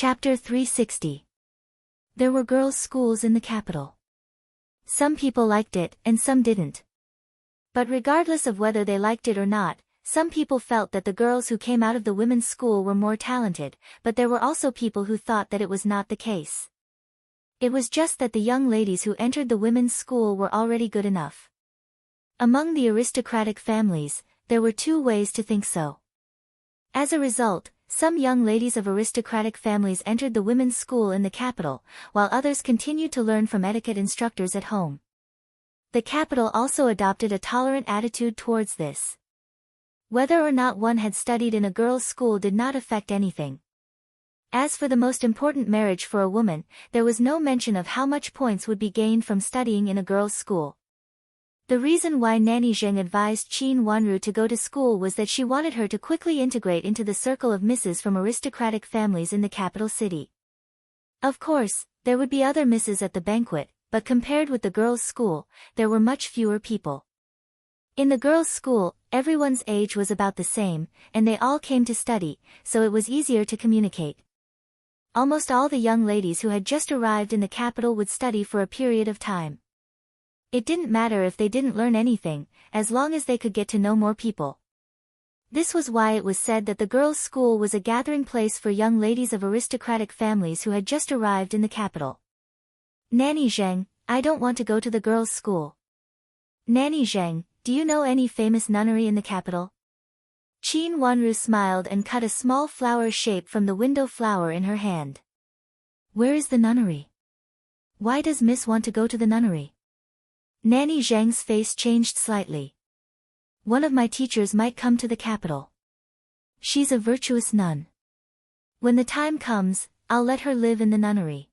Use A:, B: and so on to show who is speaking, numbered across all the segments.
A: Chapter 360. There were girls' schools in the capital. Some people liked it and some didn't. But regardless of whether they liked it or not, some people felt that the girls who came out of the women's school were more talented, but there were also people who thought that it was not the case. It was just that the young ladies who entered the women's school were already good enough. Among the aristocratic families, there were two ways to think so. As a result, some young ladies of aristocratic families entered the women's school in the capital, while others continued to learn from etiquette instructors at home. The capital also adopted a tolerant attitude towards this. Whether or not one had studied in a girls' school did not affect anything. As for the most important marriage for a woman, there was no mention of how much points would be gained from studying in a girls' school. The reason why Nanny Zheng advised Qin Wanru to go to school was that she wanted her to quickly integrate into the circle of misses from aristocratic families in the capital city. Of course, there would be other misses at the banquet, but compared with the girls' school, there were much fewer people. In the girls' school, everyone's age was about the same, and they all came to study, so it was easier to communicate. Almost all the young ladies who had just arrived in the capital would study for a period of time. It didn't matter if they didn't learn anything, as long as they could get to know more people. This was why it was said that the girls' school was a gathering place for young ladies of aristocratic families who had just arrived in the capital. Nanny Zheng, I don't want to go to the girls' school. Nanny Zheng, do you know any famous nunnery in the capital? Qin Wanru smiled and cut a small flower shape from the window flower in her hand. Where is the nunnery? Why does Miss want to go to the nunnery? Nanny Zheng's face changed slightly. One of my teachers might come to the capital. She's a virtuous nun. When the time comes, I'll let her live in the nunnery.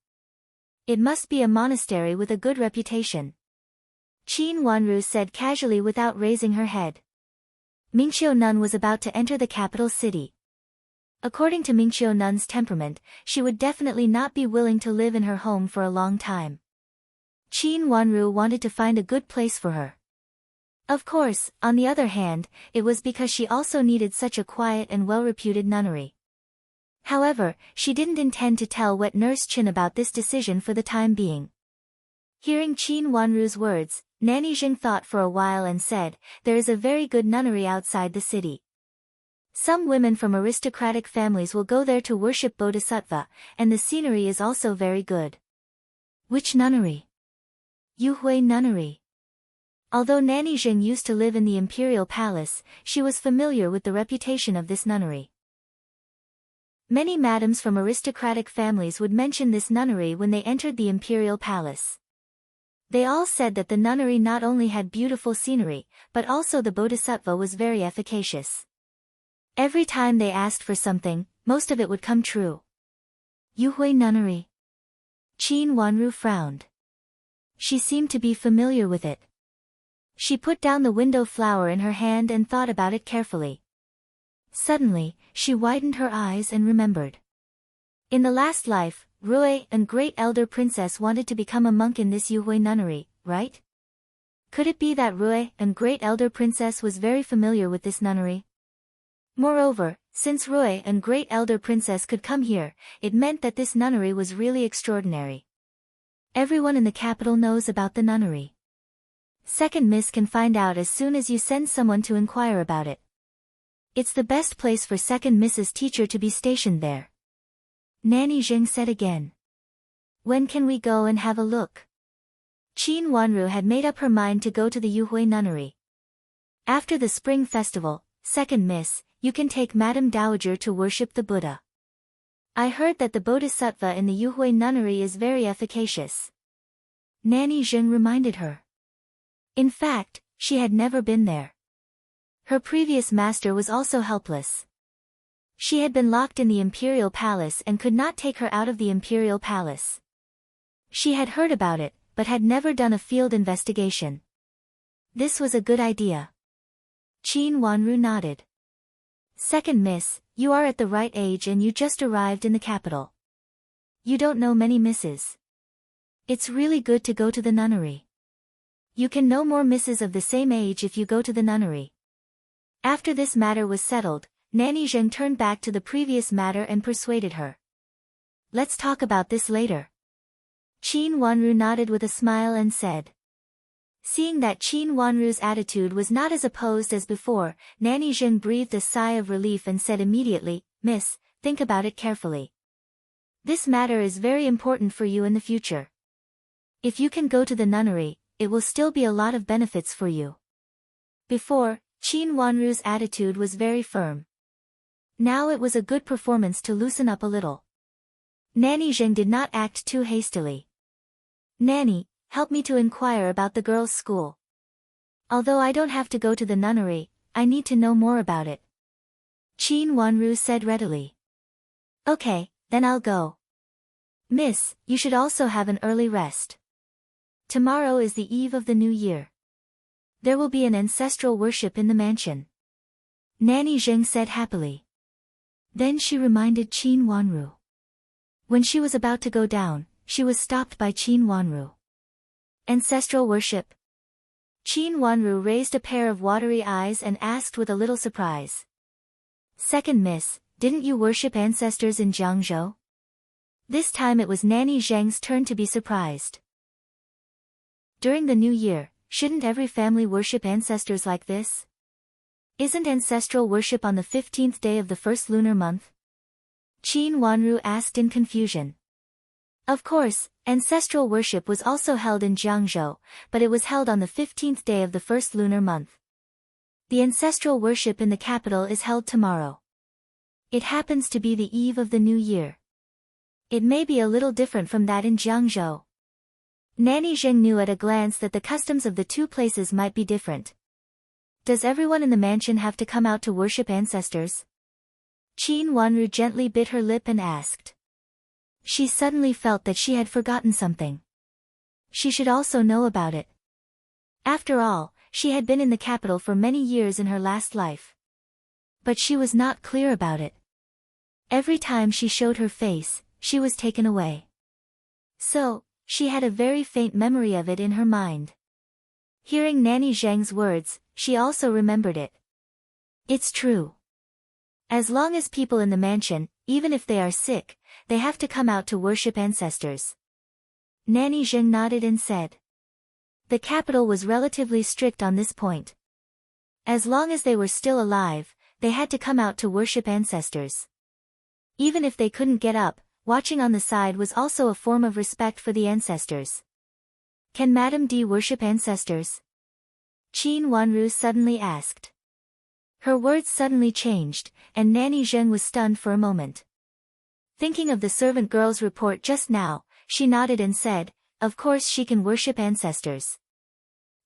A: It must be a monastery with a good reputation. Qin Wanru said casually without raising her head. Mingqiu Nun was about to enter the capital city. According to Mingqiu Nun's temperament, she would definitely not be willing to live in her home for a long time. Qin Wanru wanted to find a good place for her. Of course, on the other hand, it was because she also needed such a quiet and well-reputed nunnery. However, she didn't intend to tell Wet Nurse Chin about this decision for the time being. Hearing Qin Wanru's words, Nanny Zheng thought for a while and said, there is a very good nunnery outside the city. Some women from aristocratic families will go there to worship Bodhisattva, and the scenery is also very good. Which nunnery? Yuhui Nunnery. Although Nanny Zheng used to live in the imperial palace, she was familiar with the reputation of this nunnery. Many madams from aristocratic families would mention this nunnery when they entered the imperial palace. They all said that the nunnery not only had beautiful scenery, but also the Bodhisattva was very efficacious. Every time they asked for something, most of it would come true. Yuhui Nunnery. Qin Wanru frowned. She seemed to be familiar with it. She put down the window flower in her hand and thought about it carefully. Suddenly, she widened her eyes and remembered. In the last life, Rui, a great elder princess, wanted to become a monk in this Yuhui nunnery, right? Could it be that Rui, a great elder princess, was very familiar with this nunnery? Moreover, since Rui, a great elder princess, could come here, it meant that this nunnery was really extraordinary. Everyone in the capital knows about the nunnery. Second Miss can find out as soon as you send someone to inquire about it. It's the best place for Second Miss's teacher to be stationed there. Nanny Zheng said again. When can we go and have a look? Qin Wanru had made up her mind to go to the Yuhui nunnery. After the spring festival, Second Miss, you can take Madame Dowager to worship the Buddha. I heard that the Bodhisattva in the Yuhui nunnery is very efficacious. Nanny Zheng reminded her. In fact, she had never been there. Her previous master was also helpless. She had been locked in the imperial palace and could not take her out of the imperial palace. She had heard about it, but had never done a field investigation. This was a good idea. Qin Wanru nodded. Second Miss, you are at the right age and you just arrived in the capital. You don't know many misses. It's really good to go to the nunnery. You can know more misses of the same age if you go to the nunnery. After this matter was settled, Nanny Zheng turned back to the previous matter and persuaded her. let's talk about this later. Qin Wanru nodded with a smile and said. Seeing that Qin Wanru's attitude was not as opposed as before, Nanny Zheng breathed a sigh of relief and said immediately, Miss, think about it carefully. This matter is very important for you in the future. If you can go to the nunnery, it will still be a lot of benefits for you. Before, Qin Wanru's attitude was very firm. Now it was a good performance to loosen up a little. Nanny Zheng did not act too hastily. Nanny, help me to inquire about the girls' school. Although I don't have to go to the nunnery, I need to know more about it. Qin Wanru said readily. Okay, then I'll go. Miss, you should also have an early rest. Tomorrow is the eve of the new year. There will be an ancestral worship in the mansion. Nanny Zheng said happily. Then she reminded Qin Wanru. When she was about to go down, she was stopped by Qin Wanru. Ancestral worship. Qin Wanru raised a pair of watery eyes and asked with a little surprise. Second miss, didn't you worship ancestors in Jiangzhou? This time it was Nanny Zheng's turn to be surprised. During the new year, shouldn't every family worship ancestors like this? Isn't ancestral worship on the 15th day of the first lunar month? Qin Wanru asked in confusion. Of course, ancestral worship was also held in Jiangzhou, but it was held on the 15th day of the first lunar month. The ancestral worship in the capital is held tomorrow. It happens to be the eve of the new year. It may be a little different from that in Jiangzhou. Nanny Zheng knew at a glance that the customs of the two places might be different. Does everyone in the mansion have to come out to worship ancestors? Qin Wanru gently bit her lip and asked. She suddenly felt that she had forgotten something. She should also know about it. After all, she had been in the capital for many years in her last life. But she was not clear about it. Every time she showed her face, she was taken away. So, she had a very faint memory of it in her mind. Hearing Nanny Zheng's words, she also remembered it. It's true. As long as people in the mansion, even if they are sick, they have to come out to worship ancestors. Nanny Zheng nodded and said. The capital was relatively strict on this point. As long as they were still alive, they had to come out to worship ancestors. Even if they couldn't get up, watching on the side was also a form of respect for the ancestors. Can Madame D worship ancestors? Qin Wanru suddenly asked. Her words suddenly changed, and Nanny Zheng was stunned for a moment. Thinking of the servant girl's report just now, she nodded and said, of course she can worship ancestors.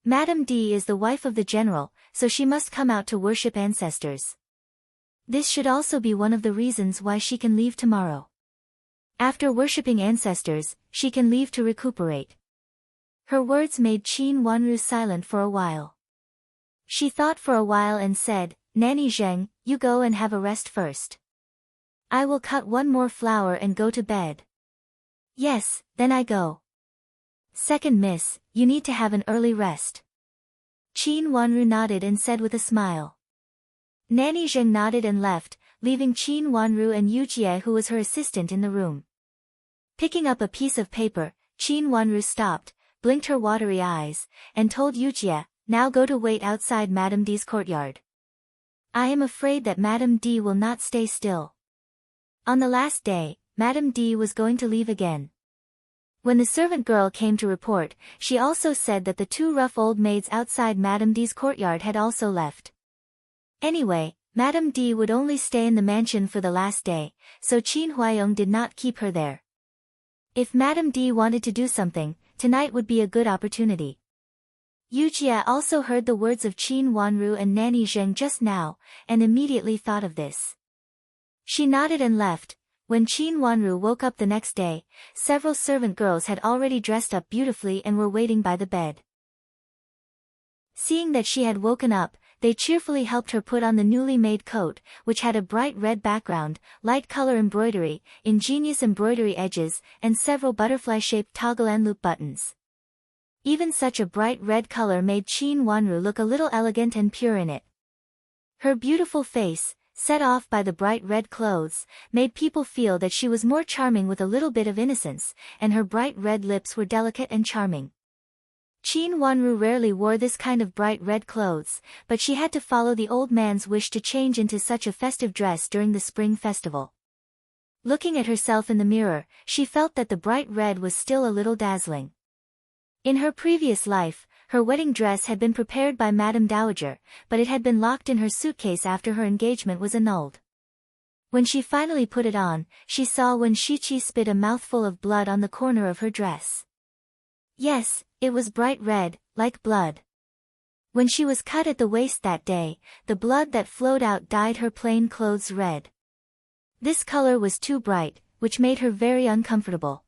A: Madame D is the wife of the general, so she must come out to worship ancestors. This should also be one of the reasons why she can leave tomorrow. After worshipping ancestors, she can leave to recuperate. Her words made Qin Wanru silent for a while. She thought for a while and said, Nanny Zheng, you go and have a rest first. I will cut one more flower and go to bed. Yes, then I go. Second miss, you need to have an early rest. Qin Wanru nodded and said with a smile. Nanny Zheng nodded and left, leaving Qin Wanru and Yujie who was her assistant in the room. Picking up a piece of paper, Qin Wanru stopped, blinked her watery eyes, and told Yujie, now go to wait outside Madame D's courtyard. I am afraid that Madame D will not stay still. On the last day, Madame D was going to leave again. When the servant girl came to report, she also said that the two rough old maids outside Madame D's courtyard had also left. Anyway, Madame D would only stay in the mansion for the last day, so Qin Huayong did not keep her there. If Madame D wanted to do something, tonight would be a good opportunity. Yujie also heard the words of Qin Wanru and Nanny Zheng just now, and immediately thought of this. She nodded and left. When Qin Wanru woke up the next day, several servant girls had already dressed up beautifully and were waiting by the bed. Seeing that she had woken up, they cheerfully helped her put on the newly made coat, which had a bright red background, light color embroidery, ingenious embroidery edges, and several butterfly-shaped toggle and loop buttons. Even such a bright red color made Qin Wanru look a little elegant and pure in it. Her beautiful face, set off by the bright red clothes, made people feel that she was more charming with a little bit of innocence, and her bright red lips were delicate and charming. Qin Wanru rarely wore this kind of bright red clothes, but she had to follow the old man's wish to change into such a festive dress during the spring festival. Looking at herself in the mirror, she felt that the bright red was still a little dazzling. In her previous life, her wedding dress had been prepared by Madame Dowager, but it had been locked in her suitcase after her engagement was annulled. When she finally put it on, she saw Wen Shiqi spit a mouthful of blood on the corner of her dress. Yes, it was bright red, like blood. When she was cut at the waist that day, the blood that flowed out dyed her plain clothes red. This color was too bright, which made her very uncomfortable.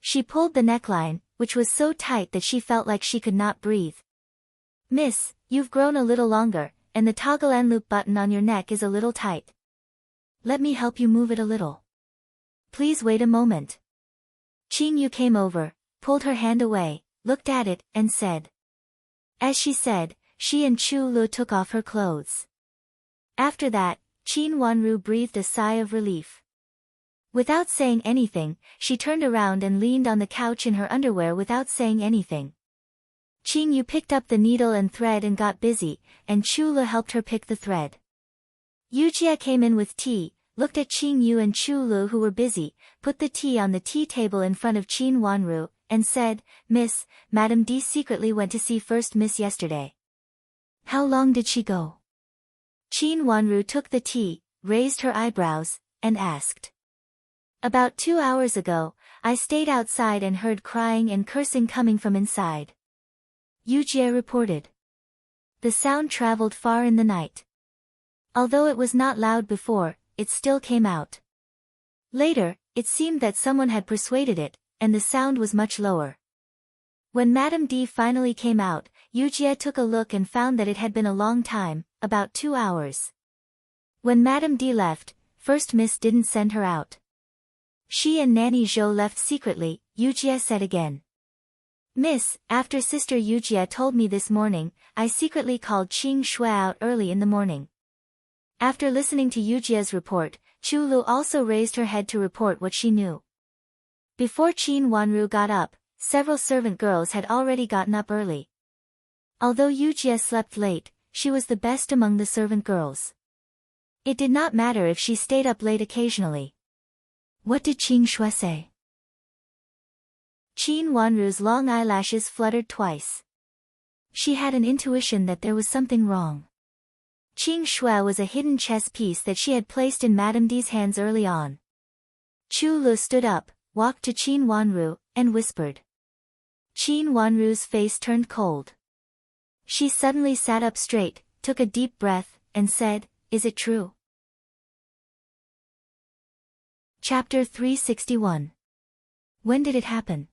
A: She pulled the neckline, which was so tight that she felt like she could not breathe. "Miss, you've grown a little longer, and the toggle and loop button on your neck is a little tight. Let me help you move it a little. Please wait a moment." Qin Yu came over, pulled her hand away, looked at it, and said. As she said, she and Chu Lu took off her clothes. After that, Qin Wanru breathed a sigh of relief. Without saying anything, she turned around and leaned on the couch in her underwear without saying anything. Qin Yu picked up the needle and thread and got busy, and Chu Lu helped her pick the thread. Yujie came in with tea, looked at Qin Yu and Chu Lu who were busy, put the tea on the tea table in front of Qin Wanru, and said, "Miss, Madame D secretly went to see First Miss yesterday." "How long did she go?" Qin Wanru took the tea, raised her eyebrows, and asked. "About 2 hours ago, I stayed outside and heard crying and cursing coming from inside," Yujie reported. The sound traveled far in the night. Although it was not loud before, it still came out. Later, it seemed that someone had persuaded it, and the sound was much lower. When Madame D finally came out, Yujie took a look and found that it had been a long time, about 2 hours. When Madame D left, First Miss didn't send her out. She and Nanny Zhou left secretly, Yujie said again. "Miss, after Sister Yujie told me this morning, I secretly called Qing Shui out early in the morning." After listening to Yujie's report, Chu Lu also raised her head to report what she knew. Before Qin Wanru got up, several servant girls had already gotten up early. Although Yujie slept late, she was the best among the servant girls. It did not matter if she stayed up late occasionally. What did Qing Shui say? Qin Wanru's long eyelashes fluttered twice. She had an intuition that there was something wrong. Qing Shui was a hidden chess piece that she had placed in Madame D's hands early on. Chu Lu stood up, walked to Qin Wanru, and whispered. Qin Wanru's face turned cold. She suddenly sat up straight, took a deep breath, and said, "Is it true?" Chapter 361. When did it happen?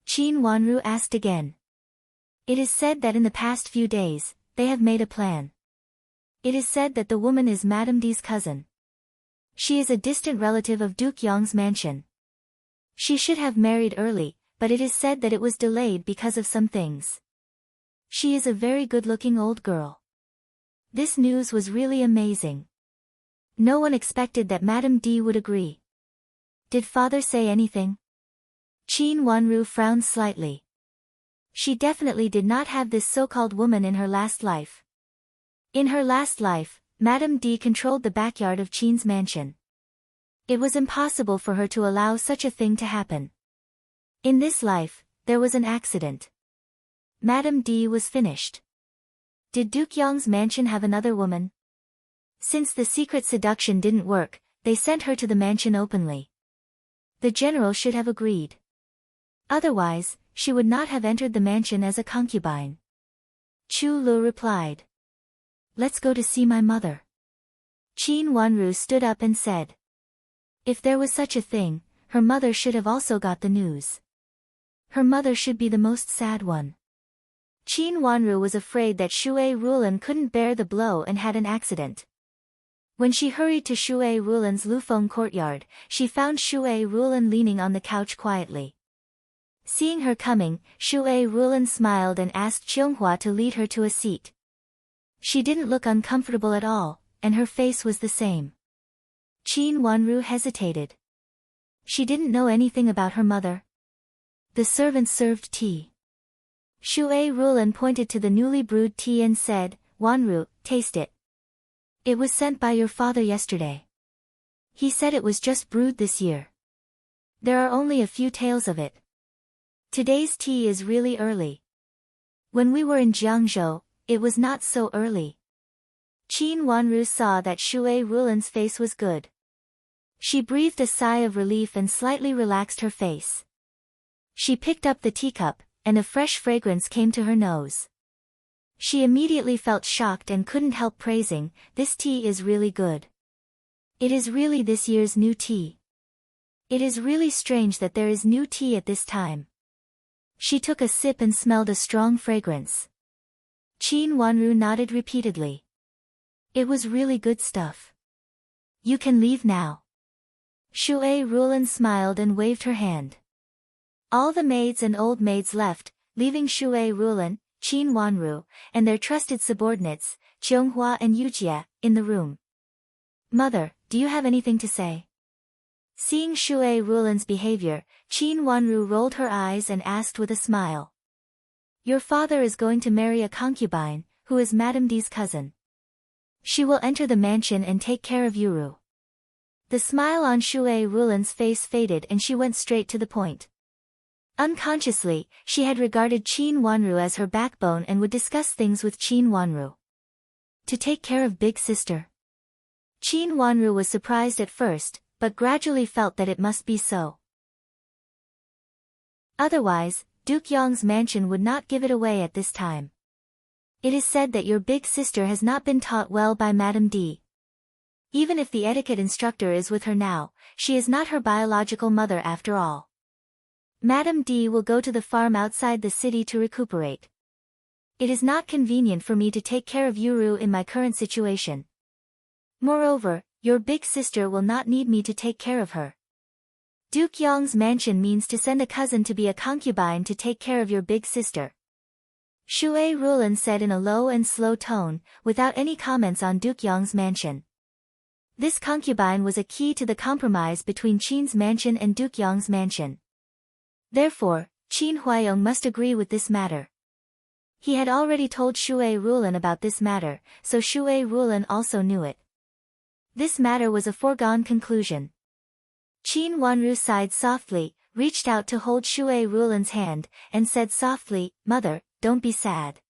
A: Qin Wanru asked again. It is said that in the past few days, they have made a plan. It is said that the woman is Madame D's cousin. She is a distant relative of Duke Yong's mansion. She should have married early, but it is said that it was delayed because of some things. She is a very good-looking old girl. This news was really amazing. No one expected that Madame D would agree. Did father say anything? Qin Wanru frowned slightly. She definitely did not have this so-called woman in her last life. In her last life, Madame D controlled the backyard of Qin's mansion. It was impossible for her to allow such a thing to happen. In this life, there was an accident. Madame D was finished. Did Duke Yong's mansion have another woman? Since the secret seduction didn't work, they sent her to the mansion openly. The general should have agreed. Otherwise, she would not have entered the mansion as a concubine. Chu Lu replied. Let's go to see my mother. Qin Wanru stood up and said. If there was such a thing, her mother should have also got the news. Her mother should be the most sad one. Qin Wanru was afraid that Shui Rulan couldn't bear the blow and had an accident. When she hurried to Shui Rulan's Lufeng courtyard, she found Shui Rulan leaning on the couch quietly. Seeing her coming, Shui Rulan smiled and asked Qianghua to lead her to a seat. She didn't look uncomfortable at all, and her face was the same. Qin Wanru hesitated. She didn't know anything about her mother. The servant served tea. Shui Rulan pointed to the newly brewed tea and said, "Wanru, taste it. It was sent by your father yesterday. He said it was just brewed this year. There are only a few tales of it. Today's tea is really early. When we were in Jiangzhou, it was not so early." Qin Wanru saw that Shui Rulan's face was good. She breathed a sigh of relief and slightly relaxed her face. She picked up the teacup, and a fresh fragrance came to her nose. She immediately felt shocked and couldn't help praising, "This tea is really good. It is really this year's new tea. It is really strange that there is new tea at this time." She took a sip and smelled a strong fragrance. Qin Wanru nodded repeatedly. "It was really good stuff. You can leave now." Shui Rulan smiled and waved her hand. All the maids and old maids left, leaving Shui Rulan, Qin Wanru, and their trusted subordinates, Qianghua and Yujie, in the room. "Mother, do you have anything to say?" Seeing Shui Rulan's behavior, Qin Wanru rolled her eyes and asked with a smile. "Your father is going to marry a concubine, who is Madame D's cousin. She will enter the mansion and take care of Yuru." The smile on Shui Rulan's face faded and she went straight to the point. Unconsciously, she had regarded Qin Wanru as her backbone and would discuss things with Qin Wanru. To take care of big sister. Qin Wanru was surprised at first, but gradually felt that it must be so. Otherwise, Duke Yong's mansion would not give it away at this time. "It is said that your big sister has not been taught well by Madame D. Even if the etiquette instructor is with her now, she is not her biological mother after all. Madame D will go to the farm outside the city to recuperate. It is not convenient for me to take care of Yuru in my current situation. Moreover, your big sister will not need me to take care of her. Duke Yong's mansion means to send a cousin to be a concubine to take care of your big sister." Shui Rulan said in a low and slow tone, without any comments on Duke Yong's mansion. This concubine was a key to the compromise between Qin's mansion and Duke Yong's mansion. Therefore, Qin Huayong must agree with this matter. He had already told Shui Rulan about this matter, so Shui Rulan also knew it. This matter was a foregone conclusion. Qin Wanru sighed softly, reached out to hold Shui Rulan's hand, and said softly, "Mother, don't be sad.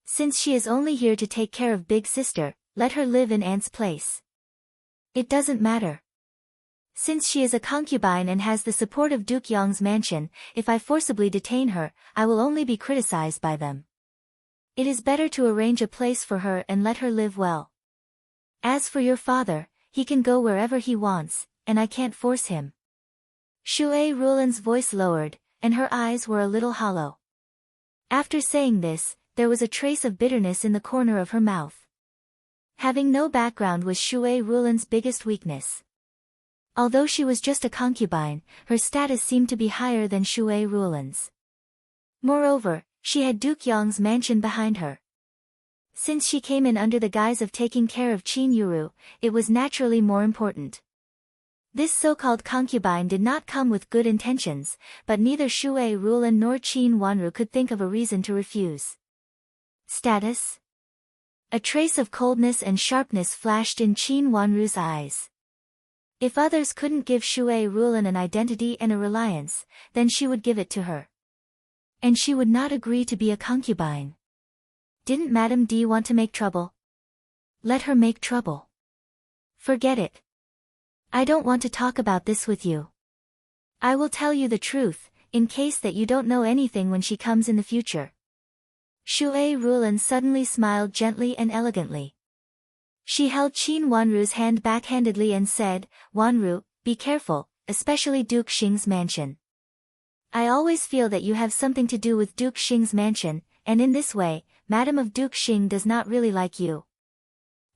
A: Since she is only here to take care of big sister, let her live in aunt's place. It doesn't matter. Since she is a concubine and has the support of Duke Yong's mansion, if I forcibly detain her, I will only be criticized by them. It is better to arrange a place for her and let her live well. As for your father, he can go wherever he wants, and I can't force him." Shui Rulan's voice lowered, and her eyes were a little hollow. After saying this, there was a trace of bitterness in the corner of her mouth. Having no background was Shui Rulan's biggest weakness. Although she was just a concubine, her status seemed to be higher than Shui Rulan's. Moreover, she had Duke Yong's mansion behind her. Since she came in under the guise of taking care of Qin Yuru, it was naturally more important. This so-called concubine did not come with good intentions, but neither Shui Rulan nor Qin Wanru could think of a reason to refuse. Status? A trace of coldness and sharpness flashed in Qin Wanru's eyes. If others couldn't give Shui Rulan an identity and a reliance, then she would give it to her. And she would not agree to be a concubine. Didn't Madame D want to make trouble? Let her make trouble. Forget it. I don't want to talk about this with you. I will tell you the truth, in case that you don't know anything when she comes in the future. Shui Rulan suddenly smiled gently and elegantly. She held Qin Wanru's hand backhandedly and said, "Wanru, be careful, especially Duke Xing's mansion. I always feel that you have something to do with Duke Xing's mansion, and in this way, Madame of Duke Xing does not really like you."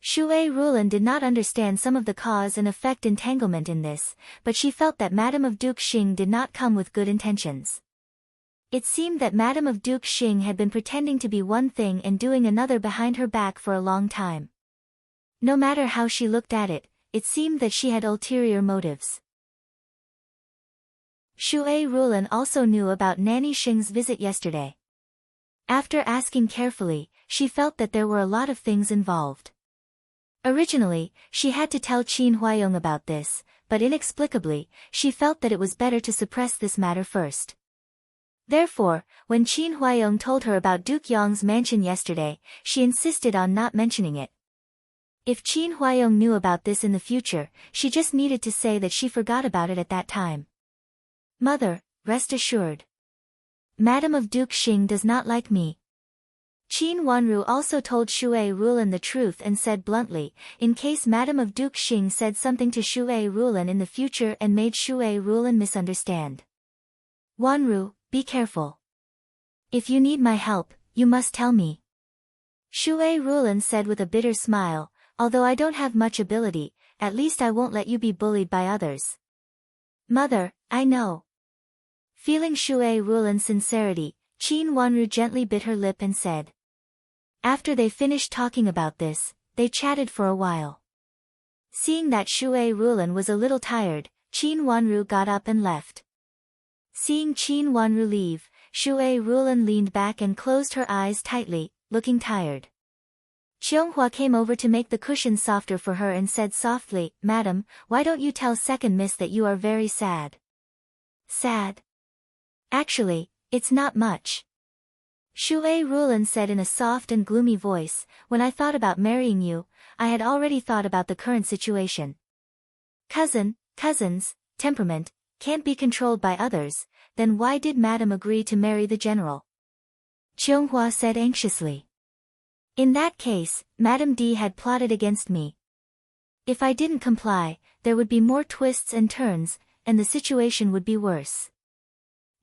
A: Shui Rulan did not understand some of the cause and effect entanglement in this, but she felt that Madame of Duke Xing did not come with good intentions. It seemed that Madame of Duke Xing had been pretending to be one thing and doing another behind her back for a long time. No matter how she looked at it, it seemed that she had ulterior motives. Shui Rulan also knew about Nanny Xing's visit yesterday. After asking carefully, she felt that there were a lot of things involved. Originally, she had to tell Qin Huayong about this, but inexplicably, she felt that it was better to suppress this matter first. Therefore, when Qin Huayong told her about Duke Yong's mansion yesterday, she insisted on not mentioning it. If Qin Huayong knew about this in the future, she just needed to say that she forgot about it at that time. Mother, rest assured. Madam of Duke Xing does not like me. Qin Wanru also told Shui Rulan the truth and said bluntly, in case Madam of Duke Xing said something to Shui Rulan in the future and made Shui Rulan misunderstand. Wanru, be careful. If you need my help, you must tell me. Shui Rulan said with a bitter smile, although I don't have much ability, at least I won't let you be bullied by others. Mother, I know. Feeling Shui Rulan's sincerity, Qin Wanru gently bit her lip and said. After they finished talking about this, they chatted for a while. Seeing that Shui Rulan was a little tired, Qin Wanru got up and left. Seeing Qin Wanru leave, Shui Rulan leaned back and closed her eyes tightly, looking tired. Qianghua came over to make the cushions softer for her and said softly, Madam, why don't you tell second miss that you are very sad? Sad? Actually, it's not much. Shui Rulan said in a soft and gloomy voice, when I thought about marrying you, I had already thought about the current situation. Cousins, temperament, can't be controlled by others, then why did Madam agree to marry the general? Qianghua said anxiously. In that case, Madam D had plotted against me. If I didn't comply, there would be more twists and turns, and the situation would be worse.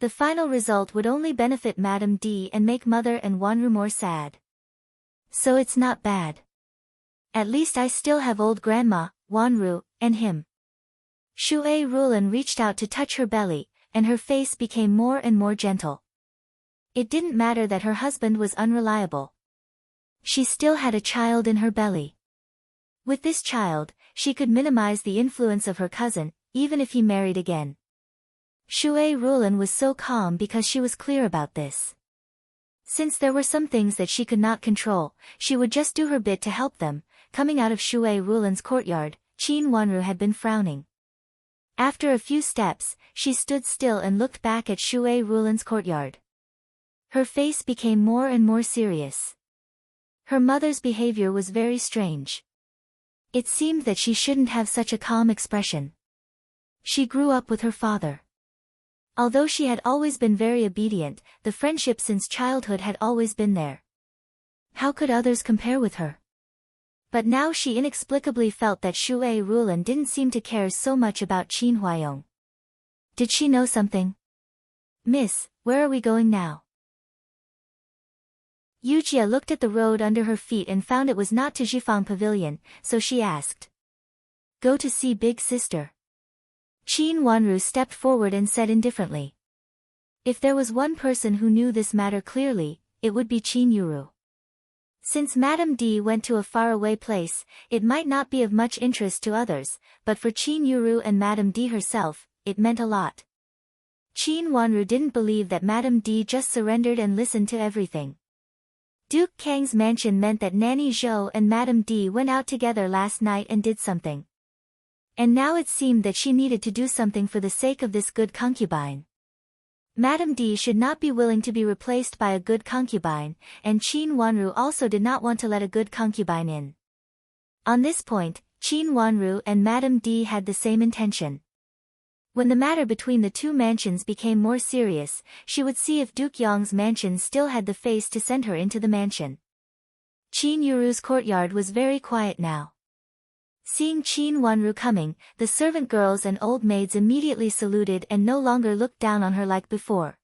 A: The final result would only benefit Madam D and make Mother and Wanru more sad. So it's not bad. At least I still have old Grandma, Wanru, and him. Shui Rulan reached out to touch her belly, and her face became more and more gentle. It didn't matter that her husband was unreliable. She still had a child in her belly. With this child, she could minimize the influence of her cousin, even if he married again. Shui Rulan was so calm because she was clear about this. Since there were some things that she could not control, she would just do her bit to help them. Coming out of Shui Rulan's courtyard, Qin Wanru had been frowning. After a few steps, she stood still and looked back at Shui Rulan's courtyard. Her face became more and more serious. Her mother's behavior was very strange. It seemed that she shouldn't have such a calm expression. She grew up with her father. Although she had always been very obedient, the friendship since childhood had always been there. How could others compare with her? But now she inexplicably felt that Shui Rulan didn't seem to care so much about Qin Huayong. Did she know something? Miss, where are we going now? Yujia looked at the road under her feet and found it was not to Jifang Pavilion, so she asked. Go to see big sister. Qin Wanru stepped forward and said indifferently. If there was one person who knew this matter clearly, it would be Qin Yuru. Since Madame D went to a faraway place, it might not be of much interest to others, but for Qin Yuru and Madame D herself, it meant a lot. Qin Wanru didn't believe that Madame D just surrendered and listened to everything. Duke Kang's mansion meant that Nanny Zhou and Madame D went out together last night and did something. And now it seemed that she needed to do something for the sake of this good concubine. Madame D should not be willing to be replaced by a good concubine, and Qin Wanru also did not want to let a good concubine in. On this point, Qin Wanru and Madame D had the same intention. When the matter between the two mansions became more serious, she would see if Duke Yong's mansion still had the face to send her into the mansion. Qin Yuru's courtyard was very quiet now. Seeing Qin Wanru coming, the servant girls and old maids immediately saluted and no longer looked down on her like before.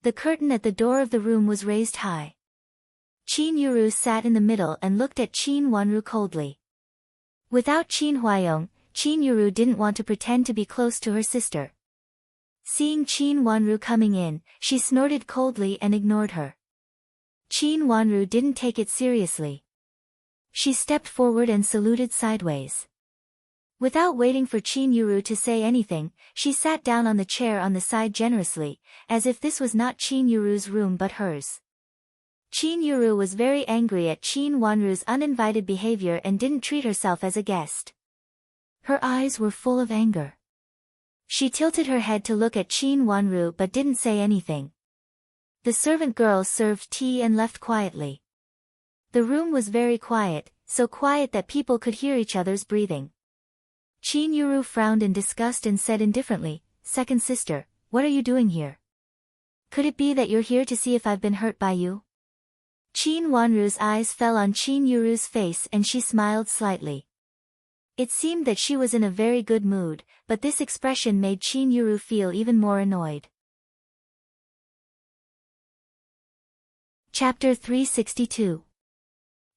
A: The curtain at the door of the room was raised high. Qin Yuru sat in the middle and looked at Qin Wanru coldly. Without Qin Huayong, Qin Yuru didn't want to pretend to be close to her sister. Seeing Qin Wanru coming in, she snorted coldly and ignored her. Qin Wanru didn't take it seriously. She stepped forward and saluted sideways. Without waiting for Chin Yuru to say anything, she sat down on the chair on the side generously, as if this was not Chin Yuru's room but hers. Chin Yuru was very angry at Chin Wanru's uninvited behavior and didn't treat herself as a guest. Her eyes were full of anger. She tilted her head to look at Chin Wanru but didn't say anything. The servant girl served tea and left quietly. The room was very quiet, so quiet that people could hear each other's breathing. Chin Yuru frowned in disgust and said indifferently, "Second sister, what are you doing here? Could it be that you're here to see if I've been hurt by you?" Chin Wanru's eyes fell on Chin Yuru's face and she smiled slightly. It seemed that she was in a very good mood, but this expression made Chin Yuru feel even more annoyed. Chapter 362.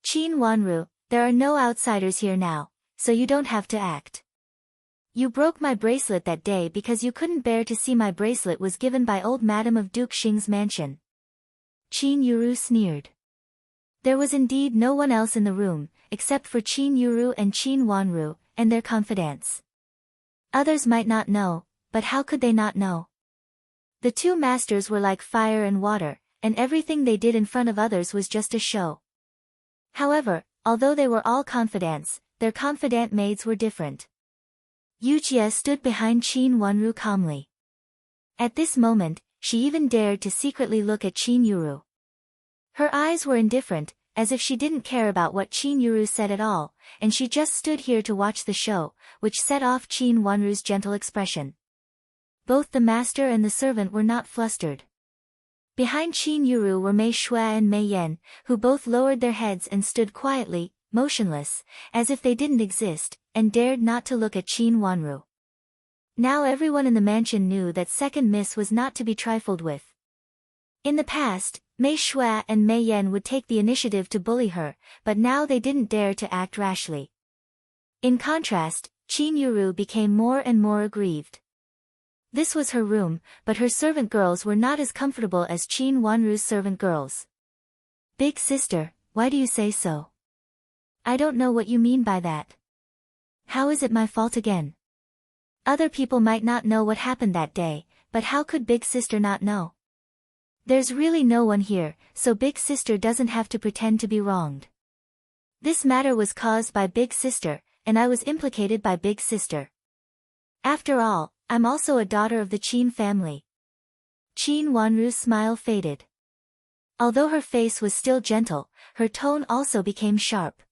A: Chin Wanru, there are no outsiders here now, so you don't have to act. You broke my bracelet that day because you couldn't bear to see my bracelet was given by old Madam of Duke Xing's mansion. Chin Yuru sneered. There was indeed no one else in the room, except for Chin Yuru and Chin Wanru, and their confidants. Others might not know, but how could they not know? The two masters were like fire and water, and everything they did in front of others was just a show. However, although they were all confidants, their confidant maids were different. Yujie stood behind Chin Wanru calmly. At this moment, she even dared to secretly look at Chin Yuru. Her eyes were indifferent, as if she didn't care about what Chin Yuru said at all, and she just stood here to watch the show, which set off Chin Wanru's gentle expression. Both the master and the servant were not flustered. Behind Chin Yuru were Mei Shui and Mei Yan, who both lowered their heads and stood quietly, motionless, as if they didn't exist, and dared not to look at Chin Wanru. Now everyone in the mansion knew that second miss was not to be trifled with. In the past, Mei Shui and Mei Yan would take the initiative to bully her, but now they didn't dare to act rashly. In contrast, Chin Yuru became more and more aggrieved. This was her room, but her servant girls were not as comfortable as Chin Wanru's servant girls. "Big sister, why do you say so? I don't know what you mean by that. How is it my fault again? Other people might not know what happened that day, but how could big sister not know? There's really no one here, so big sister doesn't have to pretend to be wronged. This matter was caused by big sister, and I was implicated by big sister. After all, I'm also a daughter of the Chin family." Chin Wanru's smile faded. Although her face was still gentle, her tone also became sharp.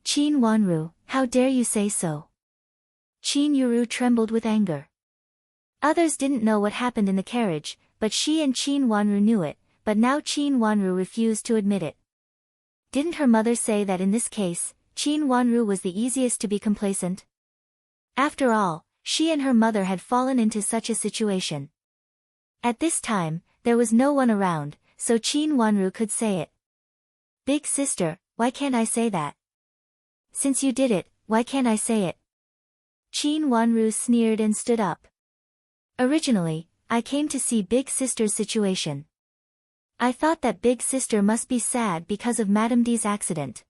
A: "Chin Wanru, how dare you say so?" Chin Yuru trembled with anger. Others didn't know what happened in the carriage, but she and Chin Wanru knew it, but now Chin Wanru refused to admit it. Didn't her mother say that in this case, Chin Wanru was the easiest to be complacent? After all, she and her mother had fallen into such a situation. At this time, there was no one around, so Chin Wanru could say it. "Big sister, why can't I say that? Since you did it, why can't I say it?" Chin Wanru sneered and stood up. "Originally, I came to see big sister's situation. I thought that big sister must be sad because of Madame D's accident.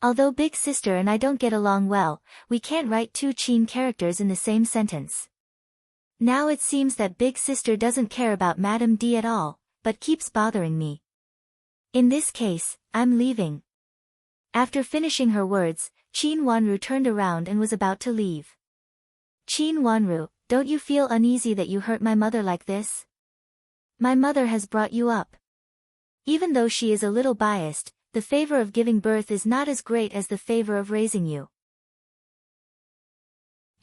A: Although big sister and I don't get along well, we can't write two Chin characters in the same sentence. Now it seems that big sister doesn't care about Madame D at all, but keeps bothering me. In this case, I'm leaving." After finishing her words, Chin Wanru turned around and was about to leave. "Chin Wanru, don't you feel uneasy that you hurt my mother like this? My mother has brought you up. Even though she is a little biased, the favor of giving birth is not as great as the favor of raising you.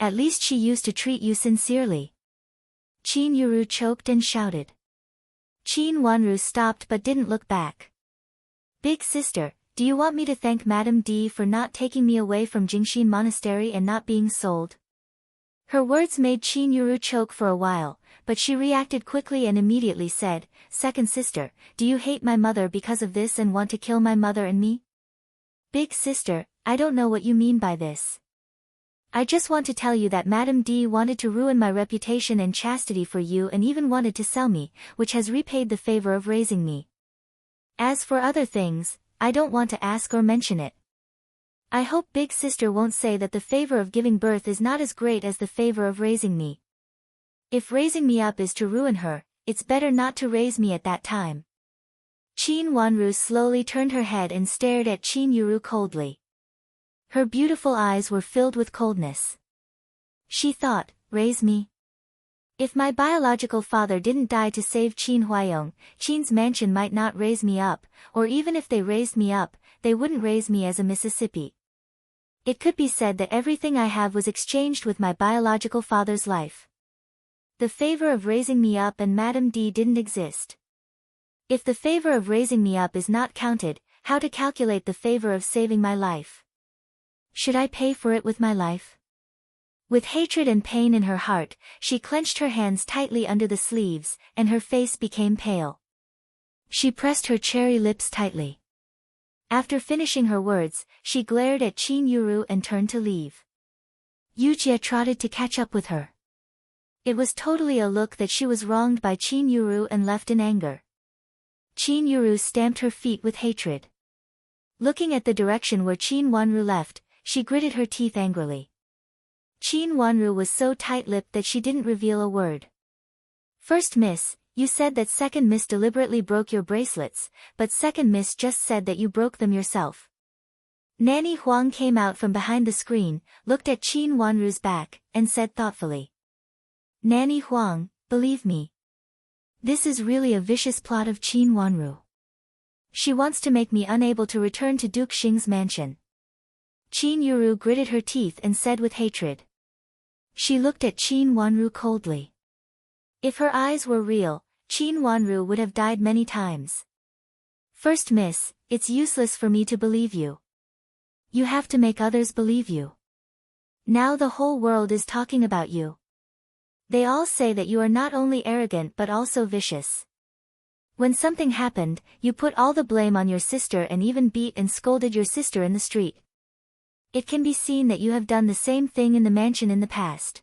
A: At least she used to treat you sincerely." Chin Yuru choked and shouted. Chin Wanru stopped but didn't look back. "Big sister, do you want me to thank Madame D for not taking me away from Jingshin Monastery and not being sold?" Her words made Chin Yuru choke for a while, but she reacted quickly and immediately said, "Second sister, do you hate my mother because of this and want to kill my mother and me?" "Big sister, I don't know what you mean by this. I just want to tell you that Madame D wanted to ruin my reputation and chastity for you and even wanted to sell me, which has repaid the favor of raising me. As for other things, I don't want to ask or mention it." I hope big sister won't say that the favor of giving birth is not as great as the favor of raising me. If raising me up is to ruin her, it's better not to raise me at that time. Qin Wanru slowly turned her head and stared at Qin Yuru coldly. Her beautiful eyes were filled with coldness. She thought, raise me? If my biological father didn't die to save Qin Huayong, Qin's mansion might not raise me up, or even if they raised me up, they wouldn't raise me as a Mississippi. It could be said that everything I have was exchanged with my biological father's life. The favor of raising me up and Madame D didn't exist. If the favor of raising me up is not counted, how to calculate the favor of saving my life? Should I pay for it with my life? With hatred and pain in her heart, she clenched her hands tightly under the sleeves, and her face became pale. She pressed her cherry lips tightly. After finishing her words, she glared at Qin Yuru and turned to leave. Yujie trotted to catch up with her. It was totally a look that she was wronged by Qin Yuru and left in anger. Qin Yuru stamped her feet with hatred. Looking at the direction where Qin Wanru left, she gritted her teeth angrily. Qin Wanru was so tight-lipped that she didn't reveal a word. First miss, you said that second miss deliberately broke your bracelets, but second miss just said that you broke them yourself. Nanny Huang came out from behind the screen, looked at Qin Wanru's back, and said thoughtfully. Nanny Huang, believe me. This is really a vicious plot of Qin Wanru. She wants to make me unable to return to Duke Xing's mansion. Qin Yuru gritted her teeth and said with hatred. She looked at Qin Wanru coldly. If her eyes were real, Qin Wanru would have died many times. First miss, it's useless for me to believe you. You have to make others believe you. Now the whole world is talking about you. They all say that you are not only arrogant but also vicious. When something happened, you put all the blame on your sister and even beat and scolded your sister in the street. It can be seen that you have done the same thing in the mansion in the past.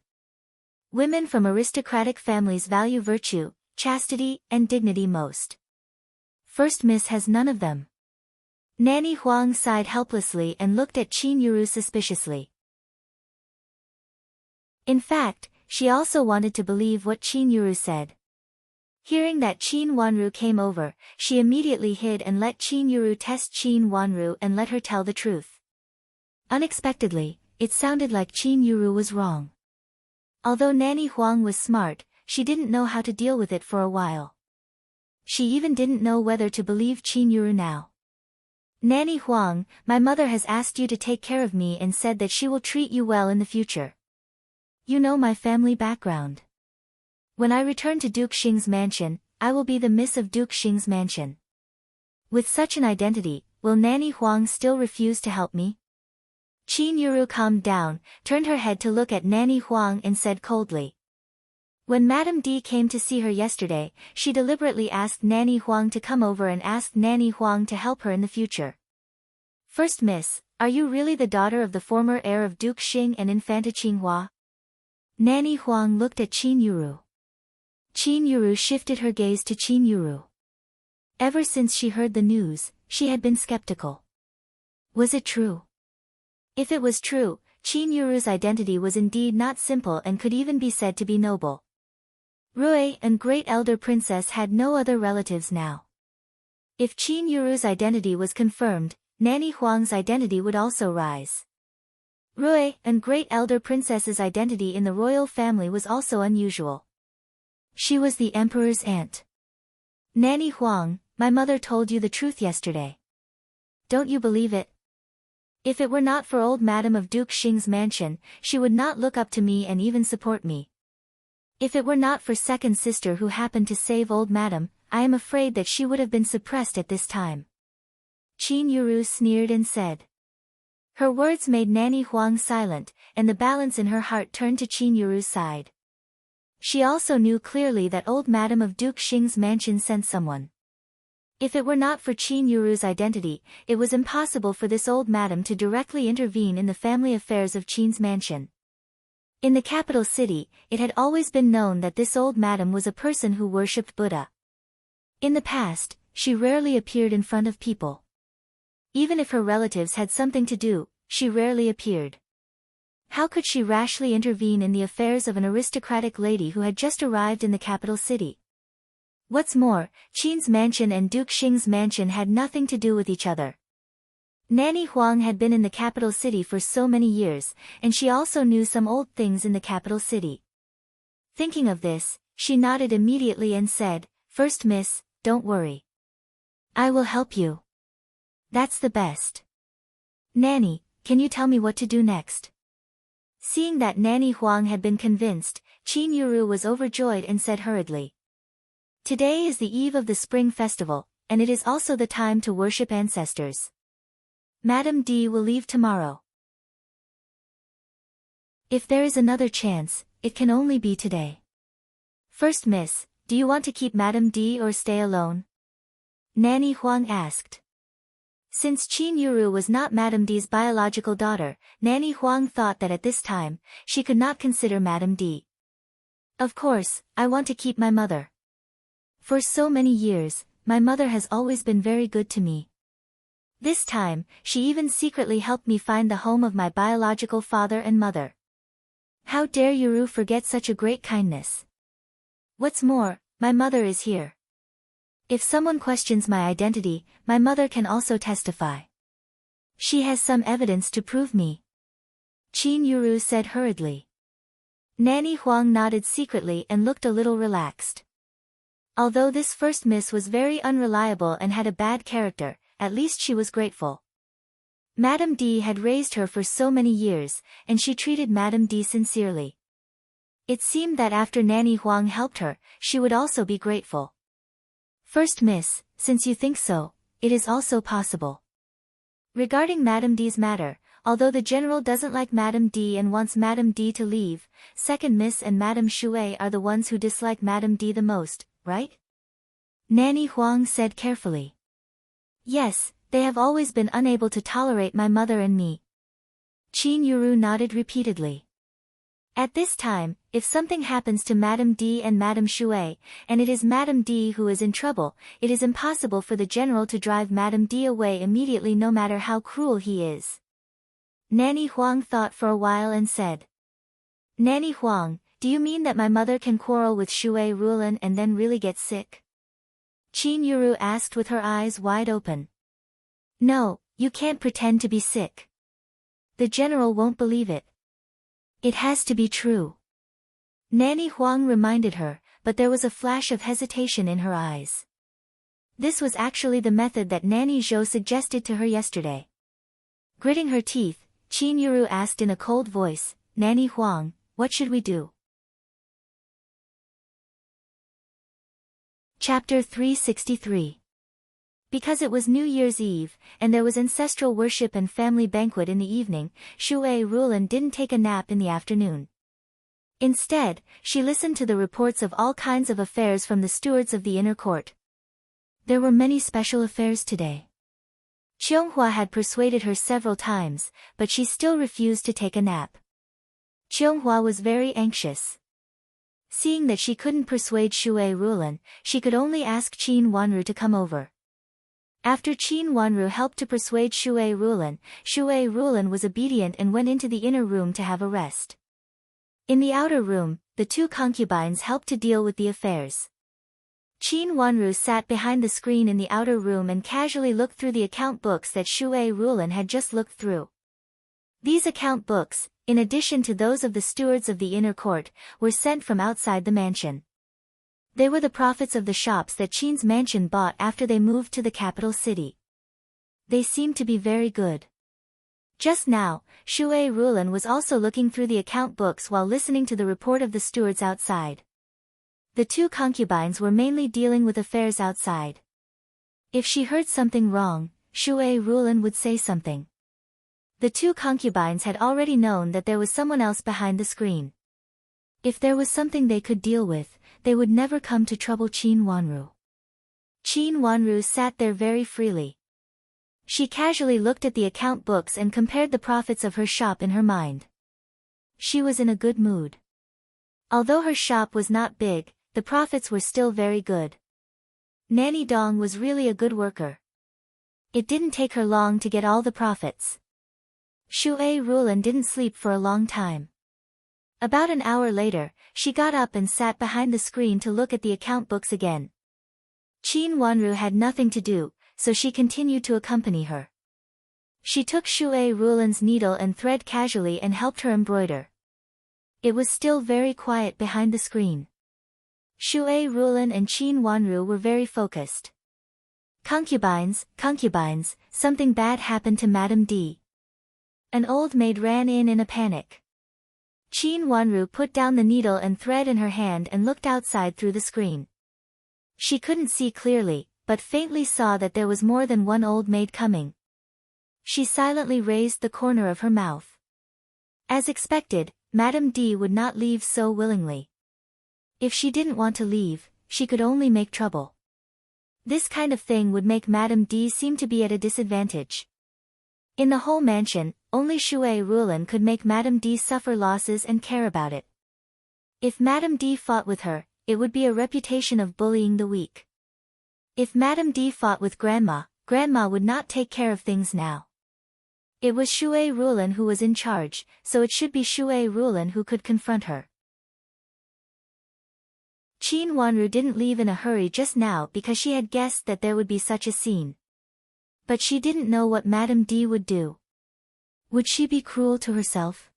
A: Women from aristocratic families value virtue, chastity, and dignity most. First miss has none of them. Nanny Huang sighed helplessly and looked at Qin Yuru suspiciously. In fact, she also wanted to believe what Qin Yuru said. Hearing that Qin Wanru came over, she immediately hid and let Qin Yuru test Qin Wanru and let her tell the truth. Unexpectedly, it sounded like Qin Yuru was wrong. Although Nanny Huang was smart, she didn't know how to deal with it for a while. She even didn't know whether to believe Qin Yuru now. Nanny Huang, my mother has asked you to take care of me and said that she will treat you well in the future. You know my family background. When I return to Duke Xing's mansion, I will be the miss of Duke Xing's mansion. With such an identity, will Nanny Huang still refuse to help me? Qin Yuru calmed down, turned her head to look at Nanny Huang and said coldly. When Madame D came to see her yesterday, she deliberately asked Nanny Huang to come over and asked Nanny Huang to help her in the future. First miss, are you really the daughter of the former heir of Duke Xing and Infanta Qinghua? Nanny Huang looked at Qin Yuru. Qin Yuru shifted her gaze to Qin Yuru. Ever since she heard the news, she had been skeptical. Was it true? If it was true, Qin Yuru's identity was indeed not simple and could even be said to be noble. Rui and Great Elder Princess had no other relatives now. If Qin Yuru's identity was confirmed, Nanny Huang's identity would also rise. Rui and Great Elder Princess's identity in the royal family was also unusual. She was the emperor's aunt. Nanny Huang, my mother told you the truth yesterday. Don't you believe it? If it were not for old Madam of Duke Xing's mansion, she would not look up to me and even support me. If it were not for second sister who happened to save old Madam, I am afraid that she would have been suppressed at this time. Qin Yuru sneered and said. Her words made Nanny Huang silent, and the balance in her heart turned to Qin Yuru's side. She also knew clearly that old Madam of Duke Xing's mansion sent someone. If it were not for Qin Yuru's identity, it was impossible for this old madam to directly intervene in the family affairs of Qin's mansion. In the capital city, it had always been known that this old madam was a person who worshipped Buddha. In the past, she rarely appeared in front of people. Even if her relatives had something to do, she rarely appeared. How could she rashly intervene in the affairs of an aristocratic lady who had just arrived in the capital city? What's more, Qin's mansion and Duke Xing's mansion had nothing to do with each other. Nanny Huang had been in the capital city for so many years, and she also knew some old things in the capital city. Thinking of this, she nodded immediately and said, "First miss, don't worry. I will help you. That's the best. Nanny, can you tell me what to do next?" Seeing that Nanny Huang had been convinced, Qin Yuru was overjoyed and said hurriedly, "Today is the eve of the Spring Festival, and it is also the time to worship ancestors. Madame D will leave tomorrow. If there is another chance, it can only be today. First miss, do you want to keep Madame D or stay alone?" Nanny Huang asked. Since Qin Yuru was not Madame D's biological daughter, Nanny Huang thought that at this time, she could not consider Madame D. "Of course, I want to keep my mother. For so many years, my mother has always been very good to me. This time, she even secretly helped me find the home of my biological father and mother. How dare Yuru forget such a great kindness? What's more, my mother is here. If someone questions my identity, my mother can also testify. She has some evidence to prove me," Qin Yuru said hurriedly. Nanny Huang nodded secretly and looked a little relaxed. Although this first miss was very unreliable and had a bad character, at least she was grateful. Madame D had raised her for so many years, and she treated Madame D sincerely. It seemed that after Nanny Huang helped her, she would also be grateful. "First miss, since you think so, it is also possible. Regarding Madame D's matter, although the general doesn't like Madame D and wants Madame D to leave, second miss and Madame Shui are the ones who dislike Madame D the most, right?" Nanny Huang said carefully. "Yes, they have always been unable to tolerate my mother and me." Qin Yuru nodded repeatedly. At this time, if something happens to Madame D and Madame Shui, and it is Madame D who is in trouble, it is impossible for the general to drive Madame D away immediately no matter how cruel he is. Nanny Huang thought for a while and said, "Nanny Huang, do you mean that my mother can quarrel with Shui Rulan and then really get sick?" Qin Yuru asked with her eyes wide open. "No, you can't pretend to be sick. The general won't believe it. It has to be true." Nanny Huang reminded her, but there was a flash of hesitation in her eyes. This was actually the method that Nanny Zhou suggested to her yesterday. Gritting her teeth, Qin Yuru asked in a cold voice, "Nanny Huang, what should we do?" Chapter 363. Because it was New Year's Eve, and there was ancestral worship and family banquet in the evening, Shui Rulan didn't take a nap in the afternoon. Instead, she listened to the reports of all kinds of affairs from the stewards of the inner court. There were many special affairs today. Qianghua had persuaded her several times, but she still refused to take a nap. Qianghua was very anxious. Seeing that she couldn't persuade Shui Rulan, she could only ask Qin Wanru to come over. After Qin Wanru helped to persuade Shui Rulan was obedient and went into the inner room to have a rest. In the outer room, the two concubines helped to deal with the affairs. Qin Wanru sat behind the screen in the outer room and casually looked through the account books that Shui Rulan had just looked through. These account books, in addition to those of the stewards of the inner court, were sent from outside the mansion. They were the profits of the shops that Qin's mansion bought after they moved to the capital city. They seemed to be very good. Just now, Shui Rulan was also looking through the account books while listening to the report of the stewards outside. The two concubines were mainly dealing with affairs outside. If she heard something wrong, Shui Rulan would say something. The two concubines had already known that there was someone else behind the screen. If there was something they could deal with, they would never come to trouble Qin Wanru. Qin Wanru sat there very freely. She casually looked at the account books and compared the profits of her shop in her mind. She was in a good mood. Although her shop was not big, the profits were still very good. Nanny Dong was really a good worker. It didn't take her long to get all the profits. Shui Rulan didn't sleep for a long time. About an hour later, she got up and sat behind the screen to look at the account books again. Qin Wanru had nothing to do, so she continued to accompany her. She took Shui Rulan's needle and thread casually and helped her embroider. It was still very quiet behind the screen. Shui Rulan and Qin Wanru were very focused. Concubines, something bad happened to Madame D. An old maid ran in a panic. Qin Wanru put down the needle and thread in her hand and looked outside through the screen. She couldn't see clearly, but faintly saw that there was more than one old maid coming. She silently raised the corner of her mouth. As expected, Madame D would not leave so willingly. If she didn't want to leave, she could only make trouble. This kind of thing would make Madame D seem to be at a disadvantage. In the whole mansion, only Shui Rulan could make Madame D suffer losses and care about it. If Madame D fought with her, it would be a reputation of bullying the weak. If Madame D fought with Grandma would not take care of things now. It was Shui Rulan who was in charge, so it should be Shui Rulan who could confront her. Qin Wanru didn't leave in a hurry just now because she had guessed that there would be such a scene. But she didn't know what Madame D would do. Would she be cruel to herself?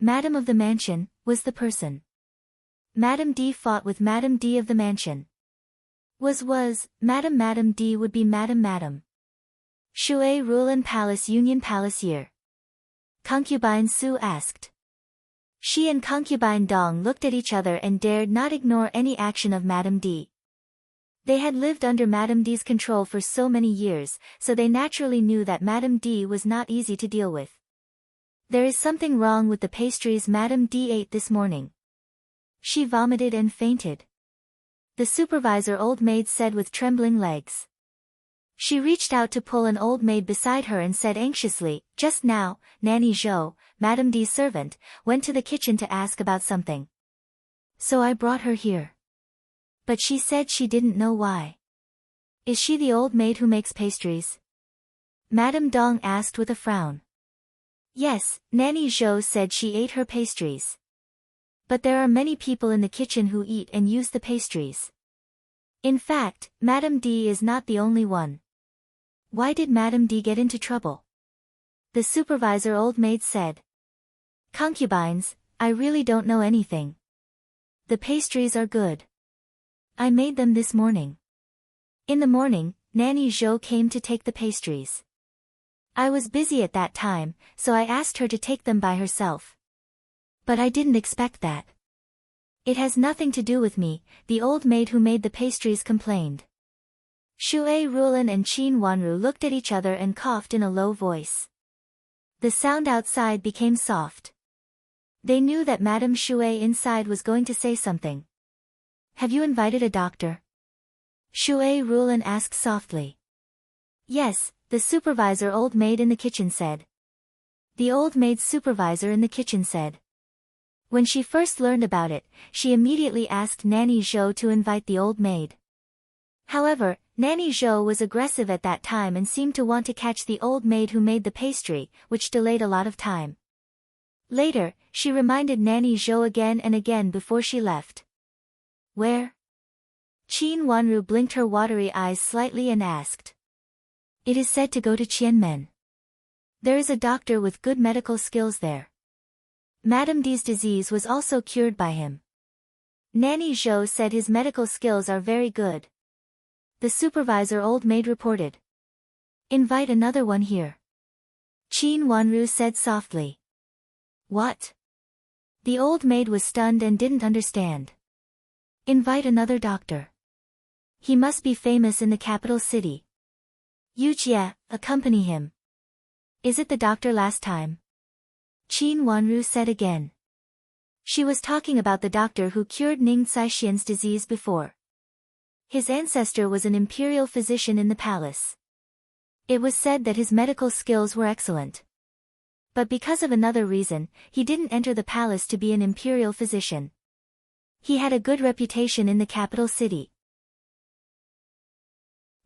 A: Madame of the mansion was the person. Madame D fought with Madame D of the mansion. Madame D would be Madame. Shui Rulan Palace Union Palace Year. Concubine Su asked. She and concubine Dong looked at each other and dared not ignore any action of Madame D. They had lived under Madame D's control for so many years, so they naturally knew that Madame D was not easy to deal with. There is something wrong with the pastries Madame D ate this morning. She vomited and fainted. The supervisor old maid said with trembling legs. She reached out to pull an old maid beside her and said anxiously, just now, Nanny Zhou, Madame D's servant, went to the kitchen to ask about something. So I brought her here. But she said she didn't know why. Is she the old maid who makes pastries? Madame Dong asked with a frown. Yes, Nanny Zhou said she ate her pastries. But there are many people in the kitchen who eat and use the pastries. In fact, Madame D is not the only one. Why did Madame D get into trouble? The supervisor old maid said. Concubines, I really don't know anything. The pastries are good. I made them this morning. In the morning, Nanny Zhou came to take the pastries. I was busy at that time, so I asked her to take them by herself. But I didn't expect that. It has nothing to do with me, the old maid who made the pastries complained. Shui Rulan and Qin Wanru looked at each other and coughed in a low voice. The sound outside became soft. They knew that Madame Shui inside was going to say something. Have you invited a doctor? Shui Rulan asked softly. Yes, the supervisor old maid in the kitchen said. The old maid's supervisor in the kitchen said. When she first learned about it, she immediately asked Nanny Zhou to invite the old maid. However, Nanny Zhou was aggressive at that time and seemed to want to catch the old maid who made the pastry, which delayed a lot of time. Later, she reminded Nanny Zhou again and again before she left. Where? Qin Wanru blinked her watery eyes slightly and asked. It is said to go to Qianmen. There is a doctor with good medical skills there. Madame D's disease was also cured by him. Nanny Zhou said his medical skills are very good. The supervisor old maid reported. Invite another one here. Qin Wanru said softly. What? The old maid was stunned and didn't understand. Invite another doctor. He must be famous in the capital city. Yu Jie, accompany him. Is it the doctor last time? Qin Wanru said again. She was talking about the doctor who cured Ning Caishian's disease before. His ancestor was an imperial physician in the palace. It was said that his medical skills were excellent. But because of another reason, he didn't enter the palace to be an imperial physician. He had a good reputation in the capital city.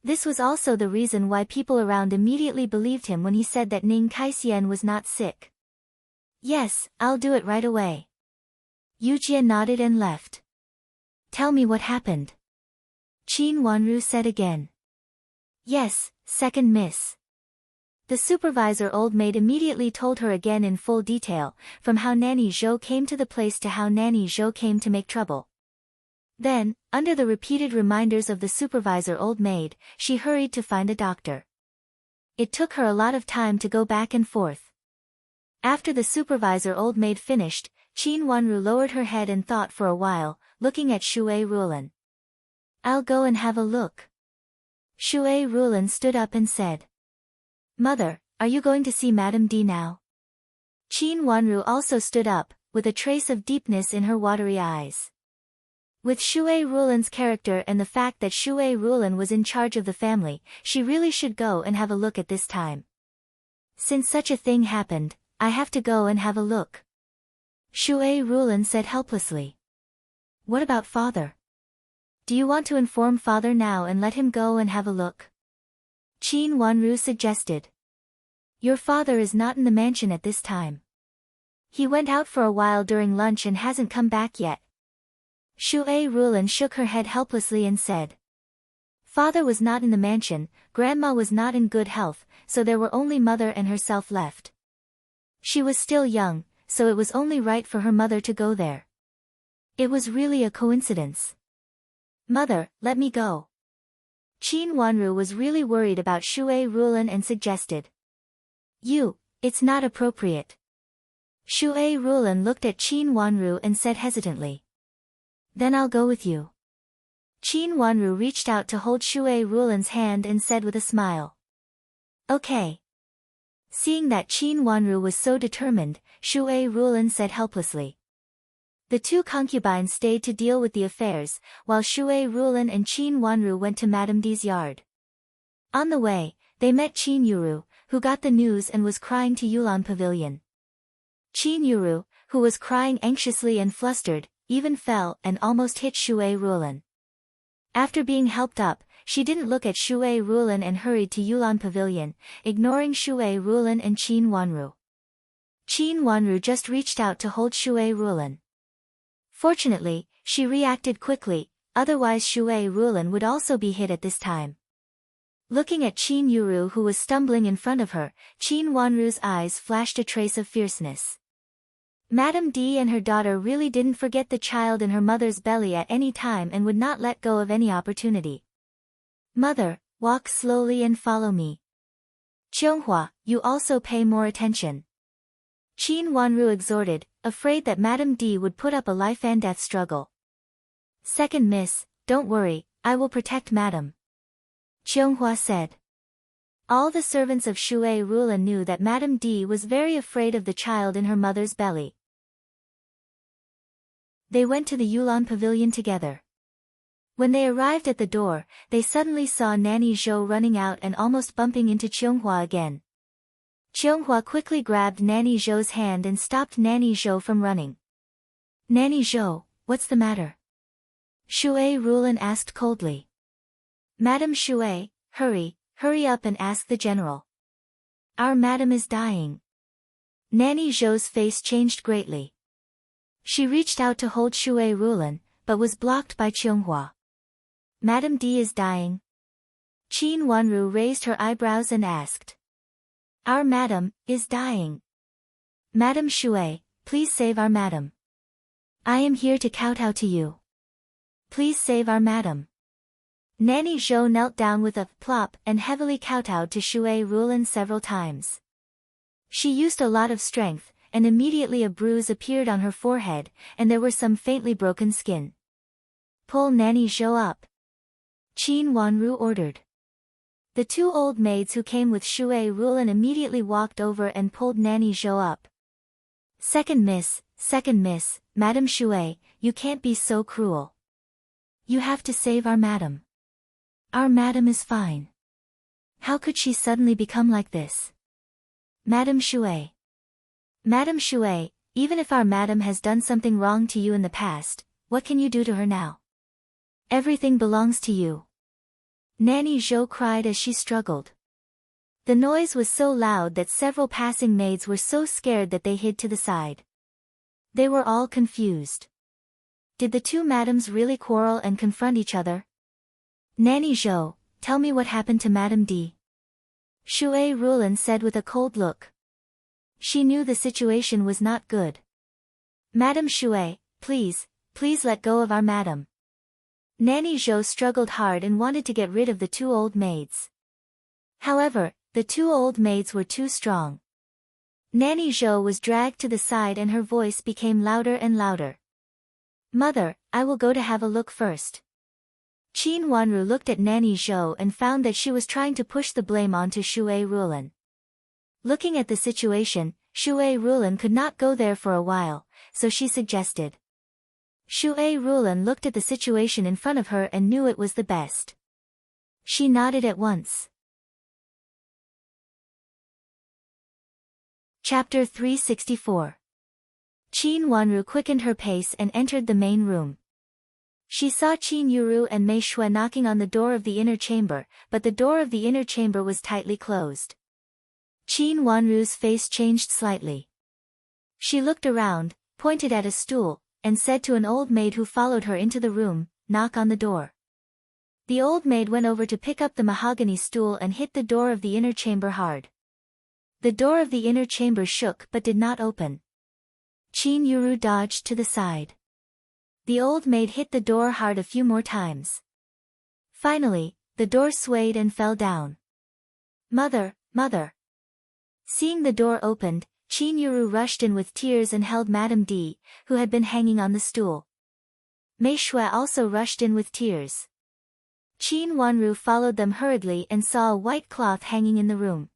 A: This was also the reason why people around immediately believed him when he said that Ning Kaixian was not sick. Yes, I'll do it right away. Yujie nodded and left. Tell me what happened. Qin Wanru said again. Yes, second miss. The supervisor old maid immediately told her again in full detail, from how Nanny Zhou came to the place to how Nanny Zhou came to make trouble. Then, under the repeated reminders of the supervisor old maid, she hurried to find a doctor. It took her a lot of time to go back and forth. After the supervisor old maid finished, Qin Wanru lowered her head and thought for a while, looking at Shui Rulan. I'll go and have a look. Shui Rulan stood up and said. Mother, are you going to see Madame D now? Qin Wanru also stood up, with a trace of deepness in her watery eyes. With Shui Rulan's character and the fact that Shui Rulan was in charge of the family, she really should go and have a look at this time. Since such a thing happened, I have to go and have a look. Shui Rulan said helplessly. What about father? Do you want to inform father now and let him go and have a look? Qin Wanru suggested. Your father is not in the mansion at this time. He went out for a while during lunch and hasn't come back yet. Shui Rulan shook her head helplessly and said. Father was not in the mansion, grandma was not in good health, so there were only mother and herself left. She was still young, so it was only right for her mother to go there. It was really a coincidence. Mother, let me go. Qin Wanru was really worried about Shui Rulan and suggested. It's not appropriate. Shui Rulan looked at Qin Wanru and said hesitantly. Then I'll go with you. Qin Wanru reached out to hold Shui Rulan's hand and said with a smile. Okay. Seeing that Qin Wanru was so determined, Shui Rulan said helplessly. The two concubines stayed to deal with the affairs, while Shui Rulan and Qin Wanru went to Madame D's yard. On the way, they met Qin Yuru, who got the news and was crying to Yulan Pavilion. Qin Yuru, who was crying anxiously and flustered, even fell and almost hit Shui Rulan. After being helped up, she didn't look at Shui Rulan and hurried to Yulan Pavilion, ignoring Shui Rulan and Qin Wanru. Qin Wanru just reached out to hold Shui Rulan. Fortunately, she reacted quickly, otherwise Shui Rulan would also be hit at this time. Looking at Qin Yuru who was stumbling in front of her, Qin Wanru's eyes flashed a trace of fierceness. Madame D and her daughter really didn't forget the child in her mother's belly at any time and would not let go of any opportunity. Mother, walk slowly and follow me. Qianghua, you also pay more attention. Qin Wanru exhorted, afraid that Madame D would put up a life-and-death struggle. Second miss, don't worry, I will protect Madame. Qianghua said. All the servants of Shui Rulan knew that Madame D was very afraid of the child in her mother's belly. They went to the Yulan Pavilion together. When they arrived at the door, they suddenly saw Nanny Zhou running out and almost bumping into Qianghua again. Qianghua quickly grabbed Nanny Zhou's hand and stopped Nanny Zhou from running. Nanny Zhou, what's the matter? Shui Rulan asked coldly. Madame Shui, hurry up and ask the general. Our madam is dying. Nanny Zhou's face changed greatly. She reached out to hold Shui Rulan, but was blocked by Qianghua. Madame D is dying. Qin Wanru raised her eyebrows and asked. Our madam is dying. Madame Shui, please save our madam. I am here to kowtow to you. Please save our madam. Nanny Zhou knelt down with a plop and heavily kowtowed to Shui Rulan several times. She used a lot of strength, and immediately a bruise appeared on her forehead, and there were some faintly broken skin. Pull Nanny Zhou up. Qin Wanru ordered. The two old maids who came with Shui Rulan immediately walked over and pulled Nanny Zhou up. Second miss, Madame Shui, you can't be so cruel. You have to save our madam. Our madam is fine. How could she suddenly become like this? Madame Shui. Madame Shui, even if our madam has done something wrong to you in the past, what can you do to her now? Everything belongs to you. Nanny Zhou cried as she struggled. The noise was so loud that several passing maids were so scared that they hid to the side. They were all confused. Did the two madams really quarrel and confront each other? Nanny Zhou, tell me what happened to Madame D. Shui Rulin said with a cold look. She knew the situation was not good. Madame Shui, please let go of our madam. Nanny Zhou struggled hard and wanted to get rid of the two old maids. However, the two old maids were too strong. Nanny Zhou was dragged to the side and her voice became louder and louder. Mother, I will go to have a look first. Qin Wanru looked at Nanny Zhou and found that she was trying to push the blame onto Shui Rulin. Looking at the situation, Shui Rulin could not go there for a while, so she suggested. Shui Rulin looked at the situation in front of her and knew it was the best. She nodded at once. Chapter 364. Qin Wanru quickened her pace and entered the main room. She saw Qin Yuru and Mei Shui knocking on the door of the inner chamber, but the door of the inner chamber was tightly closed. Qin Wanru's face changed slightly. She looked around, pointed at a stool, and said to an old maid who followed her into the room, "Knock on the door." The old maid went over to pick up the mahogany stool and hit the door of the inner chamber hard. The door of the inner chamber shook but did not open. Qin Yuru dodged to the side. The old maid hit the door hard a few more times. Finally, the door swayed and fell down. Mother, mother. Seeing the door opened, Qin Yuru rushed in with tears and held Madame D, who had been hanging on the stool. Mei Shui also rushed in with tears. Qin Wanru followed them hurriedly and saw a white cloth hanging in the room.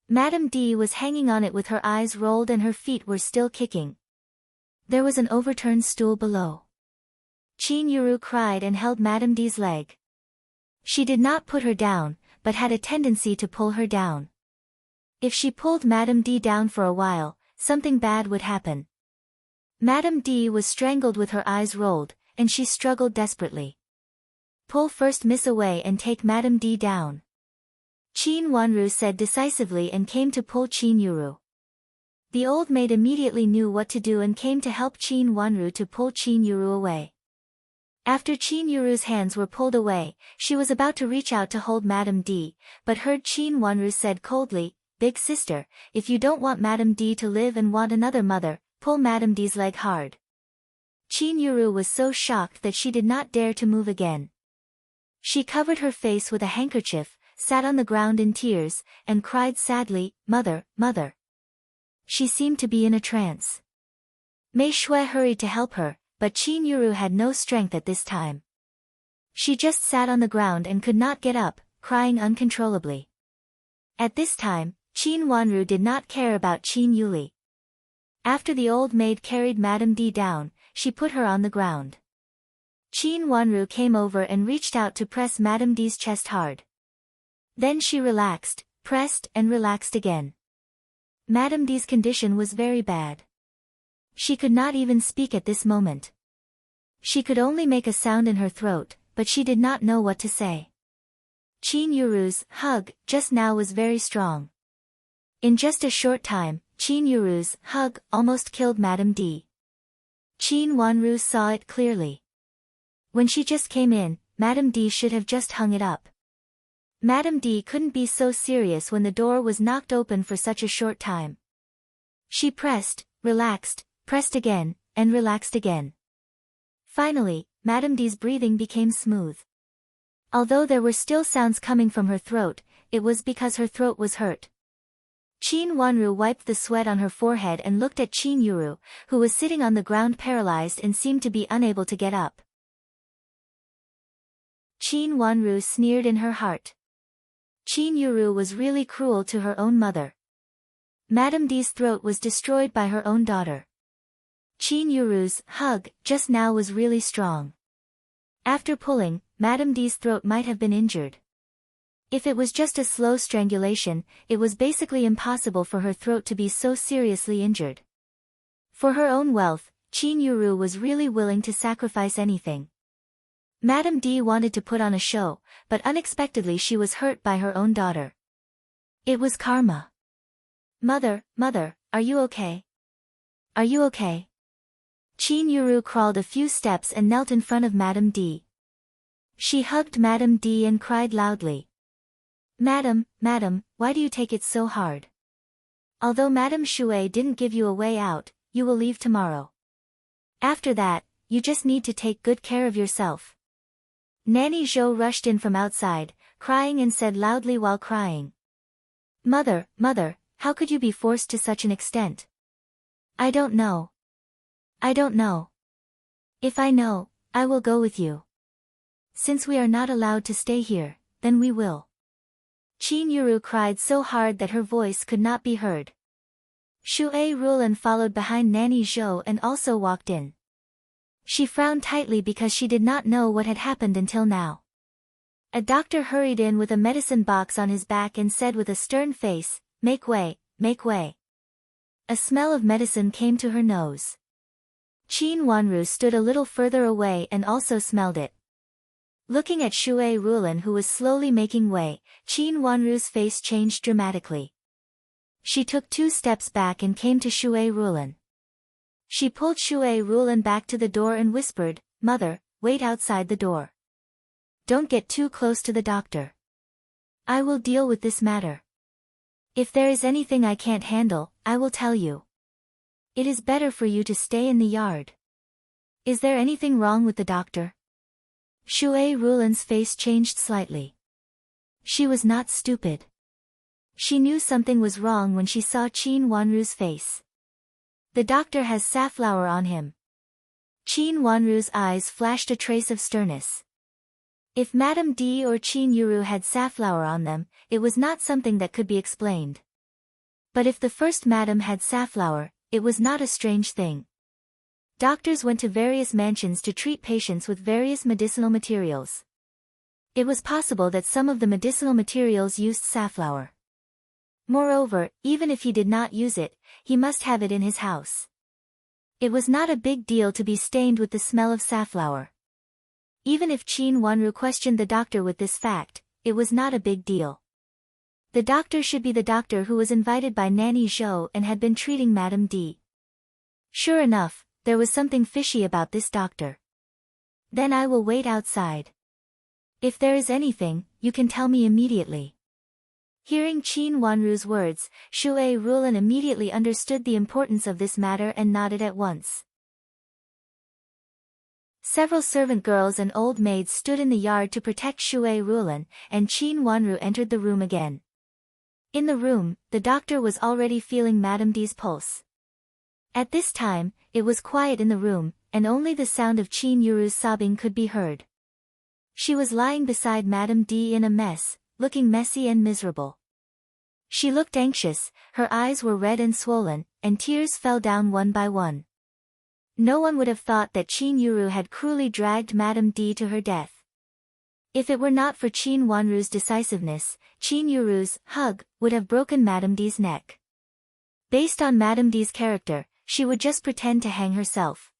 A: Madame D was hanging on it with her eyes rolled and her feet were still kicking. There was an overturned stool below. Qin Yuru cried and held Madame D's leg. She did not put her down, but had a tendency to pull her down. If she pulled Madame D down for a while, something bad would happen. Madame D was strangled with her eyes rolled, and she struggled desperately. Pull first, miss away and take Madame D down. Qin Wanru said decisively and came to pull Qin Yuru. The old maid immediately knew what to do and came to help Qin Wanru to pull Qin Yuru away. After Qin Yuru's hands were pulled away, she was about to reach out to hold Madame D, but heard Qin Wanru said coldly, "Big sister, if you don't want Madame D to live and want another mother, pull Madame D's leg hard." Qin Yuru was so shocked that she did not dare to move again. She covered her face with a handkerchief, sat on the ground in tears, and cried sadly, "Mother, mother." She seemed to be in a trance. Mei Shui hurried to help her, but Qin Yuru had no strength at this time. She just sat on the ground and could not get up, crying uncontrollably. At this time, Qin Wanru did not care about Qin Yuli. After the old maid carried Madame D down, she put her on the ground. Qin Wanru came over and reached out to press Madame D's chest hard. Then she relaxed, pressed and relaxed again. Madame D's condition was very bad. She could not even speak at this moment. She could only make a sound in her throat, but she did not know what to say. Qin Yuru's hug just now was very strong. In just a short time, Qin Yuru's hug almost killed Madame D. Qin Wanru saw it clearly. When she just came in, Madame D should have just hung it up. Madame D couldn't be so serious when the door was knocked open for such a short time. She pressed, relaxed, pressed again, and relaxed again. Finally, Madame D's breathing became smooth. Although there were still sounds coming from her throat, it was because her throat was hurt. Qin Wanru wiped the sweat on her forehead and looked at Qin Yuru, who was sitting on the ground paralyzed and seemed to be unable to get up. Qin Wanru sneered in her heart. Qin Yuru was really cruel to her own mother. Madame D's throat was destroyed by her own daughter. Qin Yuru's hug just now was really strong. After pulling, Madame D's throat might have been injured. If it was just a slow strangulation, it was basically impossible for her throat to be so seriously injured. For her own wealth, Qin Yuru was really willing to sacrifice anything. Madame D wanted to put on a show, but unexpectedly she was hurt by her own daughter. It was karma. Mother, are you okay? Are you okay? Qin Yuru crawled a few steps and knelt in front of Madame D. She hugged Madame D and cried loudly. Madam, why do you take it so hard? Although Madame Shui didn't give you a way out, you will leave tomorrow. After that, you just need to take good care of yourself. Nanny Zhou rushed in from outside, crying and said loudly while crying. Mother, how could you be forced to such an extent? I don't know. If I know, I will go with you. Since we are not allowed to stay here, then we will. Qin Yuru cried so hard that her voice could not be heard. Shui Rulan followed behind Nanny Zhou and also walked in. She frowned tightly because she did not know what had happened until now. A doctor hurried in with a medicine box on his back and said with a stern face, Make way, make way. A smell of medicine came to her nose. Qin Wanru stood a little further away and also smelled it. Looking at Shui Rulan who was slowly making way, Qin Wanru's face changed dramatically. She took 2 steps back and came to Shui Rulan. She pulled Shui Rulan back to the door and whispered, Mother, wait outside the door. Don't get too close to the doctor. I will deal with this matter. If there is anything I can't handle, I will tell you. It is better for you to stay in the yard. Is there anything wrong with the doctor? Shui Rulan's face changed slightly. She was not stupid. She knew something was wrong when she saw Qin Wanru's face. The doctor has safflower on him. Qin Wanru's eyes flashed a trace of sternness. If Madame D or Qin Yuru had safflower on them, it was not something that could be explained. But if the first madam had safflower, it was not a strange thing. Doctors went to various mansions to treat patients with various medicinal materials. It was possible that some of the medicinal materials used safflower. Moreover, even if he did not use it, he must have it in his house. It was not a big deal to be stained with the smell of safflower. Even if Qin Wanru questioned the doctor with this fact, it was not a big deal. The doctor should be the doctor who was invited by Nanny Zhou and had been treating Madame D. Sure enough, there was something fishy about this doctor. Then I will wait outside. If there is anything, you can tell me immediately. Hearing Qin Wanru's words, Shui Rulan immediately understood the importance of this matter and nodded at once. Several servant girls and old maids stood in the yard to protect Shui Rulan, and Qin Wanru entered the room again. In the room, the doctor was already feeling Madame D's pulse. At this time, it was quiet in the room, and only the sound of Qin Yuru's sobbing could be heard. She was lying beside Madame D in a mess, looking messy and miserable. She looked anxious, her eyes were red and swollen, and tears fell down one by one. No one would have thought that Qin Yuru had cruelly dragged Madame D to her death. If it were not for Qin Wanru's decisiveness, Qin Yuru's hug would have broken Madame D's neck. Based on Madame D's character, she would just pretend to hang herself.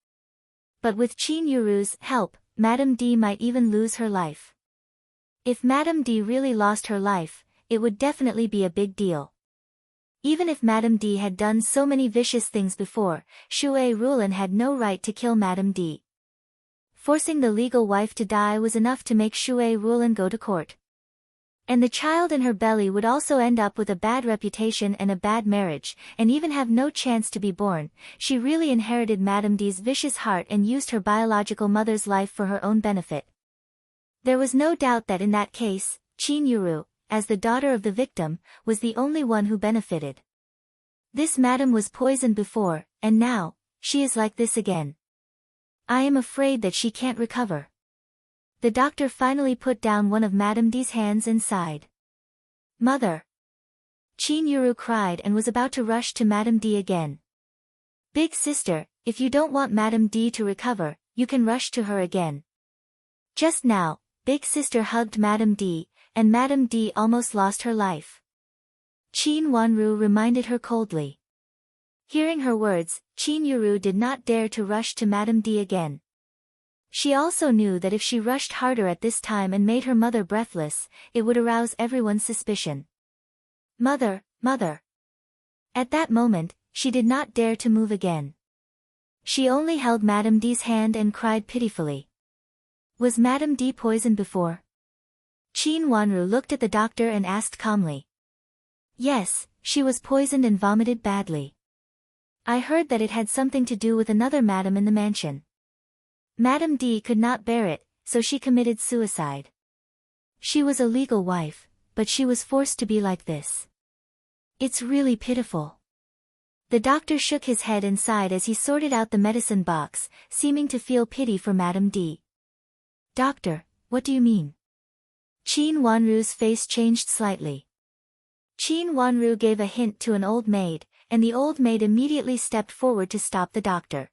A: But with Qin Yuru's help, Madame D might even lose her life. If Madame D really lost her life, it would definitely be a big deal. Even if Madame D had done so many vicious things before, Shui Rulan had no right to kill Madame D. Forcing the legal wife to die was enough to make Shui Rulan go to court. And the child in her belly would also end up with a bad reputation and a bad marriage, and even have no chance to be born. She really inherited Madame D's vicious heart and used her biological mother's life for her own benefit. There was no doubt that in that case, Qin Yuru, as the daughter of the victim, was the only one who benefited. This madam was poisoned before, and now, she is like this again. I am afraid that she can't recover. The doctor finally put down one of Madame D's hands and sighed. Mother! Qin Yuru cried and was about to rush to Madame D again. Big sister, if you don't want Madame D to recover, you can rush to her again. Just now, Big sister hugged Madame D, and Madame D almost lost her life. Qin Wanru reminded her coldly. Hearing her words, Qin Yuru did not dare to rush to Madame D again. She also knew that if she rushed harder at this time and made her mother breathless, it would arouse everyone's suspicion. Mother, mother. At that moment, she did not dare to move again. She only held Madame D's hand and cried pitifully. Was Madame D poisoned before? Qin Wanru looked at the doctor and asked calmly. Yes, she was poisoned and vomited badly. I heard that it had something to do with another madam in the mansion. Madame D could not bear it, so she committed suicide. She was a legal wife, but she was forced to be like this. It's really pitiful. The doctor shook his head and sighed as he sorted out the medicine box, seeming to feel pity for Madame D. Doctor, what do you mean? Qin Wanru's face changed slightly. Qin Wanru gave a hint to an old maid, and the old maid immediately stepped forward to stop the doctor.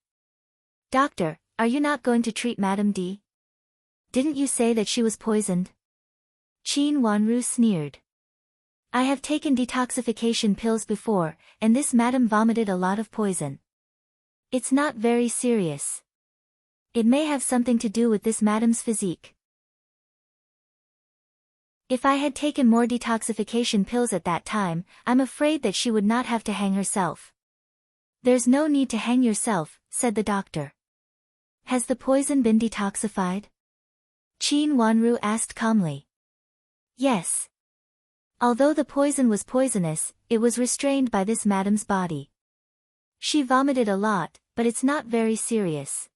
A: Doctor, are you not going to treat Madame D? Didn't you say that she was poisoned? Qin Wanru sneered. I have taken detoxification pills before, and this madam vomited a lot of poison. It's not very serious. It may have something to do with this madam's physique. If I had taken more detoxification pills at that time, I'm afraid that she would not have to hang herself. There's no need to hang yourself, said the doctor. Has the poison been detoxified? Qin Wanru asked calmly. Yes. Although the poison was poisonous, it was restrained by this madam's body. She vomited a lot, but it's not very serious.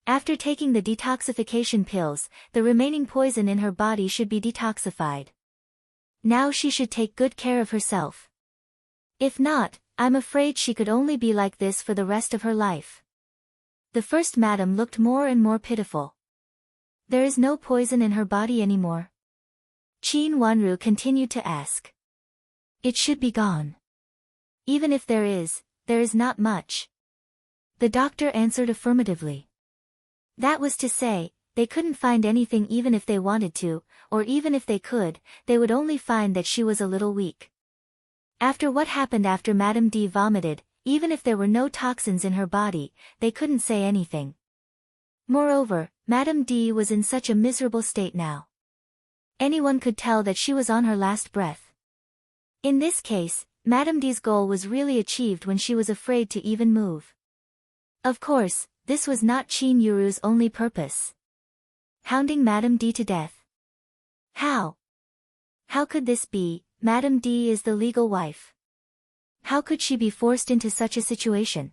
A: After taking the detoxification pills, the remaining poison in her body should be detoxified. Now she should take good care of herself. If not, I'm afraid she could only be like this for the rest of her life. The first madam looked more and more pitiful. There is no poison in her body anymore? Qin Wanru continued to ask. It should be gone. Even if there is not much. The doctor answered affirmatively. That was to say, they couldn't find anything even if they wanted to, or even if they could, they would only find that she was a little weak. After what happened after Madame D vomited, even if there were no toxins in her body, they couldn't say anything. Moreover, Madame D was in such a miserable state now. Anyone could tell that she was on her last breath. In this case, Madame D's goal was really achieved when she was afraid to even move. Of course, this was not Qin Yuru's only purpose. Hounding Madame D to death. How? How could this be? Madame D is the legal wife. How could she be forced into such a situation?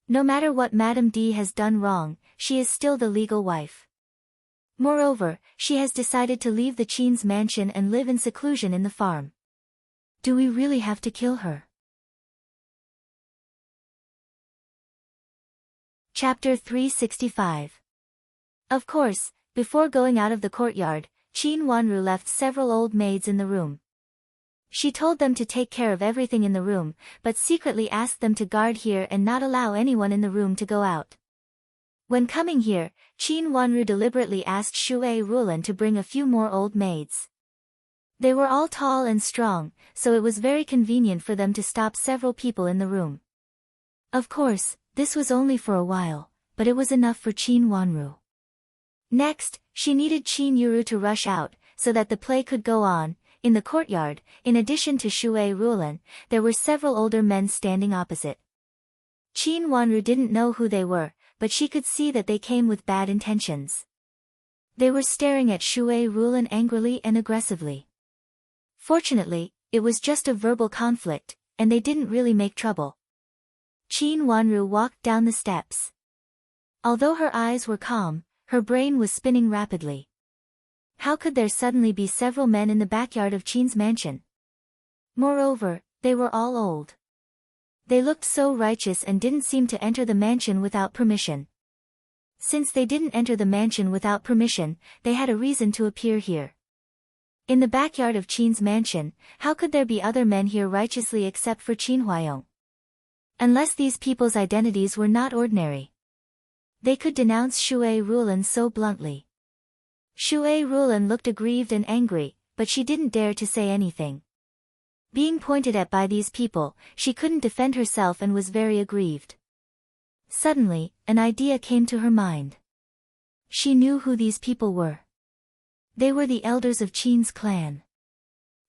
A: No matter what Madame D has done wrong, she is still the legal wife. Moreover, she has decided to leave the Qin's mansion and live in seclusion in the farm. Do we really have to kill her? Chapter 365. Of course, before going out of the courtyard, Qin Wanru left several old maids in the room. She told them to take care of everything in the room, but secretly asked them to guard here and not allow anyone in the room to go out. When coming here, Qin Wanru deliberately asked Shui Rulan to bring a few more old maids. They were all tall and strong, so it was very convenient for them to stop several people in the room. Of course, this was only for a while, but it was enough for Qin Wanru. Next, she needed Qin Yuru to rush out, so that the play could go on. In the courtyard, in addition to Shui Rulan, there were several older men standing opposite. Qin Wanru didn't know who they were, but she could see that they came with bad intentions. They were staring at Shui Rulan angrily and aggressively. Fortunately, it was just a verbal conflict, and they didn't really make trouble. Qin Wanru walked down the steps. Although her eyes were calm, her brain was spinning rapidly. How could there suddenly be several men in the backyard of Qin's mansion? Moreover, they were all old. They looked so righteous and didn't seem to enter the mansion without permission. Since they didn't enter the mansion without permission, they had a reason to appear here. In the backyard of Qin's mansion, how could there be other men here righteously except for Qin Huayong? Unless these people's identities were not ordinary. They could denounce Shui Rulan so bluntly. Shui Rulan looked aggrieved and angry, but she didn't dare to say anything. Being pointed at by these people, she couldn't defend herself and was very aggrieved. Suddenly, an idea came to her mind. She knew who these people were. They were the elders of Qin's clan.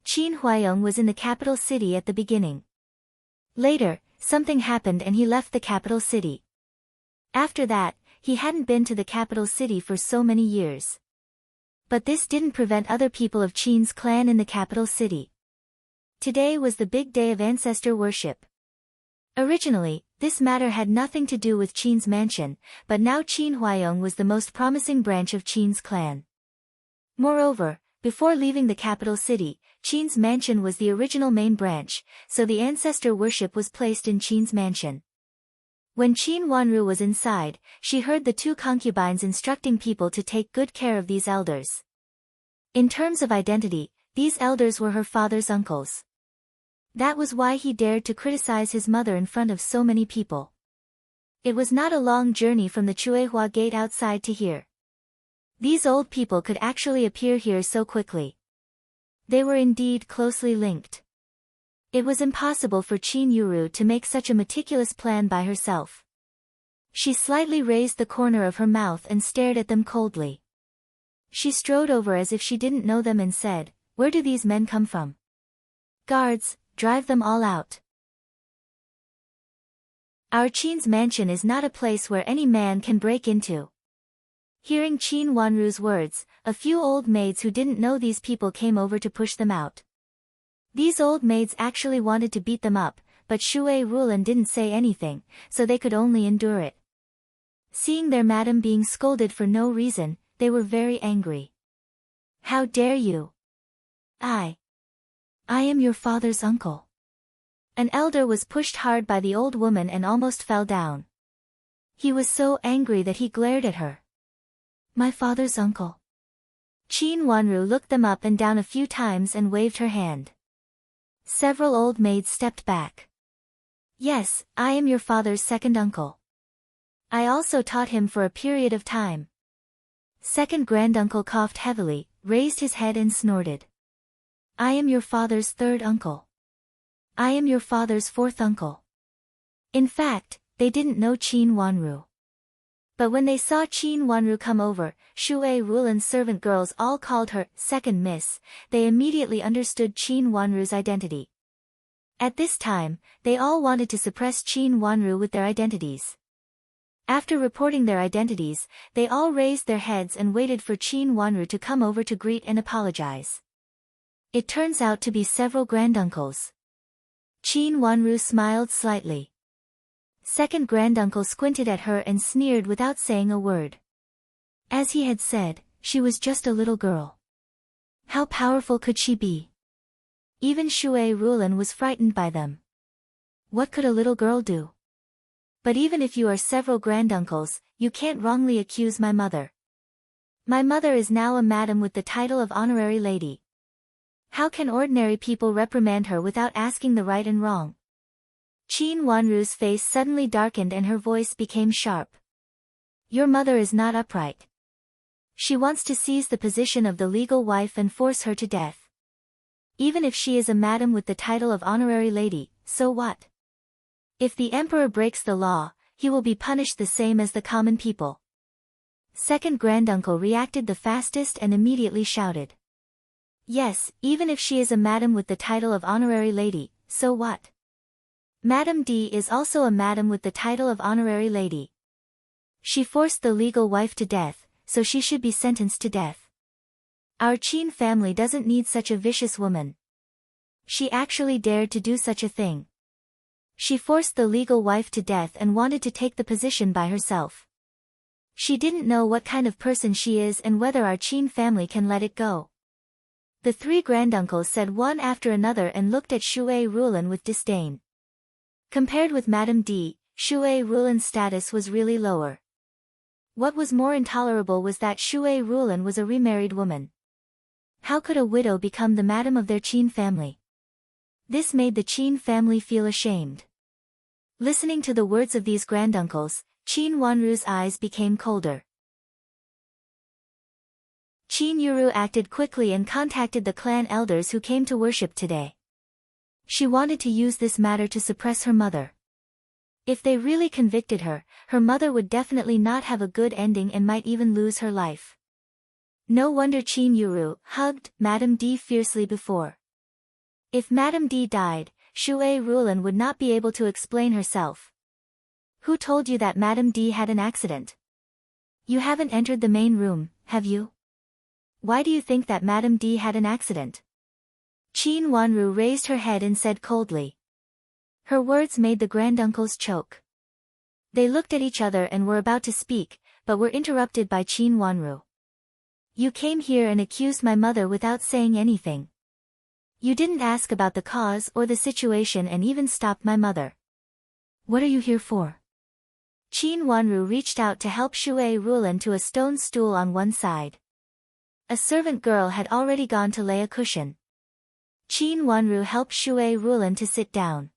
A: Qin Huayong was in the capital city at the beginning. Later, something happened and he left the capital city. After that, he hadn't been to the capital city for so many years. But this didn't prevent other people of Qin's clan in the capital city. Today was the big day of ancestor worship. Originally, this matter had nothing to do with Qin's mansion, but now Qin Huayong was the most promising branch of Qin's clan. Moreover, before leaving the capital city, Qin's mansion was the original main branch, so the ancestor worship was placed in Qin's mansion. When Qin Wanru was inside, she heard the two concubines instructing people to take good care of these elders. In terms of identity, these elders were her father's uncles. That was why he dared to criticize his mother in front of so many people. It was not a long journey from the Chuehua gate outside to here. These old people could actually appear here so quickly. They were indeed closely linked. It was impossible for Qin Yuru to make such a meticulous plan by herself. She slightly raised the corner of her mouth and stared at them coldly. She strode over as if she didn't know them and said, "Where do these men come from? Guards, drive them all out. Our Qin's mansion is not a place where any man can break into." Hearing Qin Wanru's words, a few old maids who didn't know these people came over to push them out. These old maids actually wanted to beat them up, but Shui Rulan didn't say anything, so they could only endure it. Seeing their madam being scolded for no reason, they were very angry. "How dare you? I am your father's uncle." An elder was pushed hard by the old woman and almost fell down. He was so angry that he glared at her. "My father's uncle." Qin Wanru looked them up and down a few times and waved her hand. Several old maids stepped back. "Yes, I am your father's second uncle. I also taught him for a period of time." Second granduncle coughed heavily, raised his head and snorted. "I am your father's third uncle. I am your father's fourth uncle." In fact, they didn't know Qin Wanru. But when they saw Qin Wanru come over, Shui Rulan's servant girls all called her second miss, they immediately understood Qin Wanru's identity. At this time, they all wanted to suppress Qin Wanru with their identities. After reporting their identities, they all raised their heads and waited for Qin Wanru to come over to greet and apologize. It turns out to be several granduncles. Qin Wanru smiled slightly. Second granduncle squinted at her and sneered without saying a word. As he had said, she was just a little girl. How powerful could she be? Even Shui Rulan was frightened by them. What could a little girl do? But even if you are several granduncles, you can't wrongly accuse my mother. My mother is now a madam with the title of honorary lady. How can ordinary people reprimand her without asking the right and wrong? Qin Wanru's face suddenly darkened and her voice became sharp. Your mother is not upright. She wants to seize the position of the legal wife and force her to death. Even if she is a madam with the title of honorary lady, so what? If the emperor breaks the law, he will be punished the same as the common people. Second granduncle reacted the fastest and immediately shouted. Yes, even if she is a madam with the title of honorary lady, so what? Madame D is also a madam with the title of honorary lady. She forced the legal wife to death, so she should be sentenced to death. Our Qin family doesn't need such a vicious woman. She actually dared to do such a thing. She forced the legal wife to death and wanted to take the position by herself. She didn't know what kind of person she is and whether our Qin family can let it go. The three granduncles said one after another and looked at Shui Rulan with disdain. Compared with Madame D, Shui Rulan's status was really lower. What was more intolerable was that Shui Rulan was a remarried woman. How could a widow become the madam of their Qin family? This made the Qin family feel ashamed. Listening to the words of these granduncles, Qin Wanru's eyes became colder. Qin Yuru acted quickly and contacted the clan elders who came to worship today. She wanted to use this matter to suppress her mother. If they really convicted her, her mother would definitely not have a good ending and might even lose her life. No wonder Qin Yuru hugged Madame D fiercely before. If Madame D died, Shui Rulan would not be able to explain herself. Who told you that Madame D had an accident? You haven't entered the main room, have you? Why do you think that Madame D had an accident? Qin Wanru raised her head and said coldly. Her words made the granduncles choke. They looked at each other and were about to speak, but were interrupted by Qin Wanru. You came here and accused my mother without saying anything. You didn't ask about the cause or the situation and even stopped my mother. What are you here for? Qin Wanru reached out to help Shui Rulan to a stone stool on one side. A servant girl had already gone to lay a cushion. Qin Wanru helped Shui Rulan to sit down.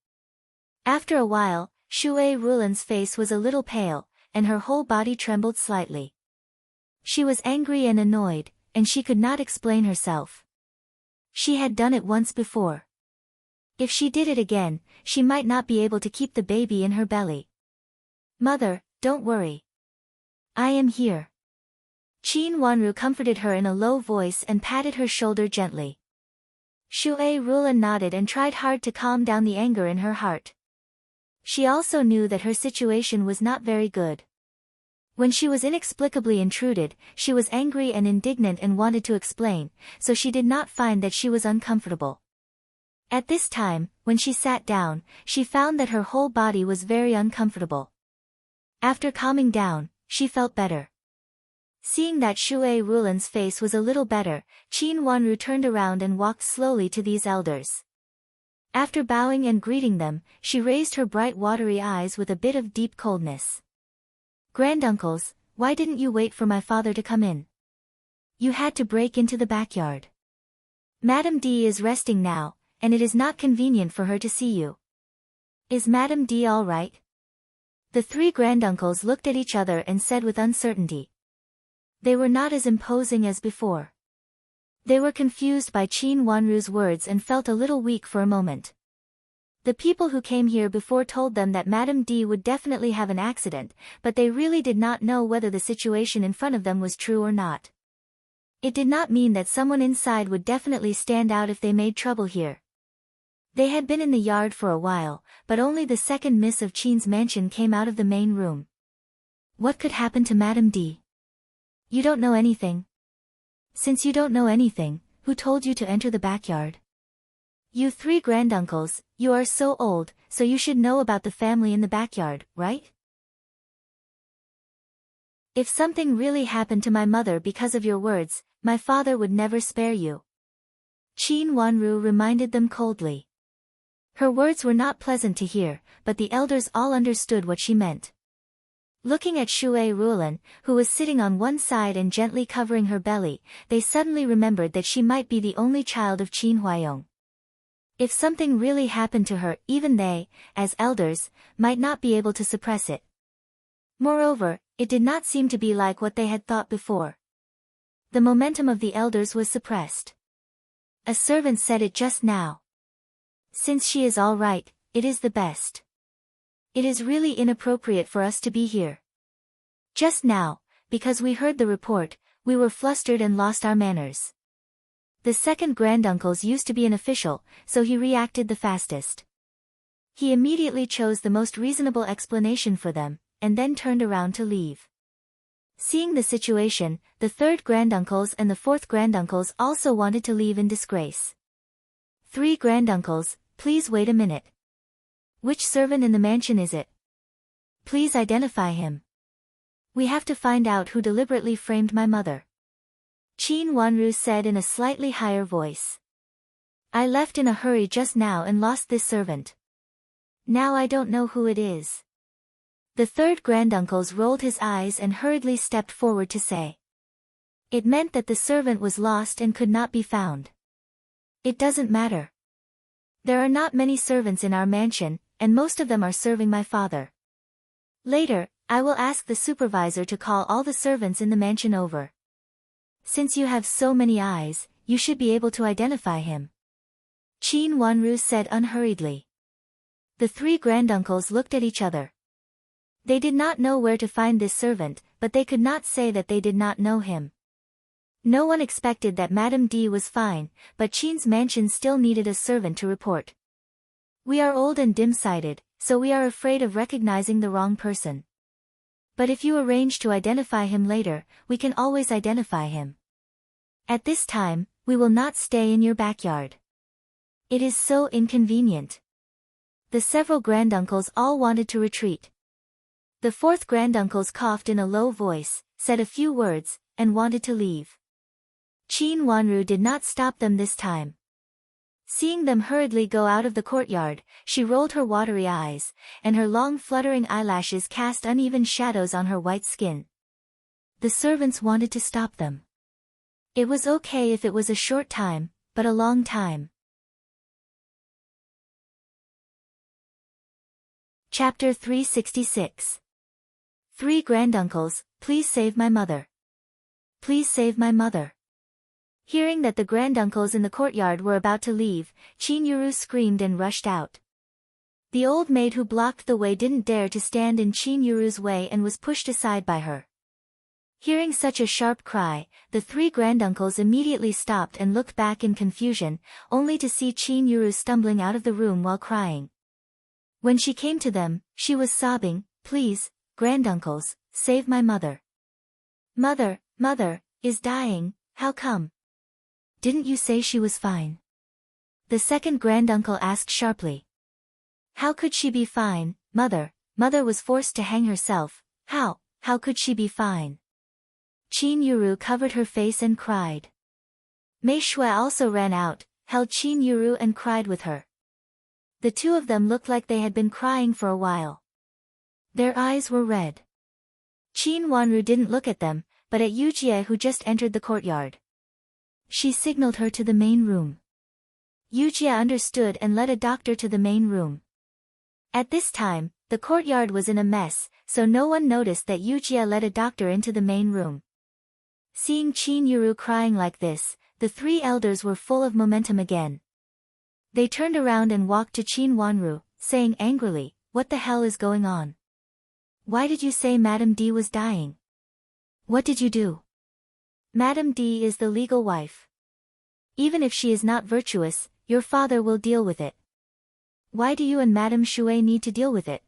A: After a while, Shui Rulan's face was a little pale, and her whole body trembled slightly. She was angry and annoyed, and she could not explain herself. She had done it once before. If she did it again, she might not be able to keep the baby in her belly. Mother, don't worry. I am here. Qin Wanru comforted her in a low voice and patted her shoulder gently. Shui Rulan nodded and tried hard to calm down the anger in her heart. She also knew that her situation was not very good. When she was inexplicably intruded, she was angry and indignant and wanted to explain, so she did not find that she was uncomfortable. At this time, when she sat down, she found that her whole body was very uncomfortable. After calming down, she felt better. Seeing that Shui Rulan's face was a little better, Qin Wanru turned around and walked slowly to these elders. After bowing and greeting them, she raised her bright watery eyes with a bit of deep coldness. Granduncles, why didn't you wait for my father to come in? You had to break into the backyard. Madame D is resting now, and it is not convenient for her to see you. Is Madame D all right? The three granduncles looked at each other and said with uncertainty. They were not as imposing as before. They were confused by Qin Wanru's words and felt a little weak for a moment. The people who came here before told them that Madame D would definitely have an accident, but they really did not know whether the situation in front of them was true or not. It did not mean that someone inside would definitely stand out if they made trouble here. They had been in the yard for a while, but only the second miss of Qin's mansion came out of the main room. What could happen to Madame D? You don't know anything. Since you don't know anything, who told you to enter the backyard? You three granduncles, you are so old, so you should know about the family in the backyard, right? If something really happened to my mother because of your words, my father would never spare you. Qin Wanru reminded them coldly. Her words were not pleasant to hear, but the elders all understood what she meant. Looking at Shui Rulan, who was sitting on one side and gently covering her belly, they suddenly remembered that she might be the only child of Qin Huayong. If something really happened to her, even they, as elders, might not be able to suppress it. Moreover, it did not seem to be like what they had thought before. The momentum of the elders was suppressed. A servant said it just now. Since she is all right, it is the best. It is really inappropriate for us to be here. Just now, because we heard the report, we were flustered and lost our manners. The second granduncles used to be an official, so he reacted the fastest. He immediately chose the most reasonable explanation for them, and then turned around to leave. Seeing the situation, the third granduncles and the fourth granduncles also wanted to leave in disgrace. Three granduncles, please wait a minute. Which servant in the mansion is it? Please identify him. We have to find out who deliberately framed my mother. Qin Wanru said in a slightly higher voice. I left in a hurry just now and lost this servant. Now I don't know who it is. The third granduncles rolled his eyes and hurriedly stepped forward to say. It meant that the servant was lost and could not be found. It doesn't matter. There are not many servants in our mansion, and most of them are serving my father. Later, I will ask the supervisor to call all the servants in the mansion over. Since you have so many eyes, you should be able to identify him. Qin Wanru said unhurriedly. The three granduncles looked at each other. They did not know where to find this servant, but they could not say that they did not know him. No one expected that Madame D was fine, but Qin's mansion still needed a servant to report. We are old and dim-sighted, so we are afraid of recognizing the wrong person. But if you arrange to identify him later, we can always identify him. At this time, we will not stay in your backyard. It is so inconvenient. The several granduncles all wanted to retreat. The fourth granduncle coughed in a low voice, said a few words, and wanted to leave. Qin Wanru did not stop them this time. Seeing them hurriedly go out of the courtyard, she rolled her watery eyes, and her long fluttering eyelashes cast uneven shadows on her white skin. The servants wanted to stop them. It was okay if it was a short time, but a long time. Chapter 366. Three granduncles, please save my mother. Please save my mother. Hearing that the granduncles in the courtyard were about to leave, Qin Yuru screamed and rushed out. The old maid who blocked the way didn't dare to stand in Qin Yuru's way and was pushed aside by her. Hearing such a sharp cry, the three granduncles immediately stopped and looked back in confusion, only to see Qin Yuru stumbling out of the room while crying. When she came to them, she was sobbing, "Please, granduncles, save my mother. Mother is dying, how come? Didn't you say she was fine?" The second granduncle asked sharply. "How could she be fine, mother? Mother was forced to hang herself. How could she be fine?" Qin Yuru covered her face and cried. Mei Shui also ran out, held Qin Yuru and cried with her. The two of them looked like they had been crying for a while. Their eyes were red. Qin Wanru didn't look at them, but at Yujie who just entered the courtyard. She signaled her to the main room. Yujie understood and led a doctor to the main room. At this time, the courtyard was in a mess, so no one noticed that Yujie led a doctor into the main room. Seeing Qin Yuru crying like this, the three elders were full of momentum again. They turned around and walked to Qin Wanru, saying angrily, "What the hell is going on? Why did you say Madame D was dying? What did you do? Madame D is the legal wife. Even if she is not virtuous, your father will deal with it. Why do you and Madame Shui need to deal with it?"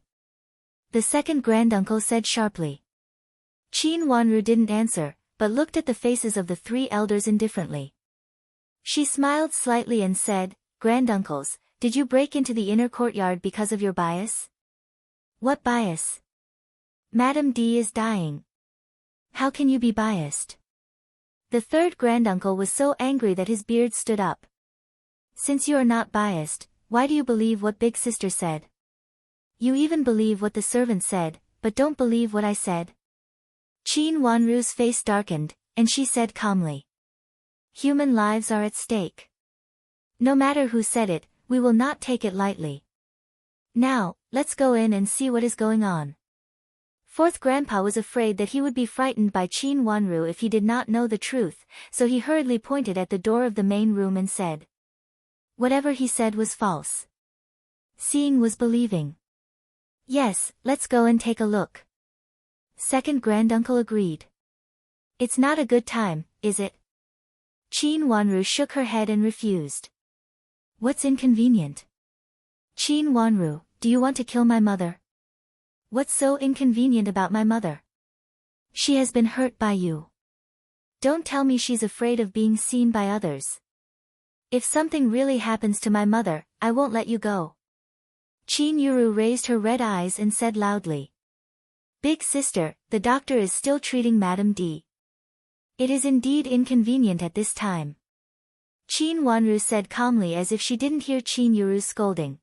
A: The second granduncle said sharply. Qin Wanru didn't answer, but looked at the faces of the three elders indifferently. She smiled slightly and said, "Granduncles, did you break into the inner courtyard because of your bias?" "What bias? Madame D is dying. How can you be biased?" The third granduncle was so angry that his beard stood up. "Since you are not biased, why do you believe what big sister said? You even believe what the servant said, but don't believe what I said?" Qin Wanru's face darkened, and she said calmly. "Human lives are at stake. No matter who said it, we will not take it lightly. Now, let's go in and see what is going on." Fourth grandpa was afraid that he would be frightened by Qin Wanru if he did not know the truth, so he hurriedly pointed at the door of the main room and said. Whatever he said was false. Seeing was believing. "Yes, let's go and take a look." Second granduncle agreed. "It's not a good time, is it?" Qin Wanru shook her head and refused. "What's inconvenient? Qin Wanru, do you want to kill my mother? What's so inconvenient about my mother? She has been hurt by you. Don't tell me she's afraid of being seen by others. If something really happens to my mother, I won't let you go." Qin Yuru raised her red eyes and said loudly. "Big sister, the doctor is still treating Madame D. It is indeed inconvenient at this time." Qin Wanru said calmly as if she didn't hear Qin Yuru's scolding.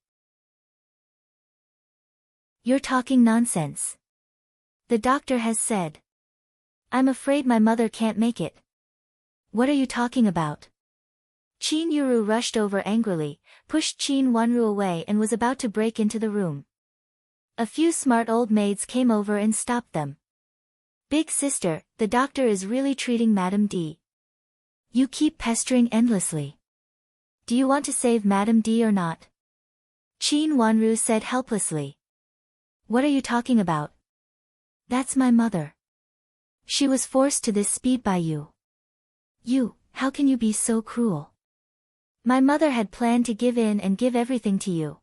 A: "You're talking nonsense. The doctor has said. I'm afraid my mother can't make it." "What are you talking about?" Qin Yuru rushed over angrily, pushed Qin Wanru away and was about to break into the room. A few smart old maids came over and stopped them. "Big sister, the doctor is really treating Madame D. You keep pestering endlessly. Do you want to save Madame D or not?" Qin Wanru said helplessly. "What are you talking about? That's my mother. She was forced to this speed by you. How can you be so cruel? My mother had planned to give in and give everything to you.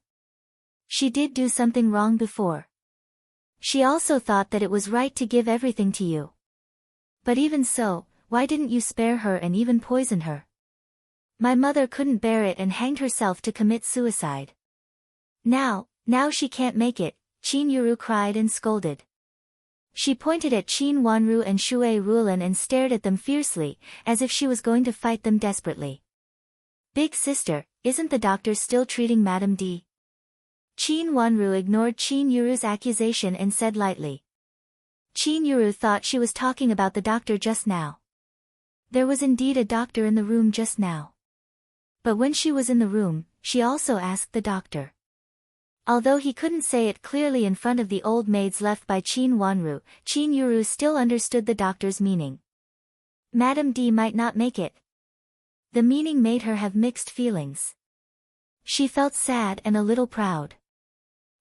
A: She did do something wrong before. She also thought that it was right to give everything to you. But even so, why didn't you spare her and even poison her? My mother couldn't bear it and hanged herself to commit suicide. Now she can't make it, Qin Yuru cried and scolded. She pointed at Qin Wanru and Shui Rulan and stared at them fiercely, as if she was going to fight them desperately. Big sister, isn't the doctor still treating Madame D? Qin Wanru ignored Qin Yuru's accusation and said lightly. Qin Yuru thought she was talking about the doctor just now. There was indeed a doctor in the room just now. But when she was in the room, she also asked the doctor. Although he couldn't say it clearly in front of the old maids left by Qin Wanru, Qin Yuru still understood the doctor's meaning. Madame D might not make it. The meaning made her have mixed feelings. She felt sad and a little proud.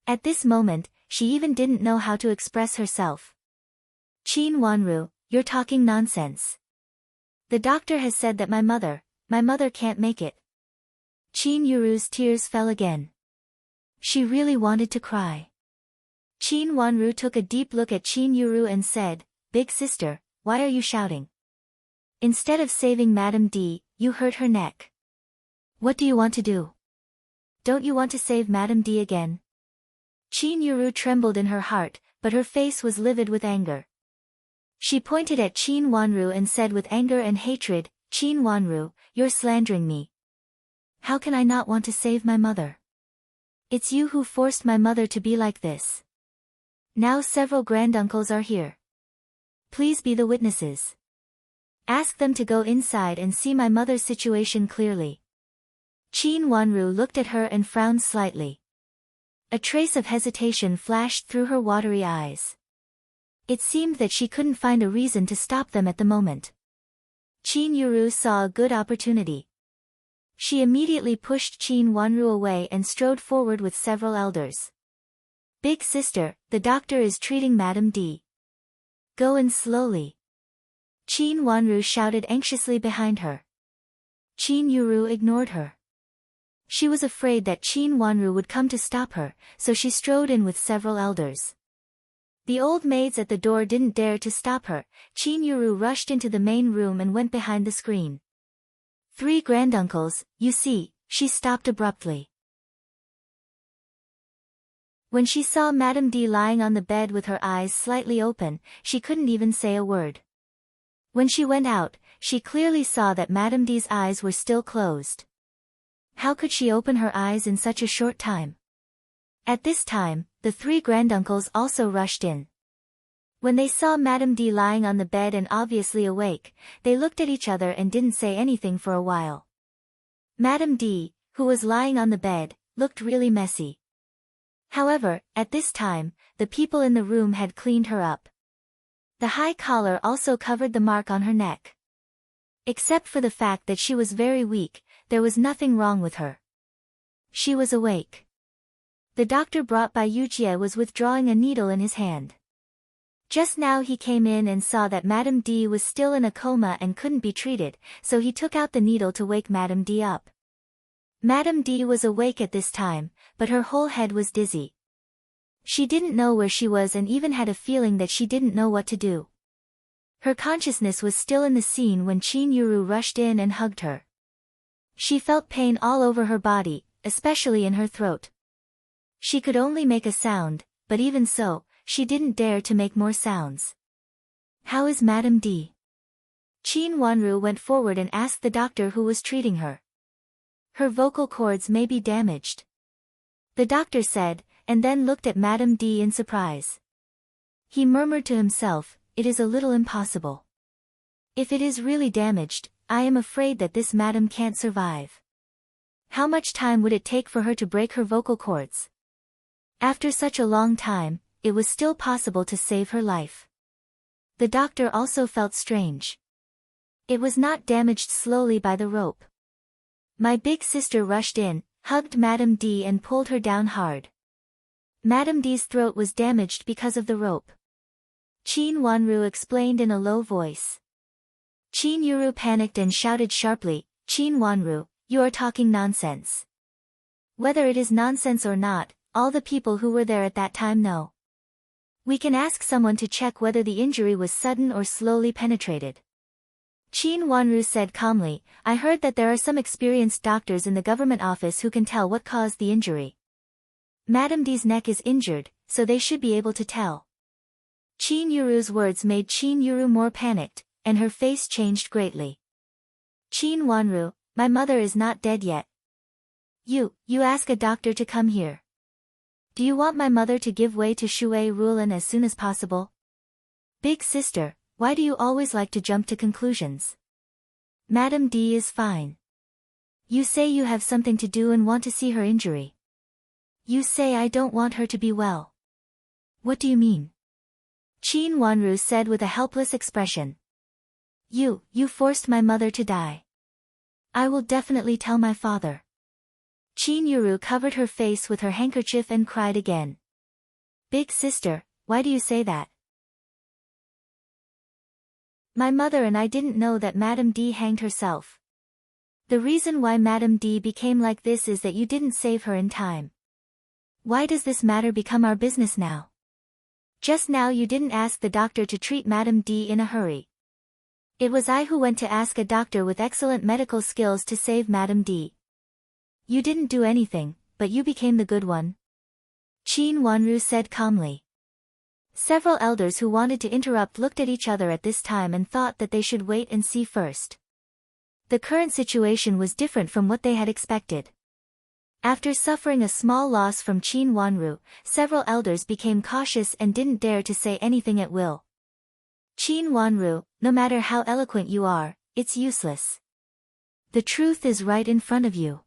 A: At this moment, she even didn't know how to express herself. Qin Wanru, you're talking nonsense. The doctor has said that my mother can't make it. Qin Yuru's tears fell again. She really wanted to cry. Qin Wanru took a deep look at Qin Yuru and said, Big sister, why are you shouting? Instead of saving Madame D, you hurt her neck. What do you want to do? Don't you want to save Madame D again? Qin Yuru trembled in her heart, but her face was livid with anger. She pointed at Qin Wanru and said with anger and hatred, Qin Wanru, you're slandering me. How can I not want to save my mother? It's you who forced my mother to be like this. Now several granduncles are here. Please be the witnesses. Ask them to go inside and see my mother's situation clearly. Qin Wanru looked at her and frowned slightly. A trace of hesitation flashed through her watery eyes. It seemed that she couldn't find a reason to stop them at the moment. Qin Yuru saw a good opportunity. She immediately pushed Qin Wanru away and strode forward with several elders. Big sister, the doctor is treating Madame D. Go in slowly. Qin Wanru shouted anxiously behind her. Qin Yuru ignored her. She was afraid that Qin Wanru would come to stop her, so she strode in with several elders. The old maids at the door didn't dare to stop her. Qin Yuru rushed into the main room and went behind the screen. 3 granduncles, you see, she stopped abruptly. When she saw Madame D lying on the bed with her eyes slightly open, she couldn't even say a word. When she went out, she clearly saw that Madame D's eyes were still closed. How could she open her eyes in such a short time? At this time, the 3 granduncles also rushed in. When they saw Madame D lying on the bed and obviously awake, they looked at each other and didn't say anything for a while. Madame D, who was lying on the bed, looked really messy. However, at this time, the people in the room had cleaned her up. The high collar also covered the mark on her neck. Except for the fact that she was very weak, there was nothing wrong with her. She was awake. The doctor brought by Yujie was withdrawing a needle in his hand. Just now he came in and saw that Madame D was still in a coma and couldn't be treated, so he took out the needle to wake Madame D up. Madame D was awake at this time, but her whole head was dizzy. She didn't know where she was and even had a feeling that she didn't know what to do. Her consciousness was still in the scene when Qin Yuru rushed in and hugged her. She felt pain all over her body, especially in her throat. She could only make a sound, but even so, she didn't dare to make more sounds. How is Madame D? Qin Wanru went forward and asked the doctor who was treating her. Her vocal cords may be damaged. The doctor said, and then looked at Madame D in surprise. He murmured to himself, it is a little impossible. If it is really damaged, I am afraid that this madam can't survive. How much time would it take for her to break her vocal cords? After such a long time, it was still possible to save her life. The doctor also felt strange. It was not damaged slowly by the rope. My big sister rushed in, hugged Madame D and pulled her down hard. Madame D's throat was damaged because of the rope. Chin Wanru explained in a low voice. Chin Yuru panicked and shouted sharply, Chin Wanru, you are talking nonsense. Whether it is nonsense or not, all the people who were there at that time know. We can ask someone to check whether the injury was sudden or slowly penetrated. Chin Wanru said calmly, I heard that there are some experienced doctors in the government office who can tell what caused the injury. Madame D's neck is injured, so they should be able to tell. Chin Yuru's words made Chin Yuru more panicked, and her face changed greatly. Chin Wanru, my mother is not dead yet. You ask a doctor to come here. Do you want my mother to give way to Shui Rulan as soon as possible? Big sister, why do you always like to jump to conclusions? Madame D is fine. You say you have something to do and want to see her injury. You say I don't want her to be well. What do you mean? Chin Wanru said with a helpless expression. You forced my mother to die. I will definitely tell my father. Chin Yuru covered her face with her handkerchief and cried again. Big sister, why do you say that? My mother and I didn't know that Madame D hanged herself. The reason why Madame D became like this is that you didn't save her in time. Why does this matter become our business now? Just now you didn't ask the doctor to treat Madame D in a hurry. It was I who went to ask a doctor with excellent medical skills to save Madame D. You didn't do anything, but you became the good one. Chin Wanru said calmly. Several elders who wanted to interrupt looked at each other at this time and thought that they should wait and see first. The current situation was different from what they had expected. After suffering a small loss from Chin Wanru, several elders became cautious and didn't dare to say anything at will. Chin Wanru, no matter how eloquent you are, it's useless. The truth is right in front of you.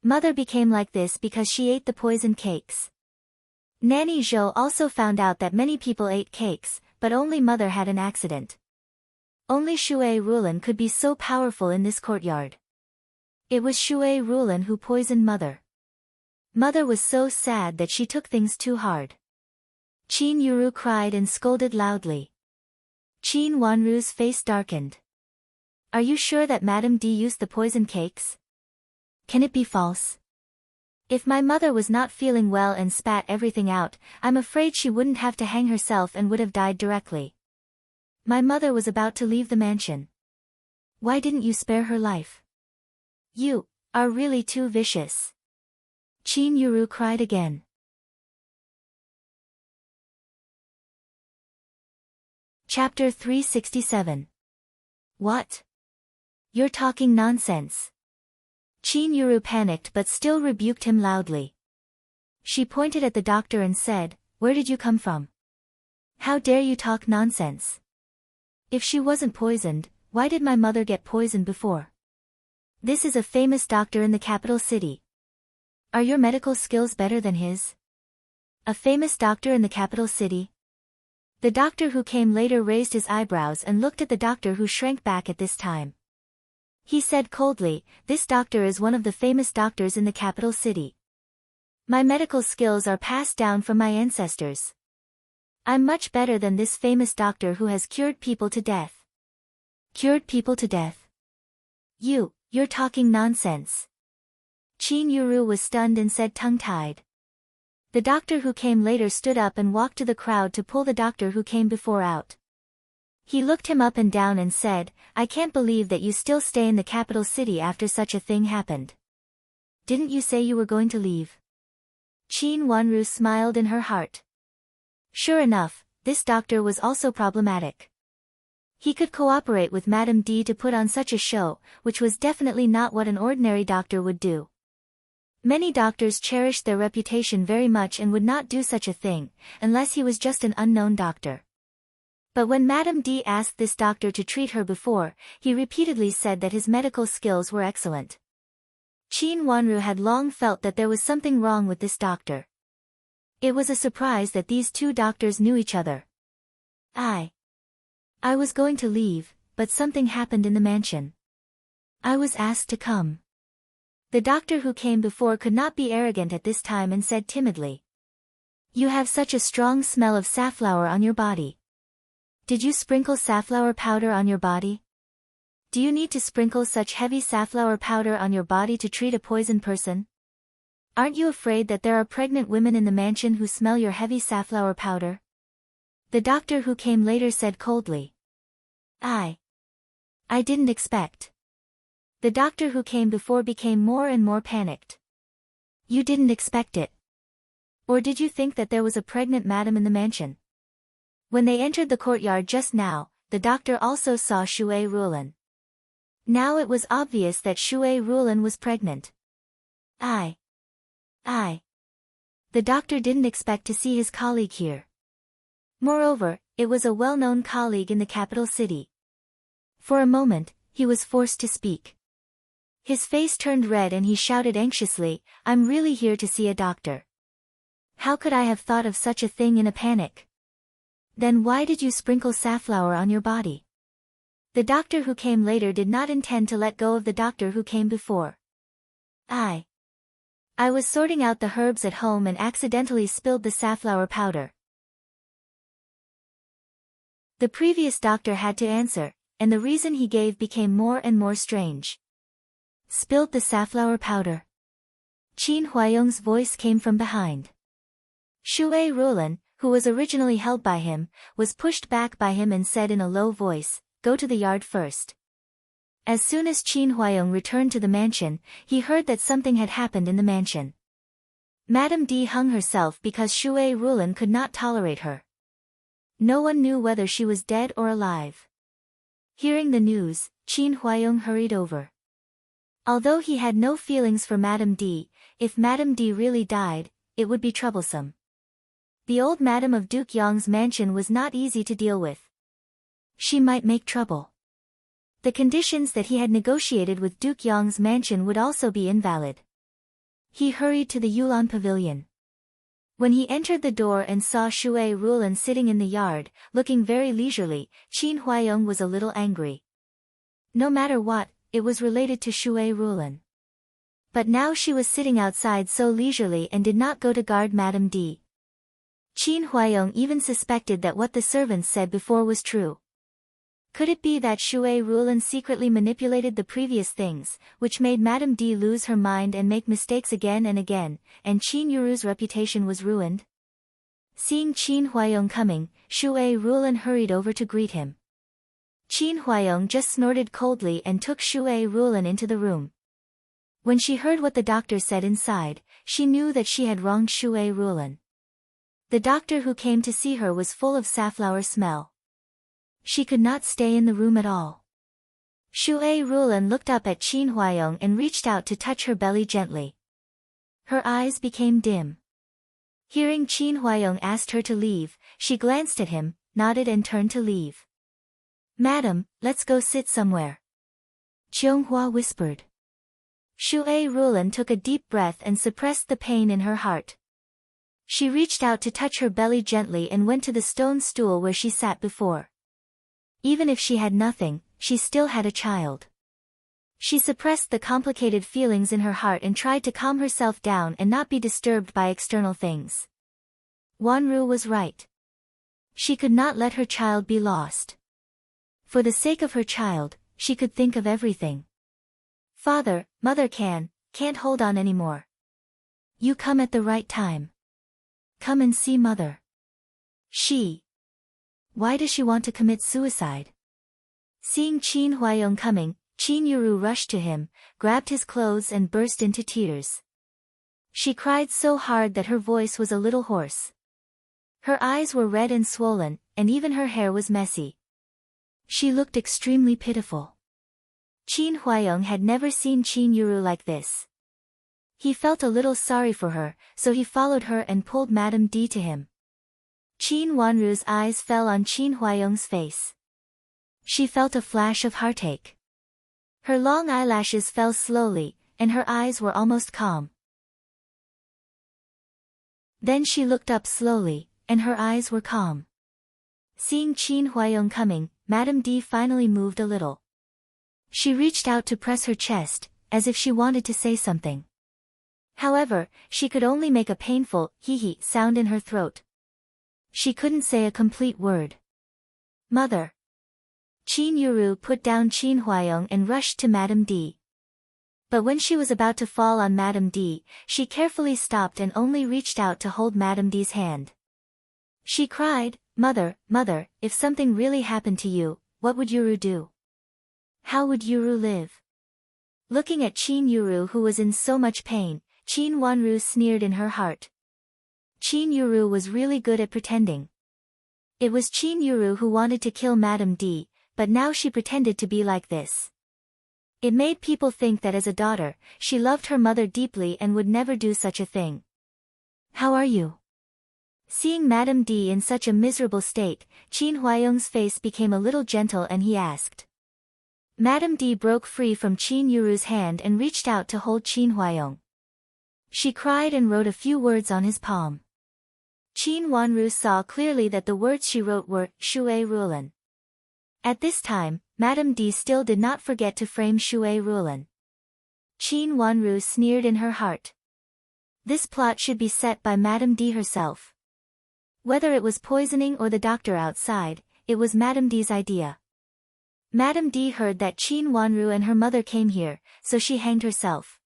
A: Mother became like this because she ate the poison cakes. Nanny Zhou also found out that many people ate cakes, but only mother had an accident. Only Shui Rulan could be so powerful in this courtyard. It was Shui Rulan who poisoned mother. Mother was so sad that she took things too hard. Chin Yuru cried and scolded loudly. Chin Wanru's face darkened. Are you sure that Madame D used the poison cakes? Can it be false? If my mother was not feeling well and spat everything out, I'm afraid she wouldn't have to hang herself and would have died directly. My mother was about to leave the mansion. Why didn't you spare her life? You are really too vicious. Chin Yuru cried again. Chapter 367. What? You're talking nonsense. Chin Yuru panicked but still rebuked him loudly. She pointed at the doctor and said, Where did you come from? How dare you talk nonsense? If she wasn't poisoned, why did my mother get poisoned before? This is a famous doctor in the capital city. Are your medical skills better than his? A famous doctor in the capital city? The doctor who came later raised his eyebrows and looked at the doctor who shrank back at this time. He said coldly, This doctor is one of the famous doctors in the capital city. My medical skills are passed down from my ancestors. I'm much better than this famous doctor who has cured people to death. Cured people to death? You're talking nonsense. Chin Yuru was stunned and said tongue-tied. The doctor who came later stood up and walked to the crowd to pull the doctor who came before out. He looked him up and down and said, I can't believe that you still stay in the capital city after such a thing happened. Didn't you say you were going to leave? Chin Wanru smiled in her heart. Sure enough, this doctor was also problematic. He could cooperate with Madame D to put on such a show, which was definitely not what an ordinary doctor would do. Many doctors cherished their reputation very much and would not do such a thing, unless he was just an unknown doctor. But when Madame D asked this doctor to treat her before, he repeatedly said that his medical skills were excellent. Chin Wanru had long felt that there was something wrong with this doctor. It was a surprise that these two doctors knew each other. I was going to leave, but something happened in the mansion. I was asked to come. The doctor who came before could not be arrogant at this time and said timidly. You have such a strong smell of safflower on your body. Did you sprinkle safflower powder on your body? Do you need to sprinkle such heavy safflower powder on your body to treat a poisoned person? Aren't you afraid that there are pregnant women in the mansion who smell your heavy safflower powder? The doctor who came later said coldly. I didn't expect. The doctor who came before became more and more panicked. You didn't expect it. Or did you think that there was a pregnant madam in the mansion? When they entered the courtyard just now, the doctor also saw Shui Rulan. Now it was obvious that Shui Rulan was pregnant. The doctor didn't expect to see his colleague here. Moreover, it was a well-known colleague in the capital city. For a moment, he was forced to speak. His face turned red and he shouted anxiously, "I'm really here to see a doctor. How could I have thought of such a thing in a panic? Then why did you sprinkle safflower on your body?" The doctor who came later did not intend to let go of the doctor who came before. I was sorting out the herbs at home and accidentally spilled the safflower powder. The previous doctor had to answer, and the reason he gave became more and more strange. Spilled the safflower powder. Qin Huayong's voice came from behind. Shui Rulan, who was originally held by him, was pushed back by him and said in a low voice, "Go to the yard first." As soon as Qin Huayong returned to the mansion, he heard that something had happened in the mansion. Madame D hung herself because Shui Rulan could not tolerate her. No one knew whether she was dead or alive. Hearing the news, Qin Huayong hurried over. Although he had no feelings for Madame D, if Madame D really died, it would be troublesome. The old Madame of Duke Yong's mansion was not easy to deal with. She might make trouble. The conditions that he had negotiated with Duke Yong's mansion would also be invalid. He hurried to the Yulan pavilion. When he entered the door and saw Shui Rulan sitting in the yard, looking very leisurely, Qin Huayong was a little angry. No matter what, it was related to Shui Rulan. But now she was sitting outside so leisurely and did not go to guard Madame D. Qin Huayong even suspected that what the servants said before was true. Could it be that Shui Rulan secretly manipulated the previous things, which made Madame D lose her mind and make mistakes again and again, and Qin Yuru's reputation was ruined? Seeing Qin Huayong coming, Shui Rulan hurried over to greet him. Qin Huayong just snorted coldly and took Shui Rulan into the room. When she heard what the doctor said inside, she knew that she had wronged Shui Rulan. The doctor who came to see her was full of safflower smell. She could not stay in the room at all. Shui Rulan looked up at Qin Huayong and reached out to touch her belly gently. Her eyes became dim. Hearing Qin Huayong asked her to leave, she glanced at him, nodded and turned to leave. "Madam, let's go sit somewhere," Qianghua whispered. Shui Rulan took a deep breath and suppressed the pain in her heart. She reached out to touch her belly gently and went to the stone stool where she sat before. Even if she had nothing, she still had a child. She suppressed the complicated feelings in her heart and tried to calm herself down and not be disturbed by external things. Wanru was right. She could not let her child be lost. For the sake of her child, she could think of everything. "Father, Mother can't hold on anymore. You come at the right time. Come and see Mother. Why does she want to commit suicide?" Seeing Qin Huayong coming, Qin Yuru rushed to him, grabbed his clothes and burst into tears. She cried so hard that her voice was a little hoarse. Her eyes were red and swollen, and even her hair was messy. She looked extremely pitiful. Qin Huayong had never seen Qin Yuru like this. He felt a little sorry for her, so he followed her and pulled Madame D to him. Qin Wanru's eyes fell on Qin Huayong's face. She felt a flash of heartache. Her long eyelashes fell slowly, and her eyes were almost calm. Then she looked up slowly, and her eyes were calm. Seeing Qin Huayong coming, Madame D finally moved a little. She reached out to press her chest, as if she wanted to say something. However, she could only make a painful hee-hee sound in her throat. She couldn't say a complete word. Mother. Qin Yuru put down Qin Huayong and rushed to Madame D. But when she was about to fall on Madame D, she carefully stopped and only reached out to hold Madame D's hand. She cried, Mother, Mother, if something really happened to you, what would Yuru do? How would Yuru live? Looking at Qin Yuru who was in so much pain, Qin Wanru sneered in her heart. Qin Yuru was really good at pretending. It was Qin Yuru who wanted to kill Madame D, but now she pretended to be like this. It made people think that as a daughter, she loved her mother deeply and would never do such a thing. How are you? Seeing Madame D in such a miserable state, Qin Huayong's face became a little gentle and he asked. Madame D broke free from Qin Yuru's hand and reached out to hold Qin Huayong. She cried and wrote a few words on his palm. Qin Wanru saw clearly that the words she wrote were, Shui Rulan. At this time, Madame D still did not forget to frame Shui Rulan. Qin Wanru sneered in her heart. This plot should be set by Madame D herself. Whether it was poisoning or the doctor outside, it was Madame D's idea. Madame D heard that Qin Wanru and her mother came here, so she hanged herself.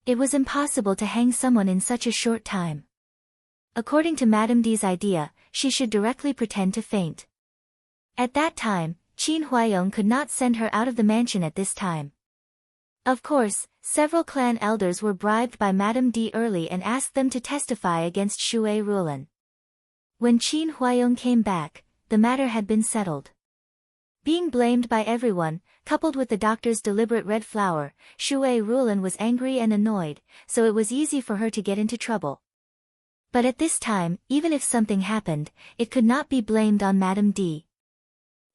A: It was impossible to hang someone in such a short time. According to Madame D's idea, she should directly pretend to faint. At that time, Qin Huayong could not send her out of the mansion at this time. Of course, several clan elders were bribed by Madame D early and asked them to testify against Shui Rulan. When Qin Huayong came back, the matter had been settled. Being blamed by everyone, coupled with the doctor's deliberate red flower, Shui Rulan was angry and annoyed, so it was easy for her to get into trouble. But at this time, even if something happened, it could not be blamed on Madame D.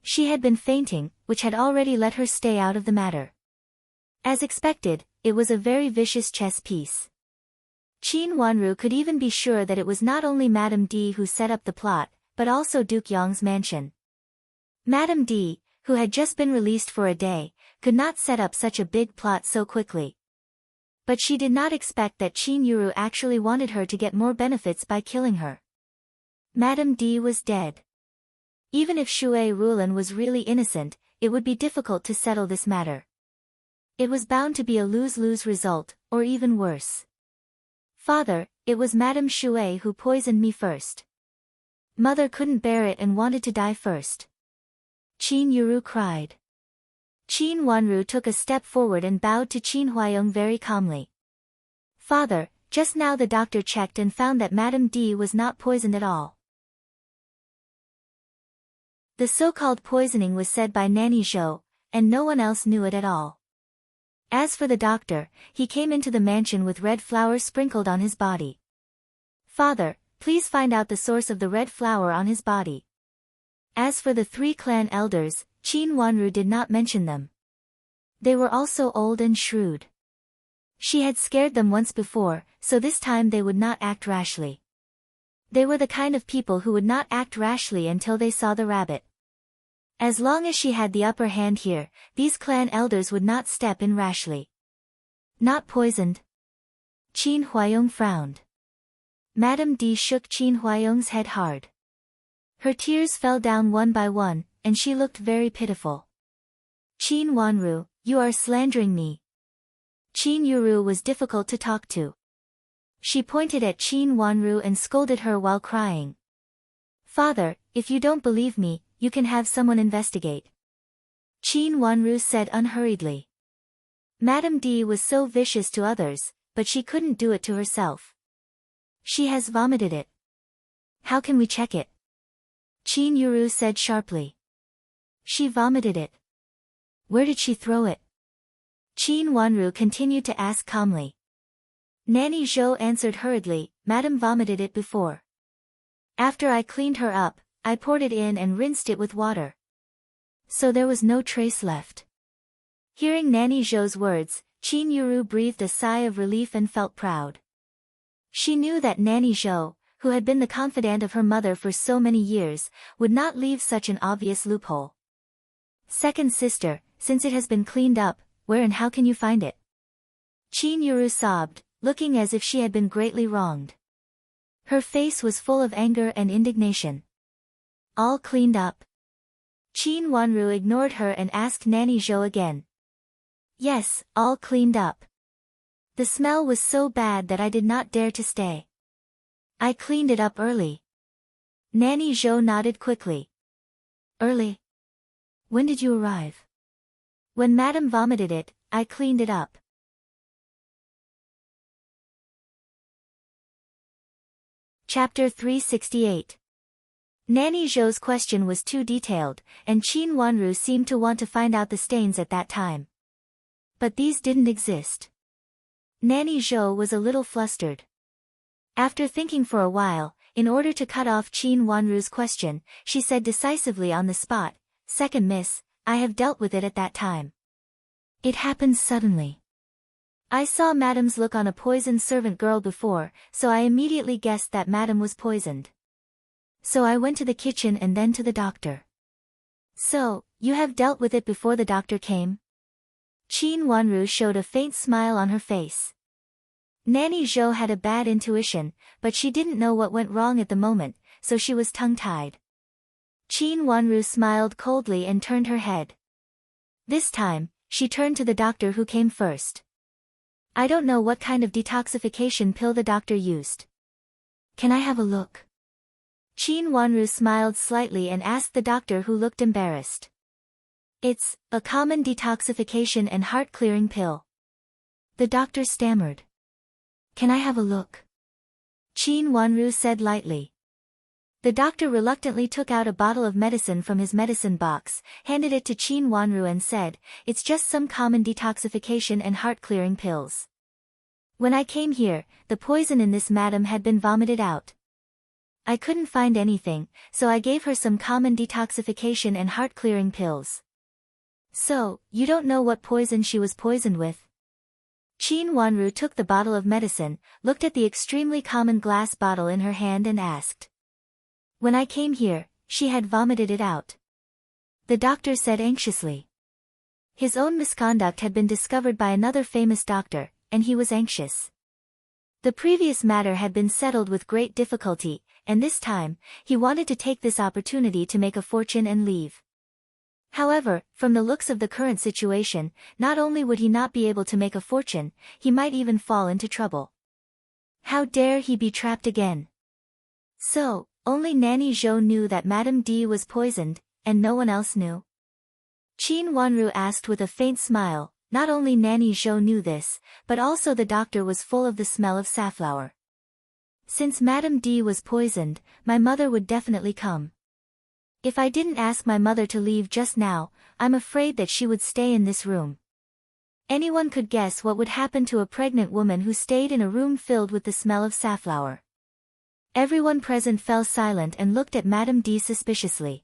A: She had been fainting, which had already let her stay out of the matter. As expected, it was a very vicious chess piece. Qin Wanru could even be sure that it was not only Madame D who set up the plot, but also Duke Yong's mansion. Madame D, who had just been released for a day, could not set up such a big plot so quickly. But she did not expect that Qin Yuru actually wanted her to get more benefits by killing her. Madame D was dead. Even if Shui Rulan was really innocent, it would be difficult to settle this matter. It was bound to be a lose-lose result, or even worse. Father, it was Madame Shui who poisoned me first. Mother couldn't bear it and wanted to die first. Qin Yuru cried. Qin Wanru took a step forward and bowed to Qin Huayong very calmly. Father, just now the doctor checked and found that Madame D was not poisoned at all. The so-called poisoning was said by Nanny Zhou, and no one else knew it at all. As for the doctor, he came into the mansion with red flower sprinkled on his body. Father, please find out the source of the red flower on his body. As for the 3 clan elders, Qin Wanru did not mention them. They were also old and shrewd. She had scared them once before, so this time they would not act rashly. They were the kind of people who would not act rashly until they saw the rabbit. As long as she had the upper hand here, these clan elders would not step in rashly. Not poisoned? Qin Huayong frowned. Madame D shook Qin Huayong's head hard. Her tears fell down one by one, and she looked very pitiful. Qin Wanru, you are slandering me. Qin Yuru was difficult to talk to. She pointed at Qin Wanru and scolded her while crying. Father, if you don't believe me, you can have someone investigate. Qin Wanru said unhurriedly. Madame D was so vicious to others, but she couldn't do it to herself. She has vomited it. How can we check it? Qin Yuru said sharply. She vomited it. Where did she throw it? Qin Wanru continued to ask calmly. Nanny Zhou answered hurriedly, Madame vomited it before. After I cleaned her up, I poured it in and rinsed it with water. So there was no trace left. Hearing Nanny Zhou's words, Qin Yuru breathed a sigh of relief and felt proud. She knew that Nanny Zhou, who had been the confidant of her mother for so many years, would not leave such an obvious loophole. Second sister, since it has been cleaned up, where and how can you find it? Qin Yuru sobbed, looking as if she had been greatly wronged. Her face was full of anger and indignation. All cleaned up. Qin Wanru ignored her and asked Nanny Zhou again. Yes, all cleaned up. The smell was so bad that I did not dare to stay. I cleaned it up early. Nanny Zhou nodded quickly. Early? When did you arrive? When Madame vomited it, I cleaned it up. Chapter 368. Nanny Zhou's question was too detailed, and Qin Wanru seemed to want to find out the stains at that time. But these didn't exist. Nanny Zhou was a little flustered. After thinking for a while, in order to cut off Qin Wanru's question, she said decisively on the spot, "Second miss, I have dealt with it at that time. It happened suddenly. I saw Madame's look on a poisoned servant girl before, so I immediately guessed that Madame was poisoned. So I went to the kitchen and then to the doctor." "So, you have dealt with it before the doctor came?" Qin Wanru showed a faint smile on her face. Nanny Zhou had a bad intuition, but she didn't know what went wrong at the moment, so she was tongue-tied. Qin Wanru smiled coldly and turned her head. This time, she turned to the doctor who came first. "I don't know what kind of detoxification pill the doctor used. Can I have a look?" Qin Wanru smiled slightly and asked the doctor, who looked embarrassed. "It's a common detoxification and heart-clearing pill." The doctor stammered. "Can I have a look?" Qin Wanru said lightly. The doctor reluctantly took out a bottle of medicine from his medicine box, handed it to Qin Wanru and said, "It's just some common detoxification and heart-clearing pills. When I came here, the poison in this madam had been vomited out. I couldn't find anything, so I gave her some common detoxification and heart-clearing pills." "So, you don't know what poison she was poisoned with?" Qin Wanru took the bottle of medicine, looked at the extremely common glass bottle in her hand and asked. "When I came here, she had vomited it out," the doctor said anxiously. His own misconduct had been discovered by another famous doctor, and he was anxious. The previous matter had been settled with great difficulty, and this time, he wanted to take this opportunity to make a fortune and leave. However, from the looks of the current situation, not only would he not be able to make a fortune, he might even fall into trouble. How dare he be trapped again? So, only Nanny Zhou knew that Madame D was poisoned, and no one else knew? Qin Wanru asked with a faint smile. Not only Nanny Zhou knew this, but also the doctor was full of the smell of safflower. "Since Madame D was poisoned, my mother would definitely come. If I didn't ask my mother to leave just now, I'm afraid that she would stay in this room." Anyone could guess what would happen to a pregnant woman who stayed in a room filled with the smell of safflower. Everyone present fell silent and looked at Madame D suspiciously.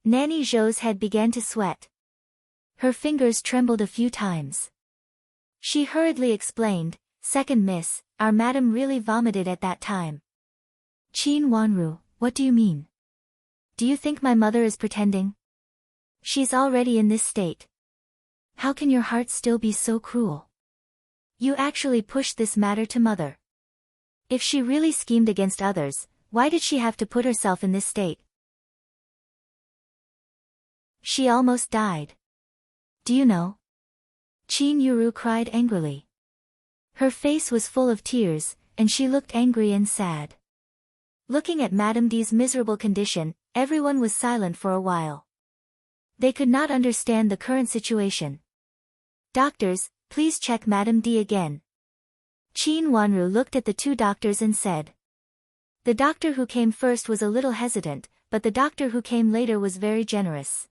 A: Nanny Zhou's head began to sweat. Her fingers trembled a few times. She hurriedly explained, "Second miss, our madam really vomited at that time." "Qin Wanru, what do you mean? Do you think my mother is pretending? She's already in this state. How can your heart still be so cruel? You actually pushed this matter to mother. If she really schemed against others, why did she have to put herself in this state? She almost died. Do you know?" Qin Yuru cried angrily. Her face was full of tears, and she looked angry and sad. Looking at Madame D's miserable condition, everyone was silent for a while. They could not understand the current situation. "Doctors, please check Madame D again." Qin Wanru looked at the two doctors and said. The doctor who came first was a little hesitant, but the doctor who came later was very generous.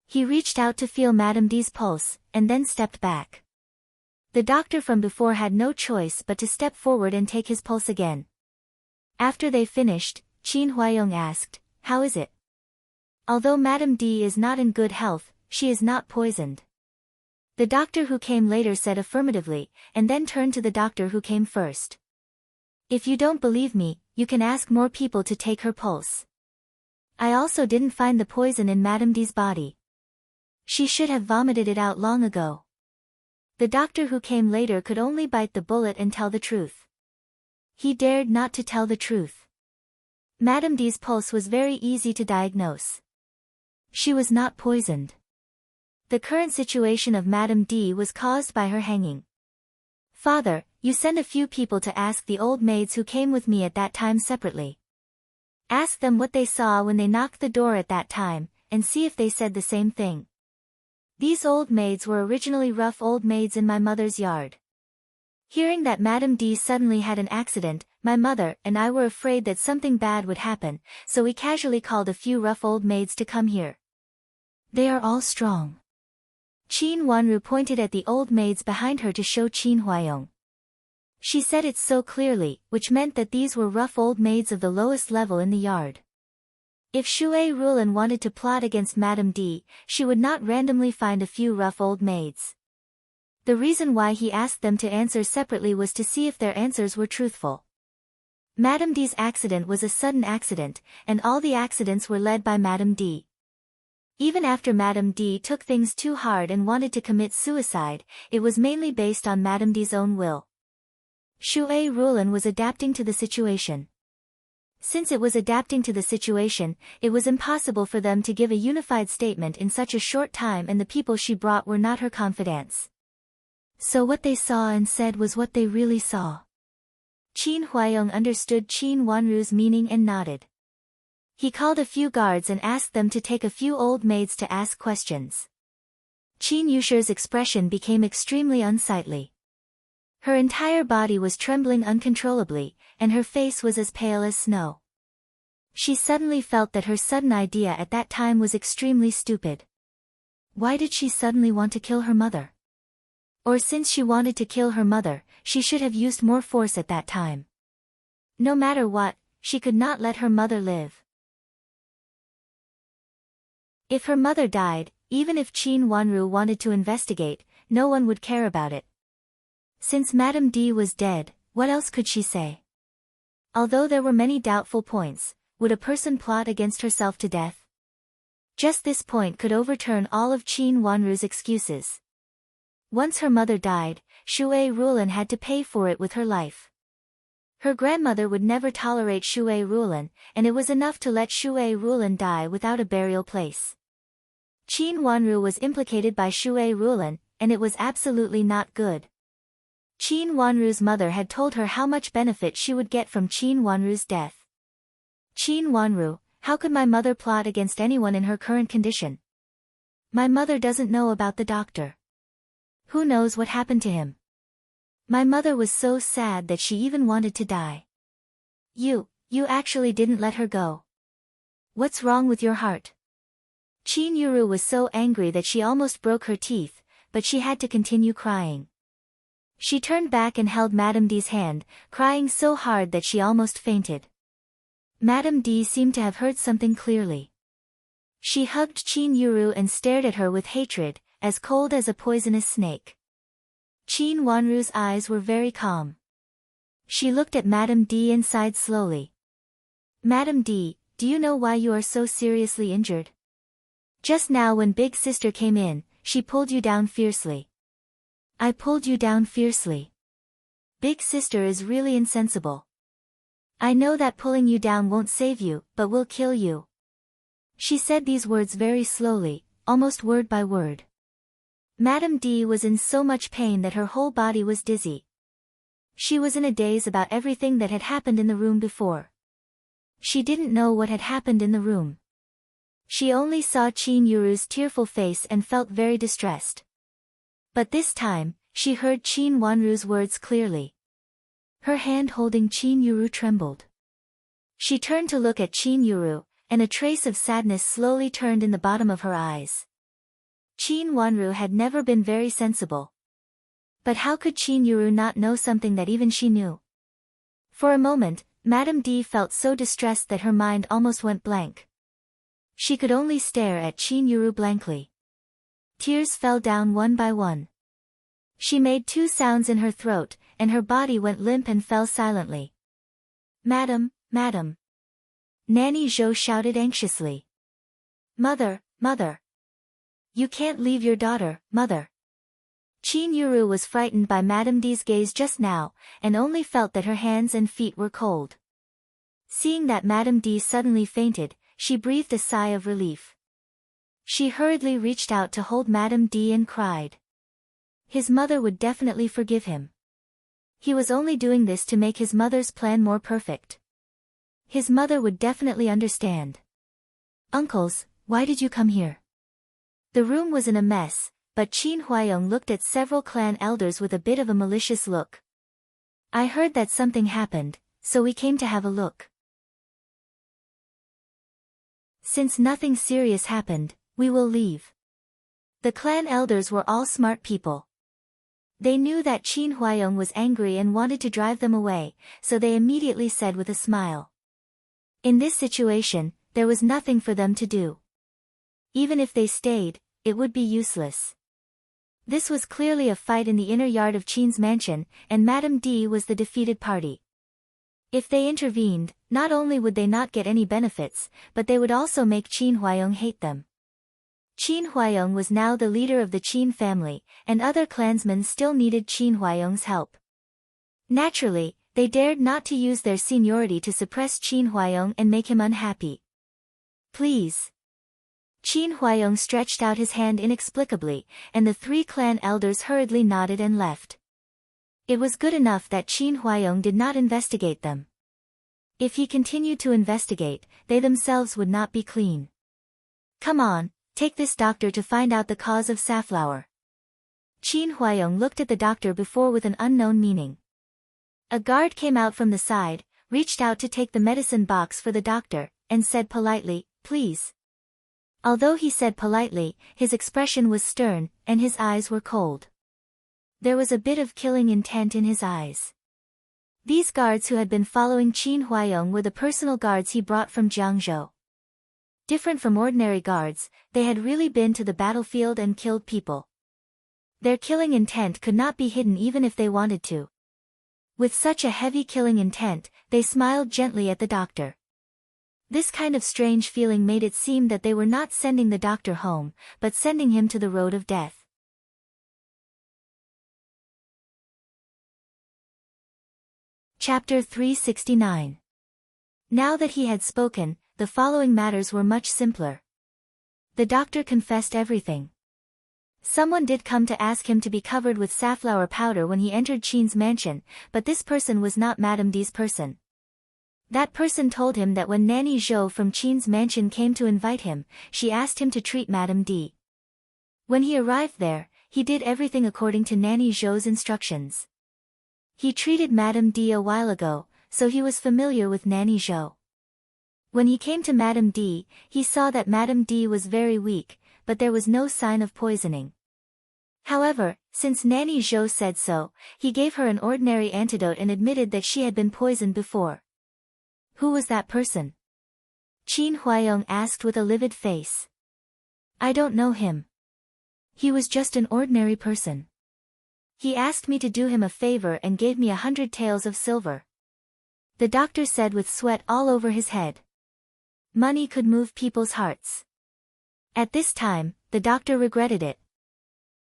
A: He reached out to feel Madame D's pulse, and then stepped back. The doctor from before had no choice but to step forward and take his pulse again. After they finished, Qin Huayong asked, "How is it? Although Madame D is not in good health, she is not poisoned." The doctor who came later said affirmatively, and then turned to the doctor who came first. "If you don't believe me, you can ask more people to take her pulse. I also didn't find the poison in Madame D's body. She should have vomited it out long ago." The doctor who came later could only bite the bullet and tell the truth. He dared not to tell the truth. Madame D's pulse was very easy to diagnose. She was not poisoned. The current situation of Madame D was caused by her hanging. Father, you send a few people to ask the old maids who came with me at that time separately. Ask them what they saw when they knocked the door at that time, and see if they said the same thing. These old maids were originally rough old maids in my mother's yard. Hearing that Madame D suddenly had an accident, my mother and I were afraid that something bad would happen, so we casually called a few rough old maids to come here. They are all strong. Qin Wanru pointed at the old maids behind her to show Qin Huayong. She said it so clearly, which meant that these were rough old maids of the lowest level in the yard. If Shui Rulan wanted to plot against Madame D, she would not randomly find a few rough old maids. The reason why he asked them to answer separately was to see if their answers were truthful. Madame D's accident was a sudden accident, and all the accidents were led by Madame D. Even after Madame D took things too hard and wanted to commit suicide, it was mainly based on Madame D's own will. Shui Rulan was adapting to the situation. Since it was adapting to the situation, it was impossible for them to give a unified statement in such a short time, and the people she brought were not her confidants. So what they saw and said was what they really saw. Qin Huayong understood Qin Wanru's meaning and nodded. He called a few guards and asked them to take a few old maids to ask questions. Qin Yusher's expression became extremely unsightly. Her entire body was trembling uncontrollably, and her face was as pale as snow. She suddenly felt that her sudden idea at that time was extremely stupid. Why did she suddenly want to kill her mother? Or since she wanted to kill her mother, she should have used more force at that time. No matter what, she could not let her mother live. If her mother died, even if Qin Wanru wanted to investigate, no one would care about it. Since Madame D was dead, what else could she say? Although there were many doubtful points, would a person plot against herself to death? Just this point could overturn all of Qin Wanru's excuses. Once her mother died, Shui Rulan had to pay for it with her life. Her grandmother would never tolerate Shui Rulan, and it was enough to let Shui Rulan die without a burial place. Qin Wanru was implicated by Shui Rulan, and it was absolutely not good. Qin Wanru's mother had told her how much benefit she would get from Qin Wanru's death. Qin Wanru, how could my mother plot against anyone in her current condition? My mother doesn't know about the doctor. Who knows what happened to him? My mother was so sad that she even wanted to die. You actually didn't let her go. What's wrong with your heart? Qin Yuru was so angry that she almost broke her teeth, but she had to continue crying. She turned back and held Madame D's hand, crying so hard that she almost fainted. Madame D seemed to have heard something clearly. She hugged Qin Yuru and stared at her with hatred, as cold as a poisonous snake. Qin Wanru's eyes were very calm. She looked at Madame D and sighed slowly. Madame D, do you know why you are so seriously injured? Just now when Big Sister came in, she pulled you down fiercely. I pulled you down fiercely. Big Sister is really insensible. I know that pulling you down won't save you, but will kill you. She said these words very slowly, almost word by word. Madame D was in so much pain that her whole body was dizzy. She was in a daze about everything that had happened in the room before. She didn't know what had happened in the room. She only saw Qin Yuru's tearful face and felt very distressed. But this time, she heard Qin Wanru's words clearly. Her hand holding Qin Yuru trembled. She turned to look at Qin Yuru, and a trace of sadness slowly turned in the bottom of her eyes. Qin Wanru had never been very sensible. But how could Qin Yuru not know something that even she knew? For a moment, Madame D felt so distressed that her mind almost went blank. She could only stare at Qin Yuru blankly. Tears fell down one by one. She made two sounds in her throat, and her body went limp and fell silently. Madam, madam. Nanny Zhou shouted anxiously. Mother, mother. You can't leave your daughter, mother. Qin Yuru was frightened by Madame D's gaze just now, and only felt that her hands and feet were cold. Seeing that Madame D suddenly fainted, she breathed a sigh of relief. She hurriedly reached out to hold Madame D and cried. His mother would definitely forgive him. He was only doing this to make his mother's plan more perfect. His mother would definitely understand. Uncles, why did you come here? The room was in a mess, but Qin Huayong looked at several clan elders with a bit of a malicious look. I heard that something happened, so we came to have a look. Since nothing serious happened, we will leave. The clan elders were all smart people. They knew that Qin Huayong was angry and wanted to drive them away, so they immediately said with a smile. In this situation, there was nothing for them to do. Even if they stayed, it would be useless. This was clearly a fight in the inner yard of Qin's mansion, and Madame D was the defeated party. If they intervened, not only would they not get any benefits, but they would also make Qin Huayong hate them. Qin Huayong was now the leader of the Qin family, and other clansmen still needed Qin Huayong's help. Naturally, they dared not to use their seniority to suppress Qin Huayong and make him unhappy. Please. Qin Huayong stretched out his hand inexplicably, and the three clan elders hurriedly nodded and left. It was good enough that Qin Huayong did not investigate them. If he continued to investigate, they themselves would not be clean. Come on, take this doctor to find out the cause of safflower. Qin Huayong looked at the doctor before with an unknown meaning. A guard came out from the side, reached out to take the medicine box for the doctor, and said politely, please. Although he said politely, his expression was stern, and his eyes were cold. There was a bit of killing intent in his eyes. These guards who had been following Qin Huayong were the personal guards he brought from Jiangzhou. Different from ordinary guards, they had really been to the battlefield and killed people. Their killing intent could not be hidden even if they wanted to. With such a heavy killing intent, they smiled gently at the doctor. This kind of strange feeling made it seem that they were not sending the doctor home, but sending him to the road of death. Chapter 369. Now that he had spoken, the following matters were much simpler. The doctor confessed everything. Someone did come to ask him to be covered with safflower powder when he entered Qin's mansion, but this person was not Madame D's person. That person told him that when Nanny Zhou from Qin's mansion came to invite him, she asked him to treat Madame D. When he arrived there, he did everything according to Nanny Zhou's instructions. He treated Madame D a while ago, so he was familiar with Nanny Zhou. When he came to Madame D, he saw that Madame D was very weak, but there was no sign of poisoning. However, since Nanny Zhou said so, he gave her an ordinary antidote and admitted that she had been poisoned before. Who was that person? Qin Huayong asked with a livid face. I don't know him. He was just an ordinary person. He asked me to do him a favor and gave me 100 taels of silver. The doctor said with sweat all over his head. Money could move people's hearts. At this time, the doctor regretted it.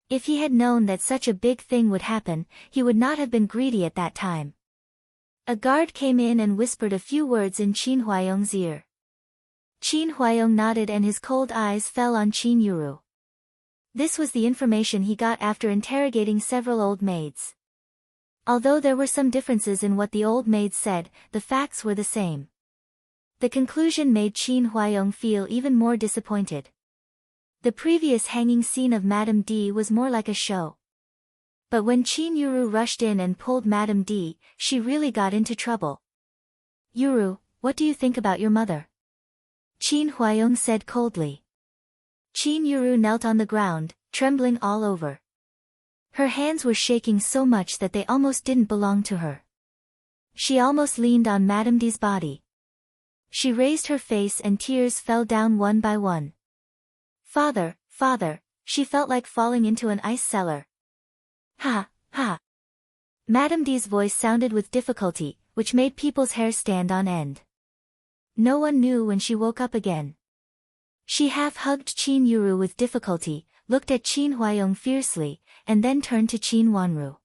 A: If he had known that such a big thing would happen, he would not have been greedy at that time. A guard came in and whispered a few words in Qin Huayong's ear. Qin Huayong nodded and his cold eyes fell on Qin Yuru. This was the information he got after interrogating several old maids. Although there were some differences in what the old maids said, the facts were the same. The conclusion made Qin Huayong feel even more disappointed. The previous hanging scene of Madame D was more like a show. But when Qin Yuru rushed in and pulled Madame D, she really got into trouble. Yuru, what do you think about your mother? Qin Huayong said coldly. Qin Yuru knelt on the ground, trembling all over. Her hands were shaking so much that they almost didn't belong to her. She almost leaned on Madame D's body. She raised her face and tears fell down one by one. Father, father, she felt like falling into an ice cellar. Ha, ha. Madame D's voice sounded with difficulty, which made people's hair stand on end. No one knew when she woke up again. She half-hugged Qin Yuru with difficulty, looked at Qin Huayong fiercely, and then turned to Qin Wanru.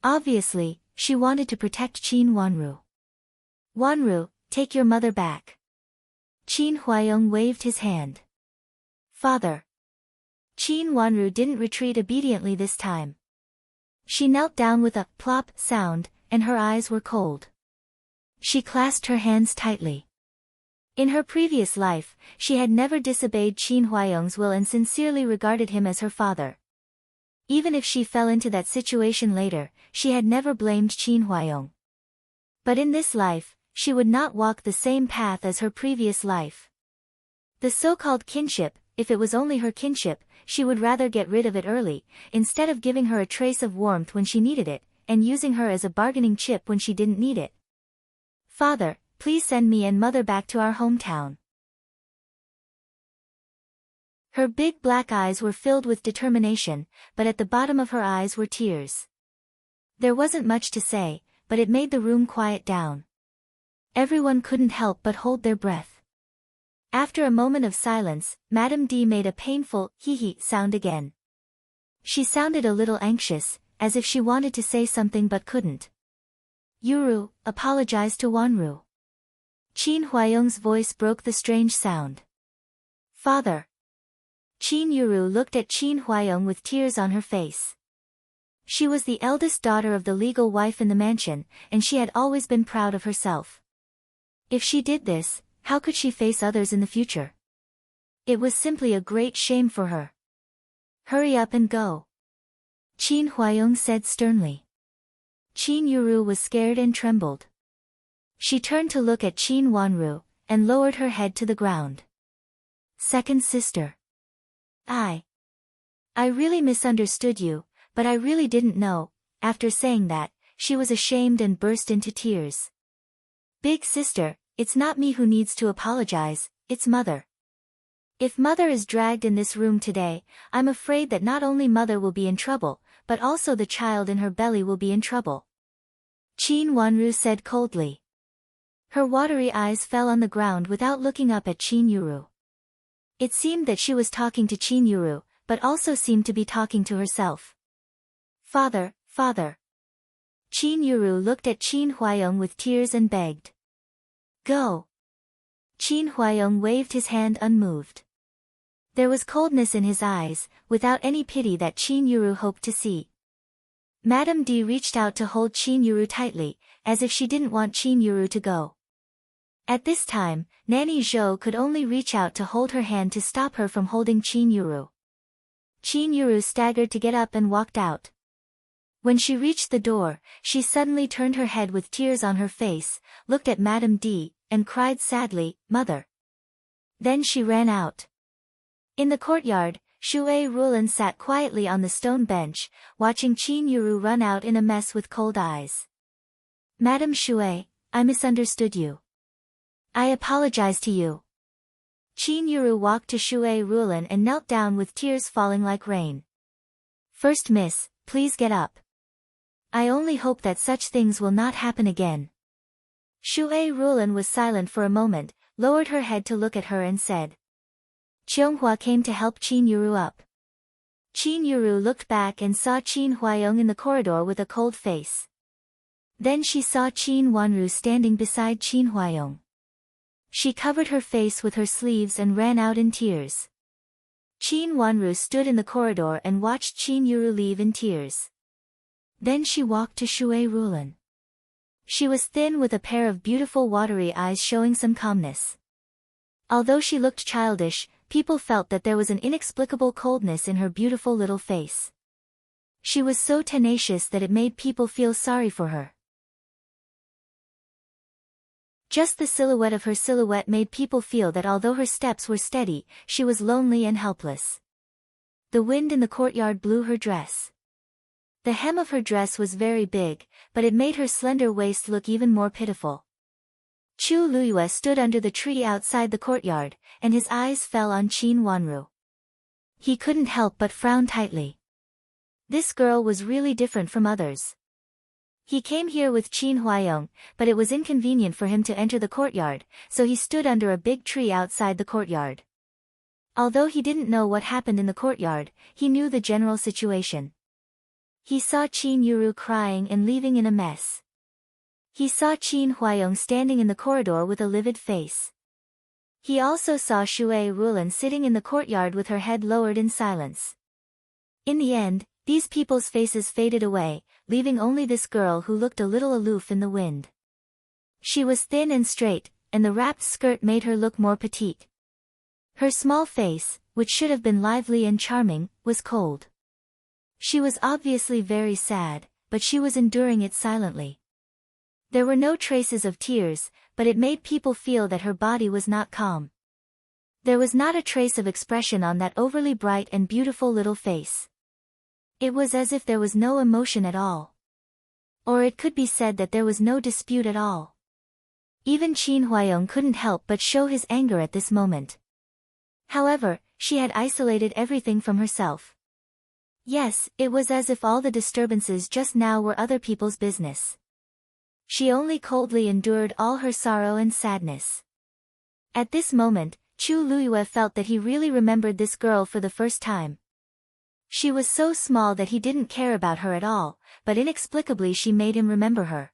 A: Obviously, she wanted to protect Qin Wanru. Wanru, take your mother back. Qin Huayong waved his hand. Father. Qin Wanru didn't retreat obediently this time. She knelt down with a plop sound, and her eyes were cold. She clasped her hands tightly. In her previous life, she had never disobeyed Qin Huayong's will and sincerely regarded him as her father. Even if she fell into that situation later, she had never blamed Qin Huayong. But in this life, she would not walk the same path as her previous life. The so-called kinship, if it was only her kinship, she would rather get rid of it early, instead of giving her a trace of warmth when she needed it, and using her as a bargaining chip when she didn't need it. Father, please send me and mother back to our hometown. Her big black eyes were filled with determination, but at the bottom of her eyes were tears. There wasn't much to say, but it made the room quiet down. Everyone couldn't help but hold their breath. After a moment of silence, Madame D made a painful hee-hee sound again. She sounded a little anxious, as if she wanted to say something but couldn't. Yuru, apologize to Wanru. Qin Huayong's voice broke the strange sound. Father. Qin Yuru looked at Qin Huayong with tears on her face. She was the eldest daughter of the legal wife in the mansion, and she had always been proud of herself. If she did this, how could she face others in the future? It was simply a great shame for her. Hurry up and go. Qin Huayong said sternly. Qin Yuru was scared and trembled. She turned to look at Qin Wanru, and lowered her head to the ground. Second sister. I really misunderstood you, but I really didn't know. After saying that, she was ashamed and burst into tears. Big sister, it's not me who needs to apologize, it's mother. If mother is dragged in this room today, I'm afraid that not only mother will be in trouble, but also the child in her belly will be in trouble. Qin Wanru said coldly. Her watery eyes fell on the ground without looking up at Qin Yuru. It seemed that she was talking to Qin Yuru, but also seemed to be talking to herself. Father, father. Qin Yuru looked at Qin Huayong with tears and begged. Go. Qin Huayong waved his hand unmoved. There was coldness in his eyes, without any pity that Qin Yuru hoped to see. Madame D reached out to hold Qin Yuru tightly, as if she didn't want Qin Yuru to go. At this time, Nanny Zhou could only reach out to hold her hand to stop her from holding Qin Yuru. Qin Yuru staggered to get up and walked out. When she reached the door, she suddenly turned her head with tears on her face, looked at Madame D, and cried sadly, Mother. Then she ran out. In the courtyard, Shui Rulan sat quietly on the stone bench, watching Qin Yuru run out in a mess with cold eyes. Madame Shui, I misunderstood you. I apologize to you. Qin Yuru walked to Shui Rulan and knelt down with tears falling like rain. First miss, please get up. I only hope that such things will not happen again. Shui Rulan was silent for a moment, lowered her head to look at her and said. Qianghua came to help Qin Yuru up. Qin Yuru looked back and saw Qin Huayong in the corridor with a cold face. Then she saw Qin Wanru standing beside Qin Huayong. She covered her face with her sleeves and ran out in tears. Qin Wanru stood in the corridor and watched Qin Yuru leave in tears. Then she walked to Shui Rulan. She was thin with a pair of beautiful watery eyes showing some calmness. Although she looked childish, people felt that there was an inexplicable coldness in her beautiful little face. She was so tenacious that it made people feel sorry for her. Just the silhouette of her silhouette made people feel that although her steps were steady, she was lonely and helpless. The wind in the courtyard blew her dress. The hem of her dress was very big, but it made her slender waist look even more pitiful. Chu Luyue stood under the tree outside the courtyard, and his eyes fell on Qin Wanru. He couldn't help but frown tightly. This girl was really different from others. He came here with Qin Huayong, but it was inconvenient for him to enter the courtyard, so he stood under a big tree outside the courtyard. Although he didn't know what happened in the courtyard, he knew the general situation. He saw Qin Yuru crying and leaving in a mess. He saw Qin Huayong standing in the corridor with a livid face. He also saw Shui Rulan sitting in the courtyard with her head lowered in silence. In the end, these people's faces faded away, leaving only this girl who looked a little aloof in the wind. She was thin and straight, and the wrapped skirt made her look more petite. Her small face, which should have been lively and charming, was cold. She was obviously very sad, but she was enduring it silently. There were no traces of tears, but it made people feel that her body was not calm. There was not a trace of expression on that overly bright and beautiful little face. It was as if there was no emotion at all. Or it could be said that there was no dispute at all. Even Qin Huayong couldn't help but show his anger at this moment. However, she had isolated everything from herself. Yes, it was as if all the disturbances just now were other people's business. She only coldly endured all her sorrow and sadness. At this moment, Chu Luiyue felt that he really remembered this girl for the first time. She was so small that he didn't care about her at all, but inexplicably she made him remember her.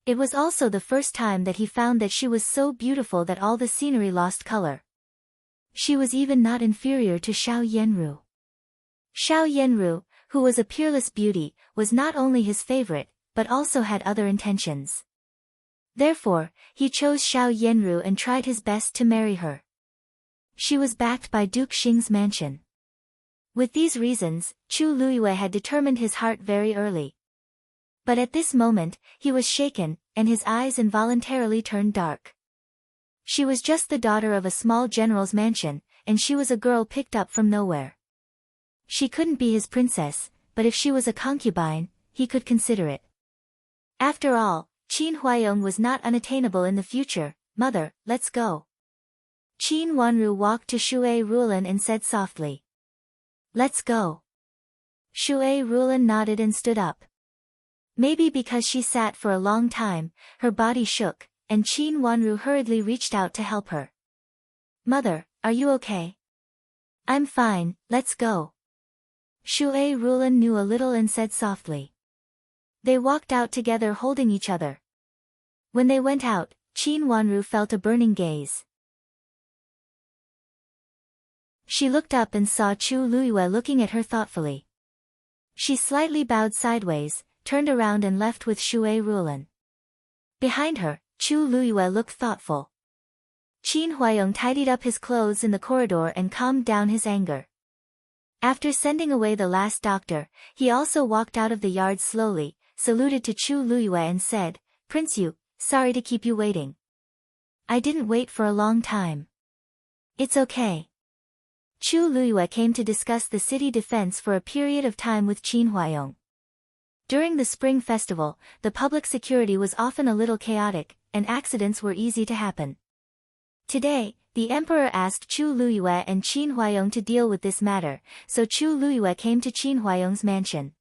A: It was also the first time that he found that she was so beautiful that all the scenery lost color. She was even not inferior to Xiao Yanru. Xiao Yanru, who was a peerless beauty, was not only his favorite, but also had other intentions. Therefore, he chose Xiao Yanru and tried his best to marry her. She was backed by Duke Xing's mansion. With these reasons, Chu Luiyue had determined his heart very early. But at this moment, he was shaken, and his eyes involuntarily turned dark. She was just the daughter of a small general's mansion, and she was a girl picked up from nowhere. She couldn't be his princess, but if she was a concubine, he could consider it. After all, Qin Huayong was not unattainable in the future. Mother, let's go. Qin Wanru walked to Shui Rulan and said softly. Let's go. Shui Rulan nodded and stood up. Maybe because she sat for a long time, her body shook, and Qin Wanru hurriedly reached out to help her. Mother, are you okay? I'm fine, let's go. Shui Rulan knew a little and said softly. They walked out together holding each other. When they went out, Qin Wanru felt a burning gaze. She looked up and saw Chu Luiyue looking at her thoughtfully. She slightly bowed sideways, turned around and left with Shui Rulan. Behind her, Chu Luiyue looked thoughtful. Qin Huayong tidied up his clothes in the corridor and calmed down his anger. After sending away the last doctor, he also walked out of the yard slowly, saluted to Chu Luiyue and said, Prince Yu, sorry to keep you waiting. I didn't wait for a long time. It's okay. Chu Luiyue came to discuss the city defense for a period of time with Qin Huayong. During the Spring Festival, the public security was often a little chaotic, and accidents were easy to happen. Today, the emperor asked Chu Luiyue and Qin Huayong to deal with this matter, so Chu Luiyue came to Qin Huayong's mansion.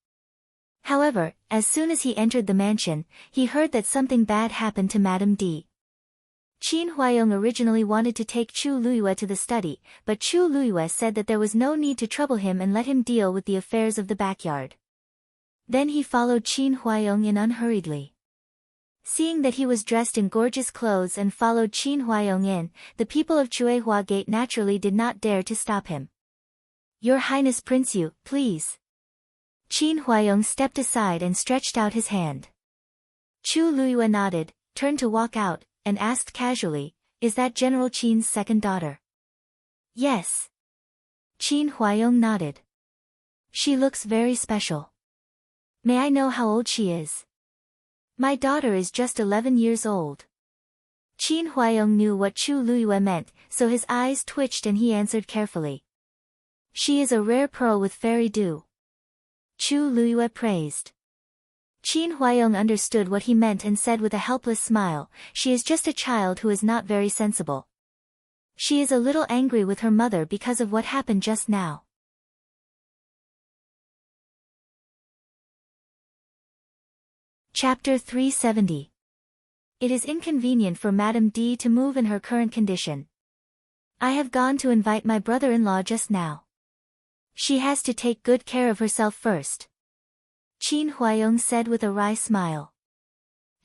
A: However, as soon as he entered the mansion, he heard that something bad happened to Madame D. Qin Huayong originally wanted to take Chu Luiyue to the study, but Chu Luiyue said that there was no need to trouble him and let him deal with the affairs of the backyard. Then he followed Qin Huayong in unhurriedly. Seeing that he was dressed in gorgeous clothes and followed Qin Huayong in, the people of Chuehua Gate naturally did not dare to stop him. Your Highness Prince Yu, please. Qin Huayong stepped aside and stretched out his hand. Chu Luiyue nodded, turned to walk out, and asked casually, Is that General Qin's second daughter? Yes. Qin Huayong nodded. She looks very special. May I know how old she is? My daughter is just 11 years old. Qin Huayong knew what Chu Luiyue meant, so his eyes twitched and he answered carefully. She is a rare pearl with fairy dew. Chu Luiyue praised. Qin Huayong understood what he meant and said with a helpless smile, She is just a child who is not very sensible. She is a little angry with her mother because of what happened just now. Chapter 370. It is inconvenient for Madame D to move in her current condition. I have gone to invite my brother-in-law just now. She has to take good care of herself first. Qin Huayong said with a wry smile.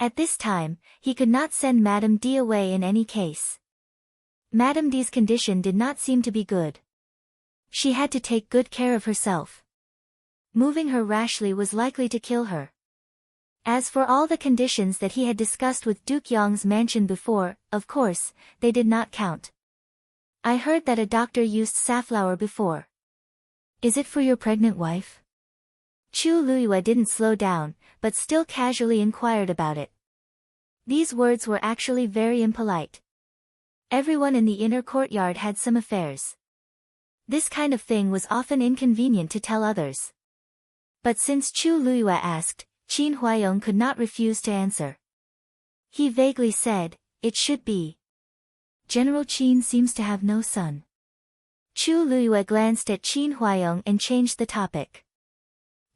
A: At this time, he could not send Madame D away in any case. Madame D's condition did not seem to be good. She had to take good care of herself. Moving her rashly was likely to kill her. As for all the conditions that he had discussed with Duke Yong's mansion before, of course, they did not count. I heard that a doctor used safflower before. Is it for your pregnant wife? Chu Luiyue didn't slow down, but still casually inquired about it. These words were actually very impolite. Everyone in the inner courtyard had some affairs. This kind of thing was often inconvenient to tell others. But since Chu Luiyue asked, Qin Huayong could not refuse to answer. He vaguely said, "It should be. General Qin seems to have no son." Chu Luiyue glanced at Qin Huayong and changed the topic.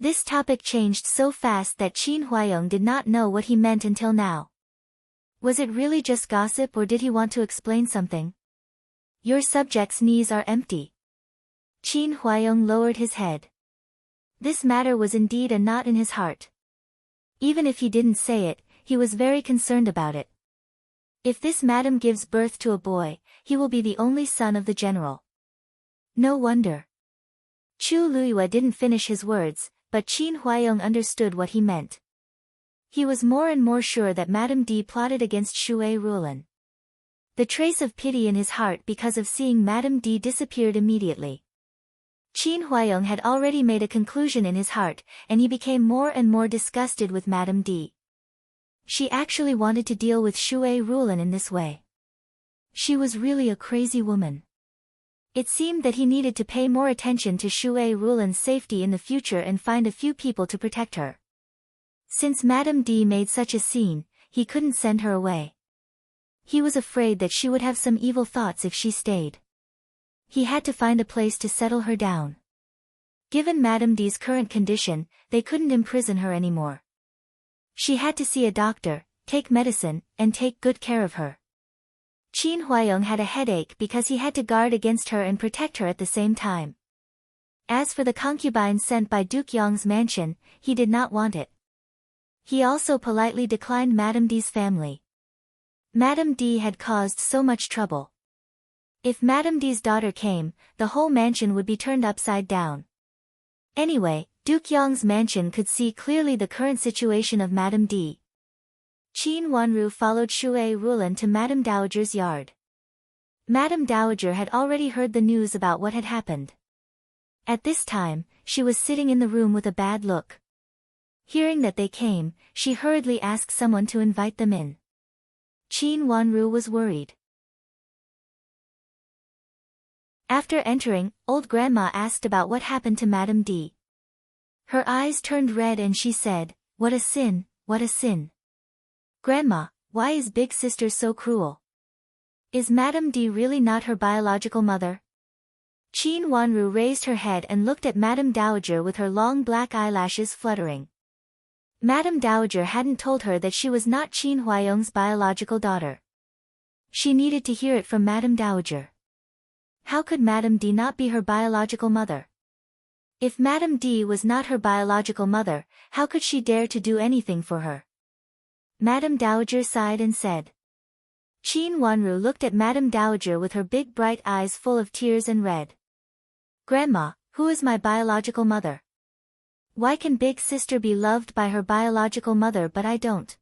A: This topic changed so fast that Qin Huayong did not know what he meant until now. Was it really just gossip or did he want to explain something? Your subject's knees are empty. Qin Huayong lowered his head. This matter was indeed a knot in his heart. Even if he didn't say it, he was very concerned about it. If this madam gives birth to a boy, he will be the only son of the general. No wonder. Chu Luiyue didn't finish his words, but Qin Huayong understood what he meant. He was more and more sure that Madame D plotted against Shui Rulan. The trace of pity in his heart because of seeing Madame D disappeared immediately. Qin Huayong had already made a conclusion in his heart, and he became more and more disgusted with Madame D. She actually wanted to deal with Shui Rulan in this way. She was really a crazy woman. It seemed that he needed to pay more attention to Shui Rulan's safety in the future and find a few people to protect her. Since Madame D made such a scene, he couldn't send her away. He was afraid that she would have some evil thoughts if she stayed. He had to find a place to settle her down. Given Madame D's current condition, they couldn't imprison her anymore. She had to see a doctor, take medicine, and take good care of her. Qin Huayong had a headache because he had to guard against her and protect her at the same time. As for the concubine sent by Duke Yong's mansion, he did not want it. He also politely declined Madame D's family. Madame D had caused so much trouble. If Madame D's daughter came, the whole mansion would be turned upside down. Anyway, Duke Yong's mansion could see clearly the current situation of Madame D. Qin Wanru followed Shui Rulan to Madame Dowager's yard. Madame Dowager had already heard the news about what had happened. At this time, she was sitting in the room with a bad look. Hearing that they came, she hurriedly asked someone to invite them in. Qin Wanru was worried. After entering, old grandma asked about what happened to Madame D. Her eyes turned red and she said, "What a sin, what a sin. Grandma, why is big sister so cruel? Is Madame D really not her biological mother?" Qin Wanru raised her head and looked at Madame Dowager with her long black eyelashes fluttering. Madame Dowager hadn't told her that she was not Qin Huayong's biological daughter. She needed to hear it from Madame Dowager. How could Madame D not be her biological mother? If Madame D was not her biological mother, how could she dare to do anything for her? Madame Dowager sighed and said. Qin Wanru looked at Madame Dowager with her big bright eyes full of tears and read. "Grandma, who is my biological mother? Why can big sister be loved by her biological mother but I don't?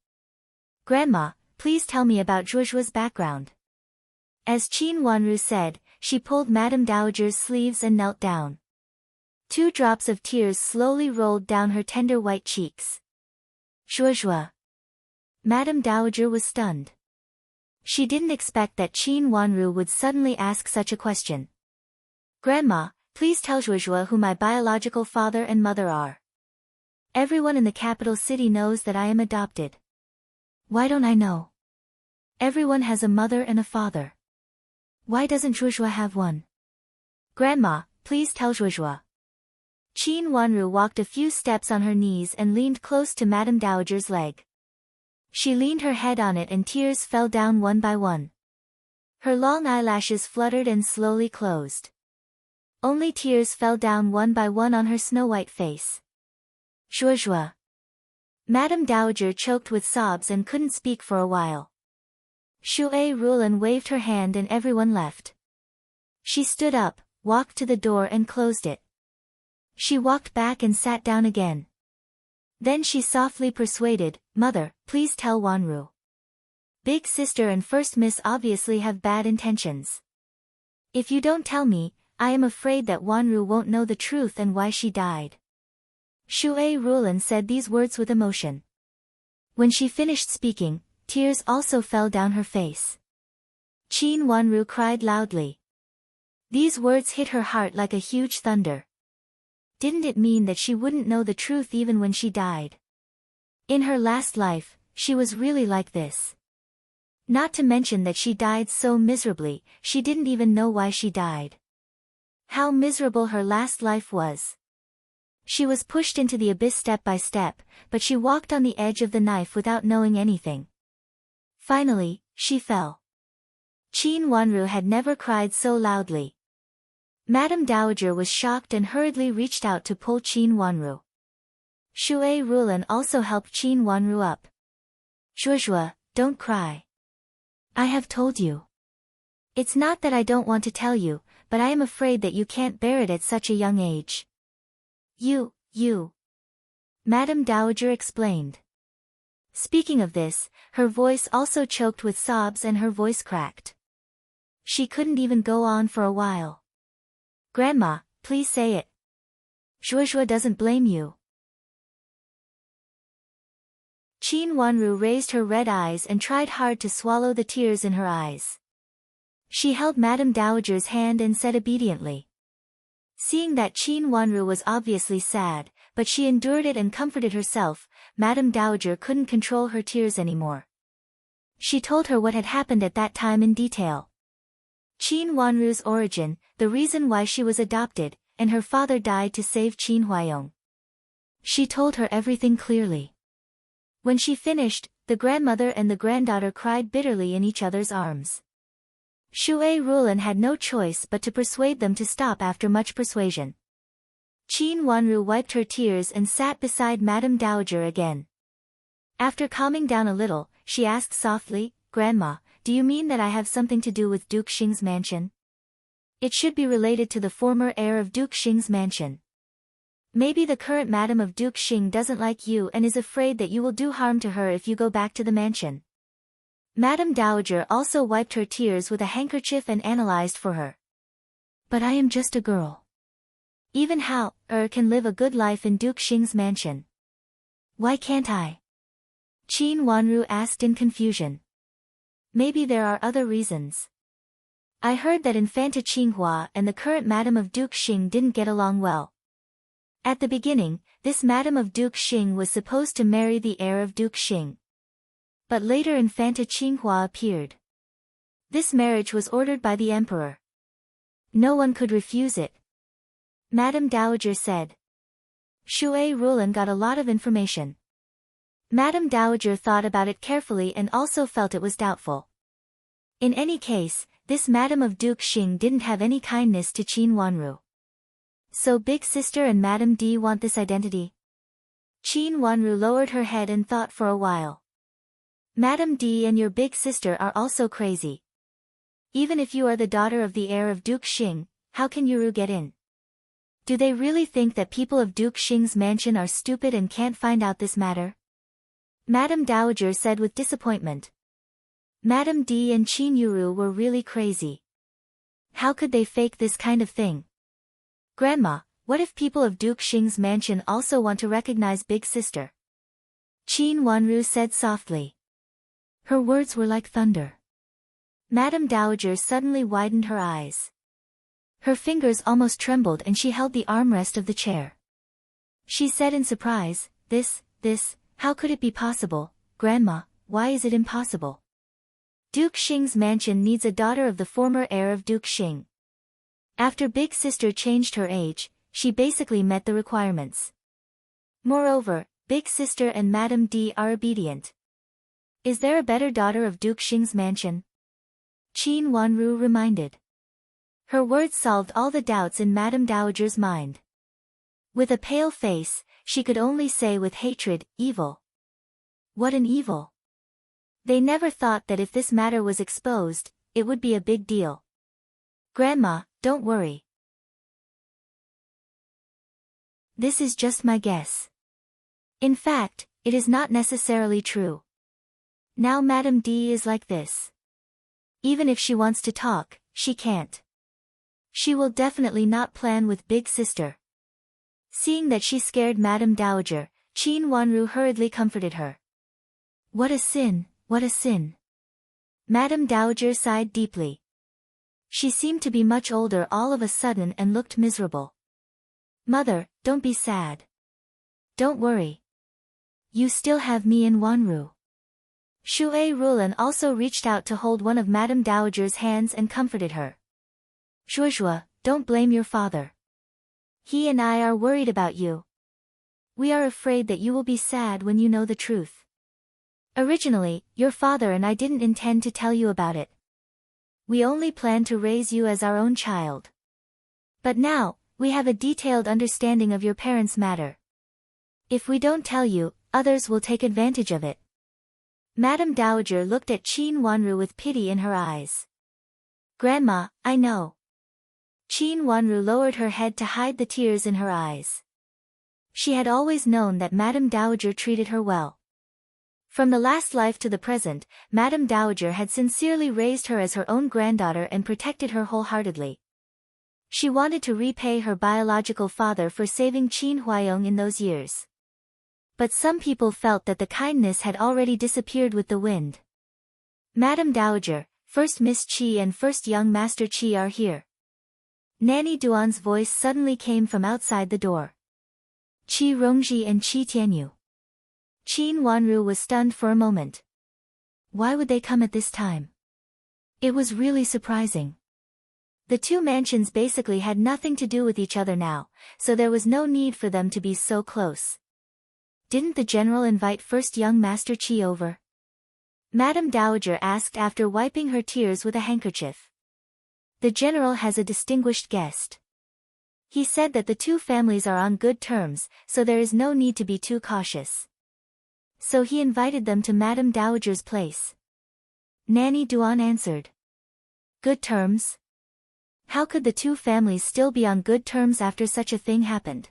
A: Grandma, please tell me about Zhuozhua's background." As Qin Wanru said, she pulled Madame Dowager's sleeves and knelt down. 2 drops of tears slowly rolled down her tender white cheeks. Zhuozhua. Madame Dowager was stunned. She didn't expect that Qin Wanru would suddenly ask such a question. "Grandma, please tell Zhuozhua who my biological father and mother are. Everyone in the capital city knows that I am adopted. Why don't I know? Everyone has a mother and a father. Why doesn't Zhuozhua have one? Grandma, please tell Zhuozhua." Qin Wanru walked a few steps on her knees and leaned close to Madame Dowager's leg. She leaned her head on it and tears fell down one by one. Her long eyelashes fluttered and slowly closed. Only tears fell down one by one on her snow-white face. Zhuozhua. Madame Dowager choked with sobs and couldn't speak for a while. Shui Rulan waved her hand and everyone left. She stood up, walked to the door and closed it. She walked back and sat down again. Then she softly persuaded, "Mother, please tell Wanru. Big sister and first miss obviously have bad intentions. If you don't tell me, I am afraid that Wanru won't know the truth and why she died." Shui Rulan said these words with emotion. When she finished speaking, tears also fell down her face. Qin Wanru cried loudly. These words hit her heart like a huge thunder. Didn't it mean that she wouldn't know the truth even when she died? In her last life, she was really like this. Not to mention that she died so miserably, she didn't even know why she died. How miserable her last life was. She was pushed into the abyss step by step, but she walked on the edge of the knife without knowing anything. Finally, she fell. Qin Wanru had never cried so loudly. Madame Dowager was shocked and hurriedly reached out to pull Qin Wanru. Shui Rulan also helped Qin Wanru up. "Zhuozhuo, don't cry. I have told you. It's not that I don't want to tell you, but I am afraid that you can't bear it at such a young age." You. Madame Dowager explained. Speaking of this, her voice also choked with sobs and her voice cracked. She couldn't even go on for a while. "Grandma, please say it. Zhuozhuo doesn't blame you." Qin Wanru raised her red eyes and tried hard to swallow the tears in her eyes. She held Madame Dowager's hand and said obediently. Seeing that Qin Wanru was obviously sad, but she endured it and comforted herself, Madame Dowager couldn't control her tears anymore. She told her what had happened at that time in detail. Qin Wanru's origin, the reason why she was adopted, and her father died to save Qin Huayong. She told her everything clearly. When she finished, the grandmother and the granddaughter cried bitterly in each other's arms. Shui Rulan had no choice but to persuade them to stop after much persuasion. Qin Wanru wiped her tears and sat beside Madame Dowager again. After calming down a little, she asked softly, "Grandma, do you mean that I have something to do with Duke Xing's mansion? It should be related to the former heir of Duke Xing's mansion. Maybe the current madam of Duke Xing doesn't like you and is afraid that you will do harm to her if you go back to the mansion." Madame Dowager also wiped her tears with a handkerchief and analyzed for her. "But I am just a girl. Even Hao can live a good life in Duke Xing's mansion. Why can't I?" Qin Wanru asked in confusion. "Maybe there are other reasons. I heard that Infanta Qinghua and the current madam of Duke Xing didn't get along well. At the beginning, this madam of Duke Xing was supposed to marry the heir of Duke Xing. But later Infanta Qinghua appeared. This marriage was ordered by the emperor. No one could refuse it," Madame Dowager said. Shui Rulan got a lot of information. Madame Dowager thought about it carefully and also felt it was doubtful. In any case, this madam of Duke Xing didn't have any kindness to Qin Wanru. So Big Sister and Madame D want this identity? Qin Wanru lowered her head and thought for a while. "Madame D and your big sister are also crazy. Even if you are the daughter of the heir of Duke Xing, how can Yuru get in? Do they really think that people of Duke Xing's mansion are stupid and can't find out this matter?" Madame Dowager said with disappointment. Madame D and Qin Yuru were really crazy. How could they fake this kind of thing? "Grandma, what if people of Duke Xing's mansion also want to recognize Big Sister?" Qin Wanru said softly. Her words were like thunder. Madame Dowager suddenly widened her eyes. Her fingers almost trembled and she held the armrest of the chair. She said in surprise, This, how could it be possible, Grandma, why is it impossible? Duke Xing's mansion needs a daughter of the former heir of Duke Xing. After Big Sister changed her age, she basically met the requirements. Moreover, Big Sister and Madame D are obedient. Is there a better daughter of Duke Xing's mansion? Qin Wanru reminded. Her words solved all the doubts in Madame Dowager's mind. With a pale face, she could only say with hatred, evil. What an evil! They never thought that if this matter was exposed, it would be a big deal. Grandma, don't worry. This is just my guess. In fact, it is not necessarily true. Now Madame D is like this. Even if she wants to talk, she can't. She will definitely not plan with big sister. Seeing that she scared Madame Dowager, Qin Wanru hurriedly comforted her. What a sin, what a sin. Madame Dowager sighed deeply. She seemed to be much older all of a sudden and looked miserable. Mother, don't be sad. Don't worry. You still have me and Wanru. Shui Rulan also reached out to hold one of Madame Dowager's hands and comforted her. Zhuozhuo, don't blame your father. He and I are worried about you. We are afraid that you will be sad when you know the truth. Originally, your father and I didn't intend to tell you about it. We only planned to raise you as our own child. But now, we have a detailed understanding of your parents' matter. If we don't tell you, others will take advantage of it. Madame Dowager looked at Qin Wanru with pity in her eyes. Grandma, I know. Qin Wanru lowered her head to hide the tears in her eyes. She had always known that Madame Dowager treated her well. From the last life to the present, Madame Dowager had sincerely raised her as her own granddaughter and protected her wholeheartedly. She wanted to repay her biological father for saving Qin Huayong in those years. But some people felt that the kindness had already disappeared with the wind. Madame Dowager, First Miss Qi and First Young Master Qi are here. Nanny Duan's voice suddenly came from outside the door. Qi Rongji and Qi Tianyu. Qin Wanru was stunned for a moment. Why would they come at this time? It was really surprising. The two mansions basically had nothing to do with each other now, so there was no need for them to be so close. Didn't the general invite First Young Master Qi over? Madame Dowager asked after wiping her tears with a handkerchief. The general has a distinguished guest. He said that the two families are on good terms, so there is no need to be too cautious. So he invited them to Madame Dowager's place. Nanny Duan answered. Good terms? How could the two families still be on good terms after such a thing happened?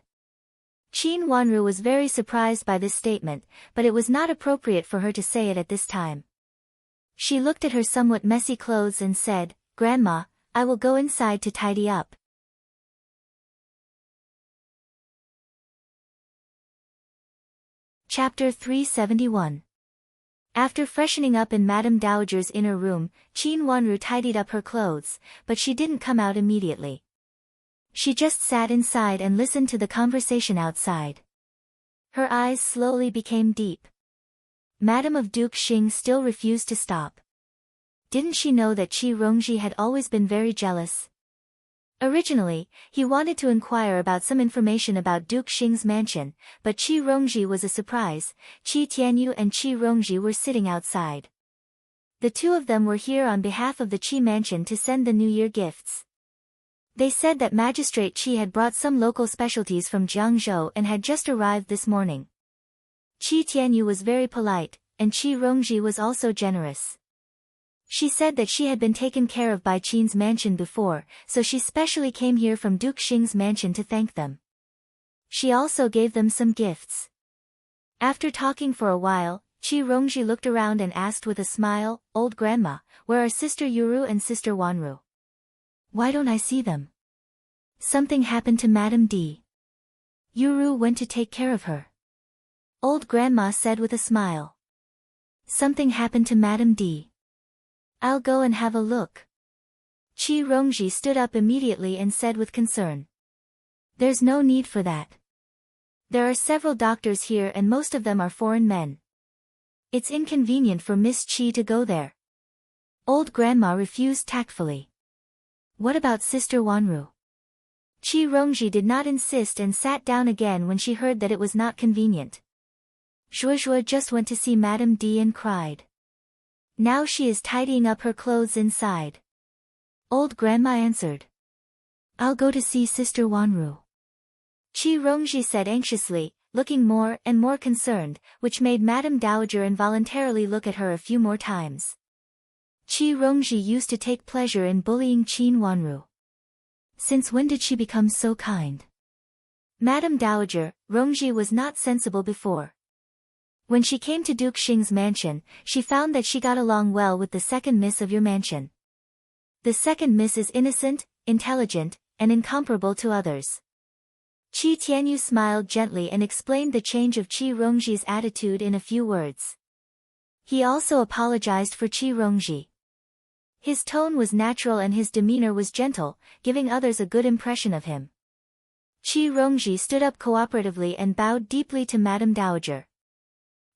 A: Qin Wanru was very surprised by this statement, but it was not appropriate for her to say it at this time. She looked at her somewhat messy clothes and said, Grandma, I will go inside to tidy up. Chapter 371. After freshening up in Madame Dowager's inner room, Qin Wanru tidied up her clothes, but she didn't come out immediately. She just sat inside and listened to the conversation outside. Her eyes slowly became deep. Madame of Duke Xing still refused to stop. Didn't she know that Qi Rongji had always been very jealous? Originally, he wanted to inquire about some information about Duke Xing's mansion, but Qi Rongji was a surprise. Qi Tianyu and Qi Rongji were sitting outside. The two of them were here on behalf of the Qi mansion to send the New Year gifts. They said that Magistrate Qi had brought some local specialties from Jiangzhou and had just arrived this morning. Qi Tianyu was very polite, and Qi Rongji was also generous. She said that she had been taken care of by Qin's mansion before, so she specially came here from Duke Xing's mansion to thank them. She also gave them some gifts. After talking for a while, Qi Rongji looked around and asked with a smile, Old Grandma, where are Sister Yuru and Sister Wanru? Why don't I see them? Something happened to Madame D. Yuru went to take care of her. Old Grandma said with a smile. Something happened to Madame D. I'll go and have a look. Qi Rongji stood up immediately and said with concern. There's no need for that. There are several doctors here and most of them are foreign men. It's inconvenient for Miss Qi to go there. Old Grandma refused tactfully. What about Sister Wanru? Qi Rongji did not insist and sat down again when she heard that it was not convenient. Zhuozhuo just went to see Madame D and cried. Now she is tidying up her clothes inside. Old Grandma answered. I'll go to see Sister Wanru. Qi Rongji said anxiously, looking more and more concerned, which made Madame Dowager involuntarily look at her a few more times. Qi Rongji used to take pleasure in bullying Qin Wanru. Since when did she become so kind? Madame Dowager, Rongji was not sensible before. When she came to Duke Xing's mansion, she found that she got along well with the second miss of your mansion. The second miss is innocent, intelligent, and incomparable to others. Qi Tianyu smiled gently and explained the change of Qi Rongji's attitude in a few words. He also apologized for Qi Rongji. His tone was natural and his demeanor was gentle, giving others a good impression of him. Qi Rongji stood up cooperatively and bowed deeply to Madame Dowager.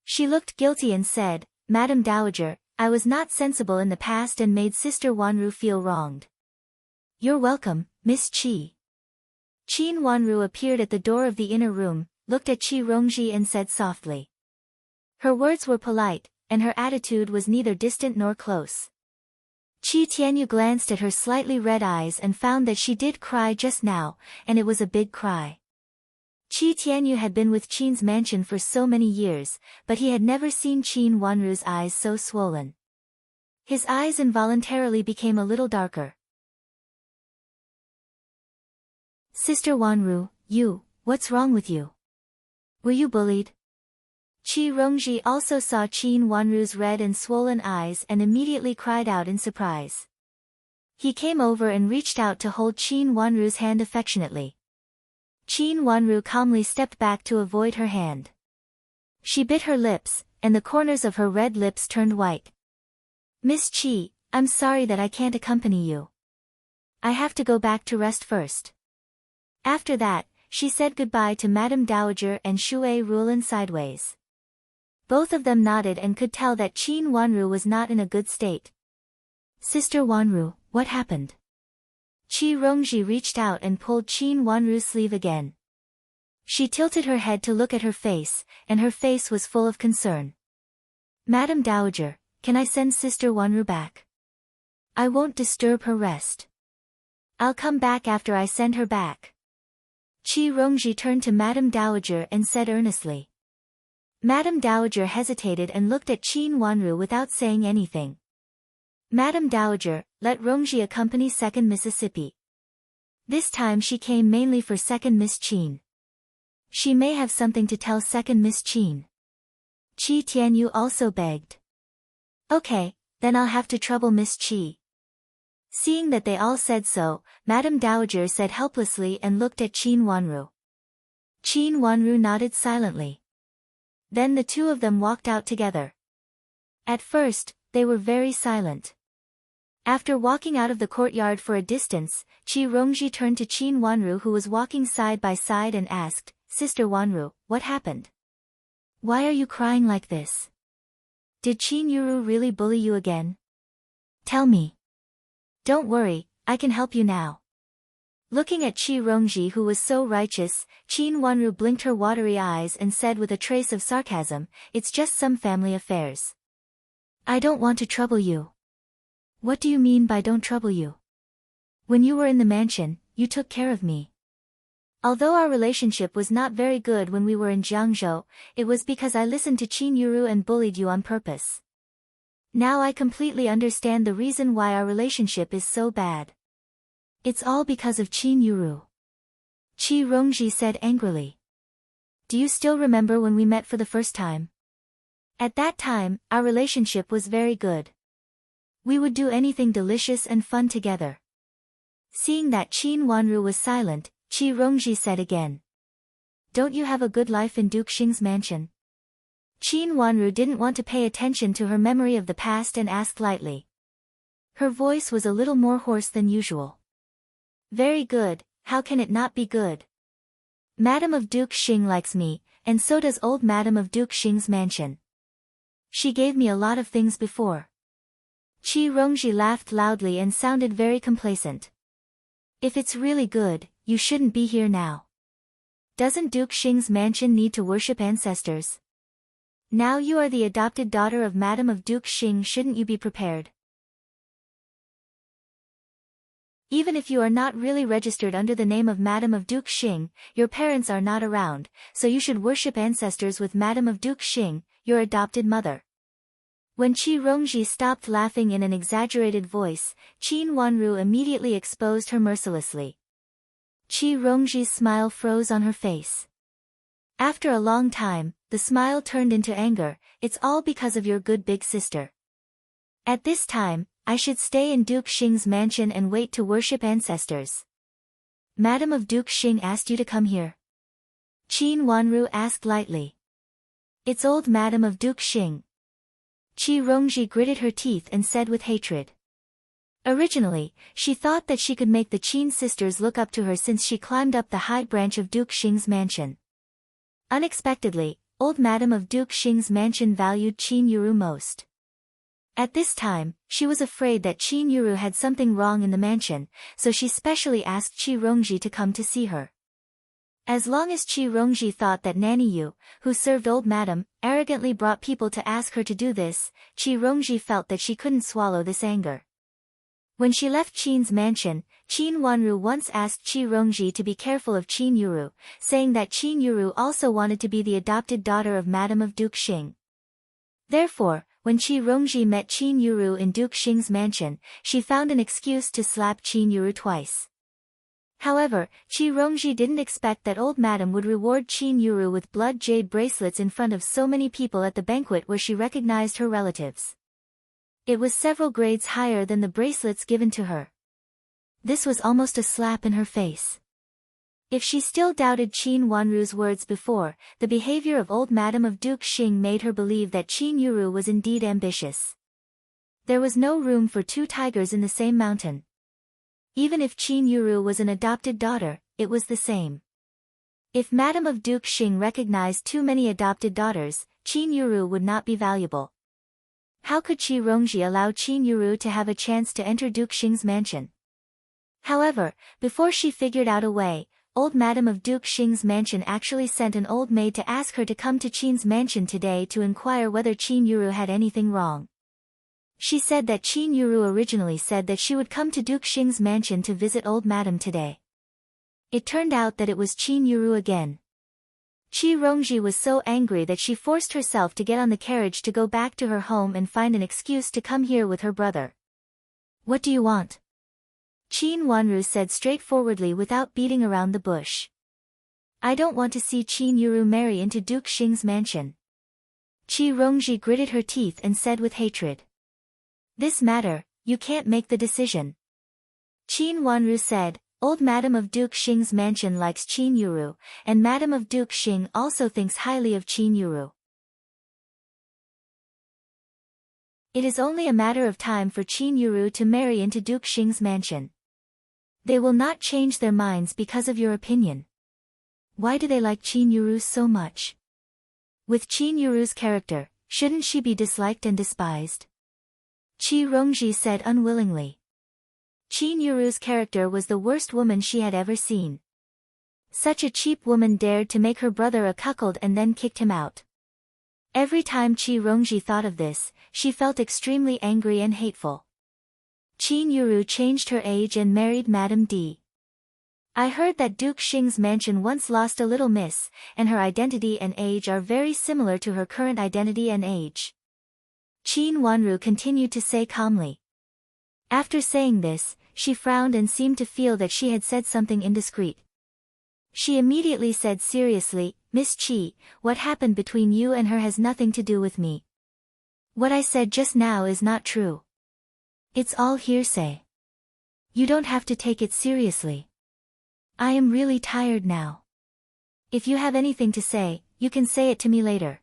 A: She looked guilty and said, "Madame Dowager, I was not sensible in the past and made Sister Wanru feel wronged." "You're welcome, Miss Qi." Qin Wanru appeared at the door of the inner room, looked at Qi Rongji and said softly. Her words were polite, and her attitude was neither distant nor close. Qi Tianyu glanced at her slightly red eyes and found that she did cry just now, and it was a big cry. Qi Tianyu had been with Qin's mansion for so many years, but he had never seen Qin Wanru's eyes so swollen. His eyes involuntarily became a little darker. "Sister Wanru, what's wrong with you? Were you bullied?" Qi Rongji also saw Qin Wanru's red and swollen eyes and immediately cried out in surprise. He came over and reached out to hold Qin Wanru's hand affectionately. Qin Wanru calmly stepped back to avoid her hand. She bit her lips, and the corners of her red lips turned white. "Miss Qi, I'm sorry that I can't accompany you. I have to go back to rest first." After that, she said goodbye to Madame Dowager and Shui Rulin sideways. Both of them nodded and could tell that Qin Wanru was not in a good state. "Sister Wanru, what happened?" Qi Rongji reached out and pulled Qin Wanru's sleeve again. She tilted her head to look at her face, and her face was full of concern. "Madame Dowager, can I send Sister Wanru back? I won't disturb her rest. I'll come back after I send her back." Qi Rongji turned to Madame Dowager and said earnestly. Madame Dowager hesitated and looked at Qin Wanru without saying anything. Madame Dowager, let Rongji accompany Second Mississippi. This time she came mainly for Second Miss Qin. She may have something to tell Second Miss Qin. Qi Tianyu also begged. "Okay, then I'll have to trouble Miss Qi." Seeing that they all said so, Madame Dowager said helplessly and looked at Qin Wanru. Qin Wanru nodded silently. Then the two of them walked out together. At first, they were very silent. After walking out of the courtyard for a distance, Qi Rongji turned to Qin Wanru who was walking side by side and asked, "Sister Wanru, what happened? Why are you crying like this? Did Qin Yuru really bully you again? Tell me." "Don't worry, I can help you now." Looking at Qi Rongji who was so righteous, Qin Wanru blinked her watery eyes and said with a trace of sarcasm, "It's just some family affairs. I don't want to trouble you." "What do you mean by don't trouble you? When you were in the mansion, you took care of me. Although our relationship was not very good when we were in Jiangzhou, it was because I listened to Qin Yuru and bullied you on purpose. Now I completely understand the reason why our relationship is so bad. It's all because of Qin Yuru." Qi Rongji said angrily. "Do you still remember when we met for the first time? At that time, our relationship was very good. We would do anything delicious and fun together." Seeing that Qin Wanru was silent, Qi Rongji said again. "Don't you have a good life in Duke Xing's mansion?" Qin Wanru didn't want to pay attention to her memory of the past and asked lightly. Her voice was a little more hoarse than usual. "Very good, how can it not be good? Madame of Duke Xing likes me, and so does old Madame of Duke Xing's mansion. She gave me a lot of things before." Qi Rongji laughed loudly and sounded very complacent. "If it's really good, you shouldn't be here now. Doesn't Duke Xing's mansion need to worship ancestors? Now you are the adopted daughter of Madame of Duke Xing, shouldn't you be prepared?" even if you are not really registered under the name of Madam of Duke Xing, your parents are not around, so you should worship ancestors with Madam of Duke Xing, your adopted mother. When Qi Rongji stopped laughing in an exaggerated voice, Qin Wanru immediately exposed her mercilessly. Qi Rongji's smile froze on her face. After a long time, the smile turned into anger. It's all because of your good big sister. At this time, I should stay in Duke Xing's mansion and wait to worship ancestors. Madam of Duke Xing asked you to come here? Qin Wanru asked lightly. It's old Madam of Duke Xing. Qi Rongji gritted her teeth and said with hatred. Originally, she thought that she could make the Qin sisters look up to her since she climbed up the high branch of Duke Xing's mansion. Unexpectedly, old Madam of Duke Xing's mansion valued Qin Yuru most. At this time, she was afraid that Qin Yuru had something wrong in the mansion, so she specially asked Qi Rongji to come to see her. As long as Qi Rongji thought that Nanny Yu, who served old Madam, arrogantly brought people to ask her to do this, Qi Rongji felt that she couldn't swallow this anger. When she left Qin's mansion, Qin Wanru once asked Qi Rongji to be careful of Qin Yuru, saying that Qin Yuru also wanted to be the adopted daughter of Madam of Duke Xing. Therefore, when Qi Rongji met Qin Yuru in Duke Xing's mansion, she found an excuse to slap Qin Yuru twice. However, Qi Rongji didn't expect that old Madam would reward Qin Yuru with blood jade bracelets in front of so many people at the banquet where she recognized her relatives. It was several grades higher than the bracelets given to her. This was almost a slap in her face. If she still doubted Qin Wanru's words before, the behavior of old Madam of Duke Xing made her believe that Qin Yuru was indeed ambitious. There was no room for two tigers in the same mountain. Even if Qin Yuru was an adopted daughter, it was the same. If Madam of Duke Xing recognized too many adopted daughters, Qin Yuru would not be valuable. How could Qi Rongji allow Qin Yuru to have a chance to enter Duke Xing's mansion? However, before she figured out a way, old Madam of Duke Xing's mansion actually sent an old maid to ask her to come to Qin's mansion today to inquire whether Qin Yuru had anything wrong. She said that Qin Yuru originally said that she would come to Duke Xing's mansion to visit old Madam today. It turned out that it was Qin Yuru again. Qi Rongji was so angry that she forced herself to get on the carriage to go back to her home and find an excuse to come here with her brother. What do you want? Qin Wanru said straightforwardly without beating around the bush. I don't want to see Qin Yuru marry into Duke Xing's mansion. Qi Rongji gritted her teeth and said with hatred. This matter, you can't make the decision. Qin Wanru said, old Madam of Duke Xing's mansion likes Qin Yuru, and Madam of Duke Xing also thinks highly of Qin Yuru. It is only a matter of time for Qin Yuru to marry into Duke Xing's mansion. They will not change their minds because of your opinion. Why do they like Qin Yuru so much? With Qin Yuru's character, shouldn't she be disliked and despised? Qi Rongji said unwillingly. Qin Yuru's character was the worst woman she had ever seen. Such a cheap woman dared to make her brother a cuckold and then kicked him out. Every time Qi Rongji thought of this, she felt extremely angry and hateful. Qin Yuru changed her age and married Madame D. I heard that Duke Xing's mansion once lost a little miss, and her identity and age are very similar to her current identity and age. Qin Wanru continued to say calmly. After saying this, she frowned and seemed to feel that she had said something indiscreet. She immediately said seriously, Miss Qi, what happened between you and her has nothing to do with me. What I said just now is not true. It's all hearsay. You don't have to take it seriously. I am really tired now. If you have anything to say, you can say it to me later.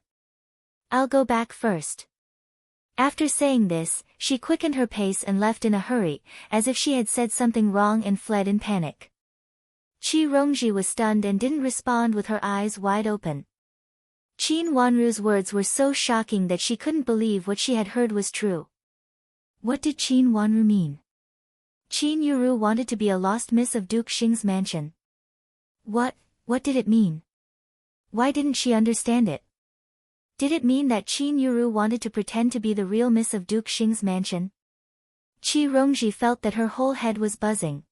A: I'll go back first. After saying this, she quickened her pace and left in a hurry, as if she had said something wrong and fled in panic. Qi Rongji was stunned and didn't respond with her eyes wide open. Qin Wanru's words were so shocking that she couldn't believe what she had heard was true. What did Qin Wanru mean? Qin Yuru wanted to be a lost miss of Duke Xing's mansion. What did it mean? Why didn't she understand it? Did it mean that Qin Yuru wanted to pretend to be the real miss of Duke Xing's mansion? Qi Rongji felt that her whole head was buzzing.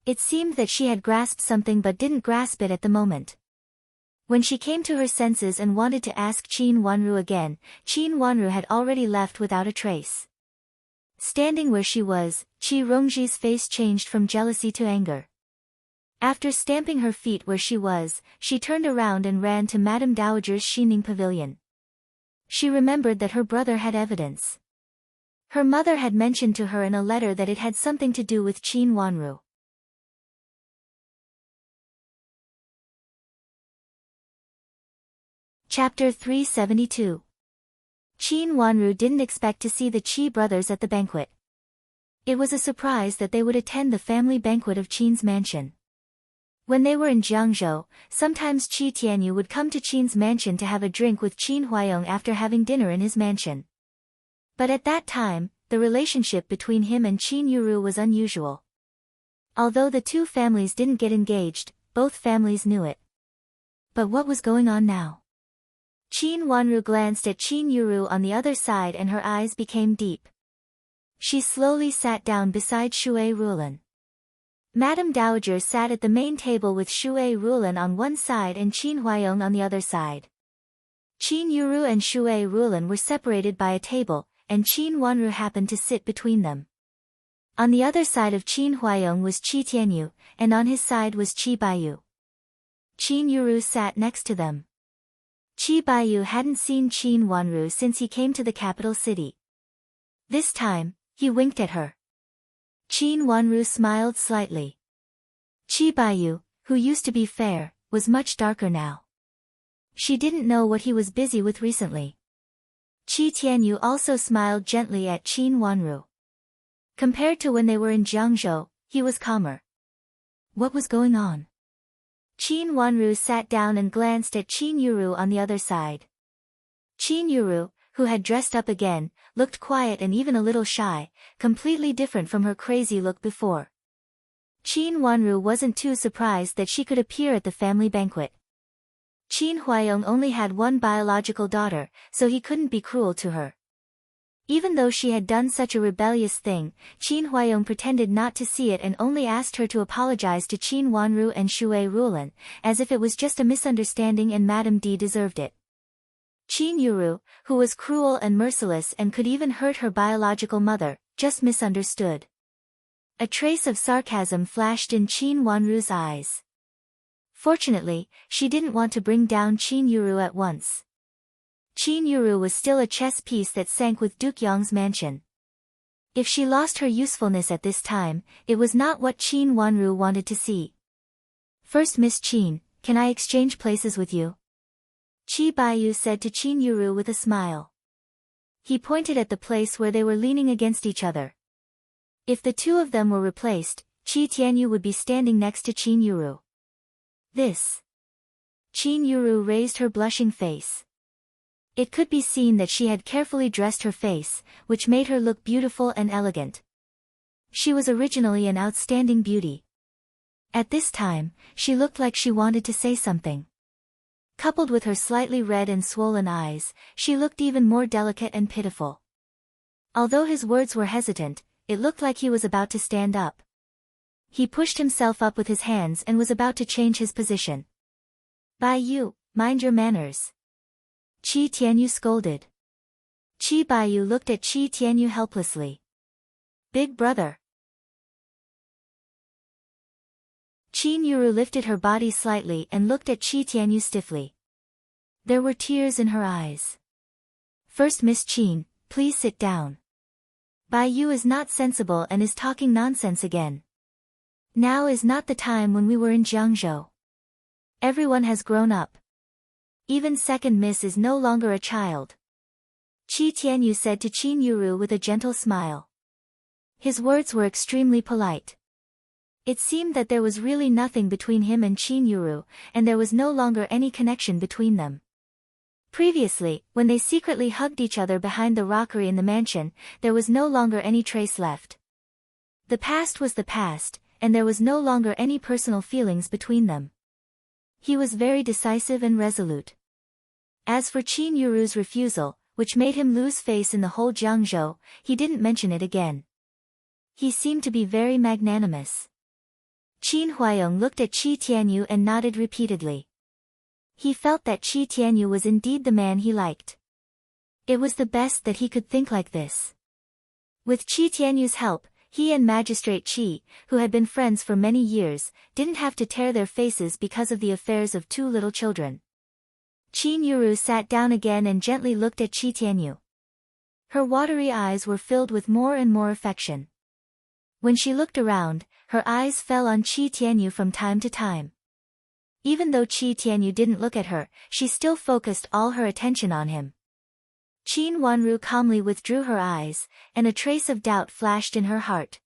A: It seemed that she had grasped something but didn't grasp it at the moment. When she came to her senses and wanted to ask Qin Wanru again, Qin Wanru had already left without a trace. Standing where she was, Qi Rongji's face changed from jealousy to anger. After stamping her feet where she was, she turned around and ran to Madame Dowager's Xining pavilion. She remembered that her brother had evidence. Her mother had mentioned to her in a letter that it had something to do with Qin Wanru. Chapter 372. Qin Wanru didn't expect to see the Qi brothers at the banquet. It was a surprise that they would attend the family banquet of Qin's mansion. When they were in Jiangzhou, sometimes Qi Tianyu would come to Qin's mansion to have a drink with Qin Huayong after having dinner in his mansion. But at that time, the relationship between him and Qin Yuru was unusual. Although the two families didn't get engaged, both families knew it. But what was going on now? Qin Wanru glanced at Qin Yuru on the other side and her eyes became deep. She slowly sat down beside Shui Rulan. Madame Dowager sat at the main table with Shui Rulan on one side and Qin Huayong on the other side. Qin Yuru and Shui Rulan were separated by a table, and Qin Wanru happened to sit between them. On the other side of Qin Huayong was Qi Tianyu, and on his side was Qi Baiyu. Qin Yuru sat next to them. Qi Baiyu hadn't seen Qin Wanru since he came to the capital city. This time, he winked at her. Qin Wanru smiled slightly. Qi Baiyu, who used to be fair, was much darker now. She didn't know what he was busy with recently. Qi Tianyu also smiled gently at Qin Wanru. Compared to when they were in Jiangzhou, he was calmer. What was going on? Qin Wanru sat down and glanced at Qin Yuru on the other side. Qin Yuru, who had dressed up again, looked quiet and even a little shy, completely different from her crazy look before. Qin Wanru wasn't too surprised that she could appear at the family banquet. Qin Huayong only had one biological daughter, so he couldn't be cruel to her. Even though she had done such a rebellious thing, Qin Huayong pretended not to see it and only asked her to apologize to Qin Wanru and Shui Rulan, as if it was just a misunderstanding and Madame D deserved it. Qin Yuru, who was cruel and merciless and could even hurt her biological mother, just misunderstood. A trace of sarcasm flashed in Qin Wanru's eyes. Fortunately, she didn't want to bring down Qin Yuru at once. Qin Yuru was still a chess piece that sank with Duke Yong's mansion. If she lost her usefulness at this time, it was not what Qin Wanru wanted to see. First, Miss Qin, can I exchange places with you? Qi Baiyu said to Qin Yuru with a smile. He pointed at the place where they were leaning against each other. If the two of them were replaced, Qi Tianyu would be standing next to Qin Yuru. This. Qin Yuru raised her blushing face. It could be seen that she had carefully dressed her face, which made her look beautiful and elegant. She was originally an outstanding beauty. At this time, she looked like she wanted to say something. Coupled with her slightly red and swollen eyes, she looked even more delicate and pitiful. Although his words were hesitant, it looked like he was about to stand up. He pushed himself up with his hands and was about to change his position. Baiyu, mind your manners. Qi Tianyu scolded. Qi Baiyu looked at Qi Tianyu helplessly. Big brother. Qin Yuru lifted her body slightly and looked at Qi Tianyu stiffly. There were tears in her eyes. First, Miss Qin, please sit down. Baiyu is not sensible and is talking nonsense again. Now is not the time when we were in Jiangzhou. Everyone has grown up. Even second miss is no longer a child. Qi Tianyu said to Qin Yuru with a gentle smile. His words were extremely polite. It seemed that there was really nothing between him and Qin Yuru, and there was no longer any connection between them. Previously, when they secretly hugged each other behind the rockery in the mansion, there was no longer any trace left. The past was the past, and there was no longer any personal feelings between them. He was very decisive and resolute. As for Qin Yuru's refusal, which made him lose face in the whole Jiangzhou, he didn't mention it again. He seemed to be very magnanimous. Qin Huayong looked at Qi Tianyu and nodded repeatedly. He felt that Qi Tianyu was indeed the man he liked. It was the best that he could think like this. With Qi Tianyu's help, he and Magistrate Qi, who had been friends for many years, didn't have to tear their faces because of the affairs of two little children. Qin Yuru sat down again and gently looked at Qi Tianyu. Her watery eyes were filled with more and more affection. When she looked around, her eyes fell on Qi Tianyu from time to time. Even though Qi Tianyu didn't look at her, she still focused all her attention on him. Qin Wanru calmly withdrew her eyes, and a trace of doubt flashed in her heart.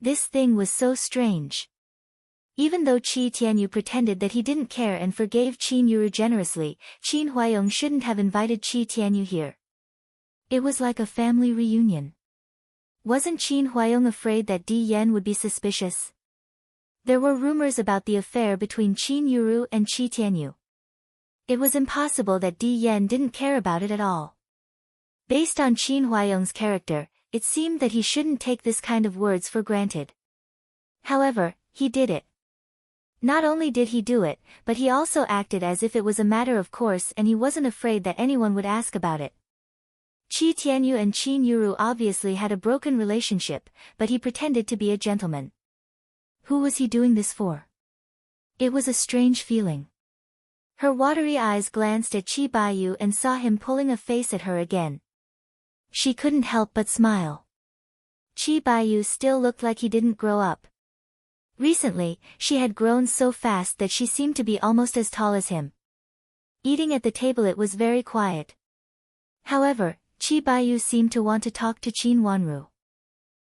A: This thing was so strange. Even though Qi Tianyu pretended that he didn't care and forgave Qin Yuru generously, Qin Huayong shouldn't have invited Qi Tianyu here. It was like a family reunion. Wasn't Qin Huayong afraid that Di Yan would be suspicious? There were rumors about the affair between Qin Yuru and Qi Tianyu. It was impossible that Di Yan didn't care about it at all. Based on Qin Huayong's character, it seemed that he shouldn't take this kind of words for granted. However, he did it. Not only did he do it, but he also acted as if it was a matter of course and he wasn't afraid that anyone would ask about it. Qi Tianyu and Qin Yuru obviously had a broken relationship, but he pretended to be a gentleman. Who was he doing this for? It was a strange feeling. Her watery eyes glanced at Qi Baiyu and saw him pulling a face at her again. She couldn't help but smile. Qi Baiyu still looked like he didn't grow up. Recently, she had grown so fast that she seemed to be almost as tall as him. Eating at the table it was very quiet. However, Qi Baiyu seemed to want to talk to Qin Wanru.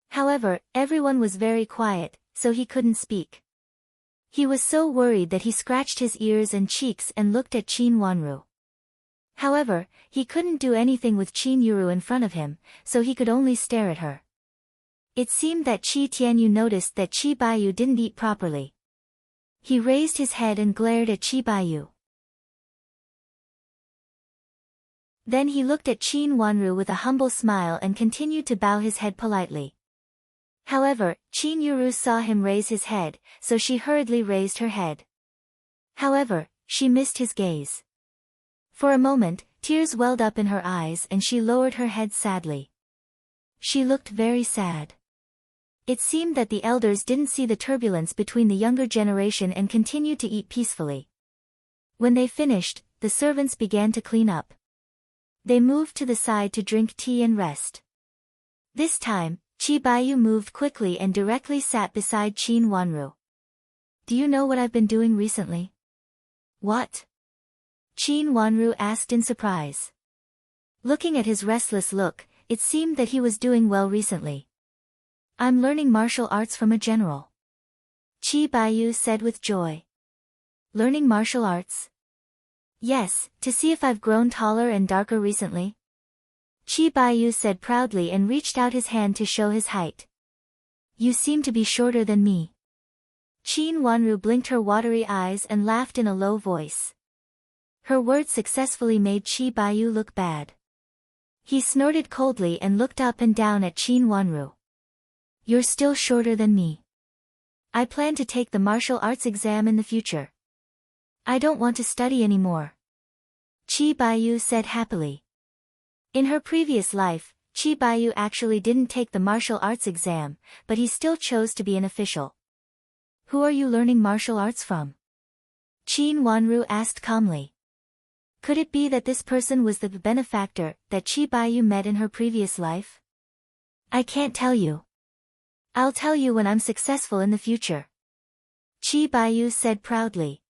A: However, everyone was very quiet, so he couldn't speak. He was so worried that he scratched his ears and cheeks and looked at Qin Wanru. However, he couldn't do anything with Qin Yuru in front of him, so he could only stare at her. It seemed that Qi Tianyu noticed that Qi Baiyu didn't eat properly. He raised his head and glared at Qi Baiyu. Then he looked at Qin Wanru with a humble smile and continued to bow his head politely. However, Qin Yuru saw him raise his head, so she hurriedly raised her head. However, she missed his gaze. For a moment, tears welled up in her eyes and she lowered her head sadly. She looked very sad. It seemed that the elders didn't see the turbulence between the younger generation and continued to eat peacefully. When they finished, the servants began to clean up. They moved to the side to drink tea and rest. This time, Qi Baiyu moved quickly and directly sat beside Qin Wanru. Do you know what I've been doing recently? What? Qin Wanru asked in surprise. Looking at his restless look, it seemed that he was doing well recently. I'm learning martial arts from a general. Qi Baiyu said with joy. Learning martial arts? Yes, to see if I've grown taller and darker recently. Qi Baiyu said proudly and reached out his hand to show his height. You seem to be shorter than me. Qin Wanru blinked her watery eyes and laughed in a low voice. Her words successfully made Qi Baiyu look bad. He snorted coldly and looked up and down at Qin Wanru. You're still shorter than me. I plan to take the martial arts exam in the future. I don't want to study anymore. Qi Baiyu said happily. In her previous life, Qi Baiyu actually didn't take the martial arts exam, but he still chose to be an official. Who are you learning martial arts from? Qin Wanru asked calmly. Could it be that this person was the benefactor that Qi Baiyu met in her previous life? I can't tell you. I'll tell you when I'm successful in the future. Qi Baiyu said proudly.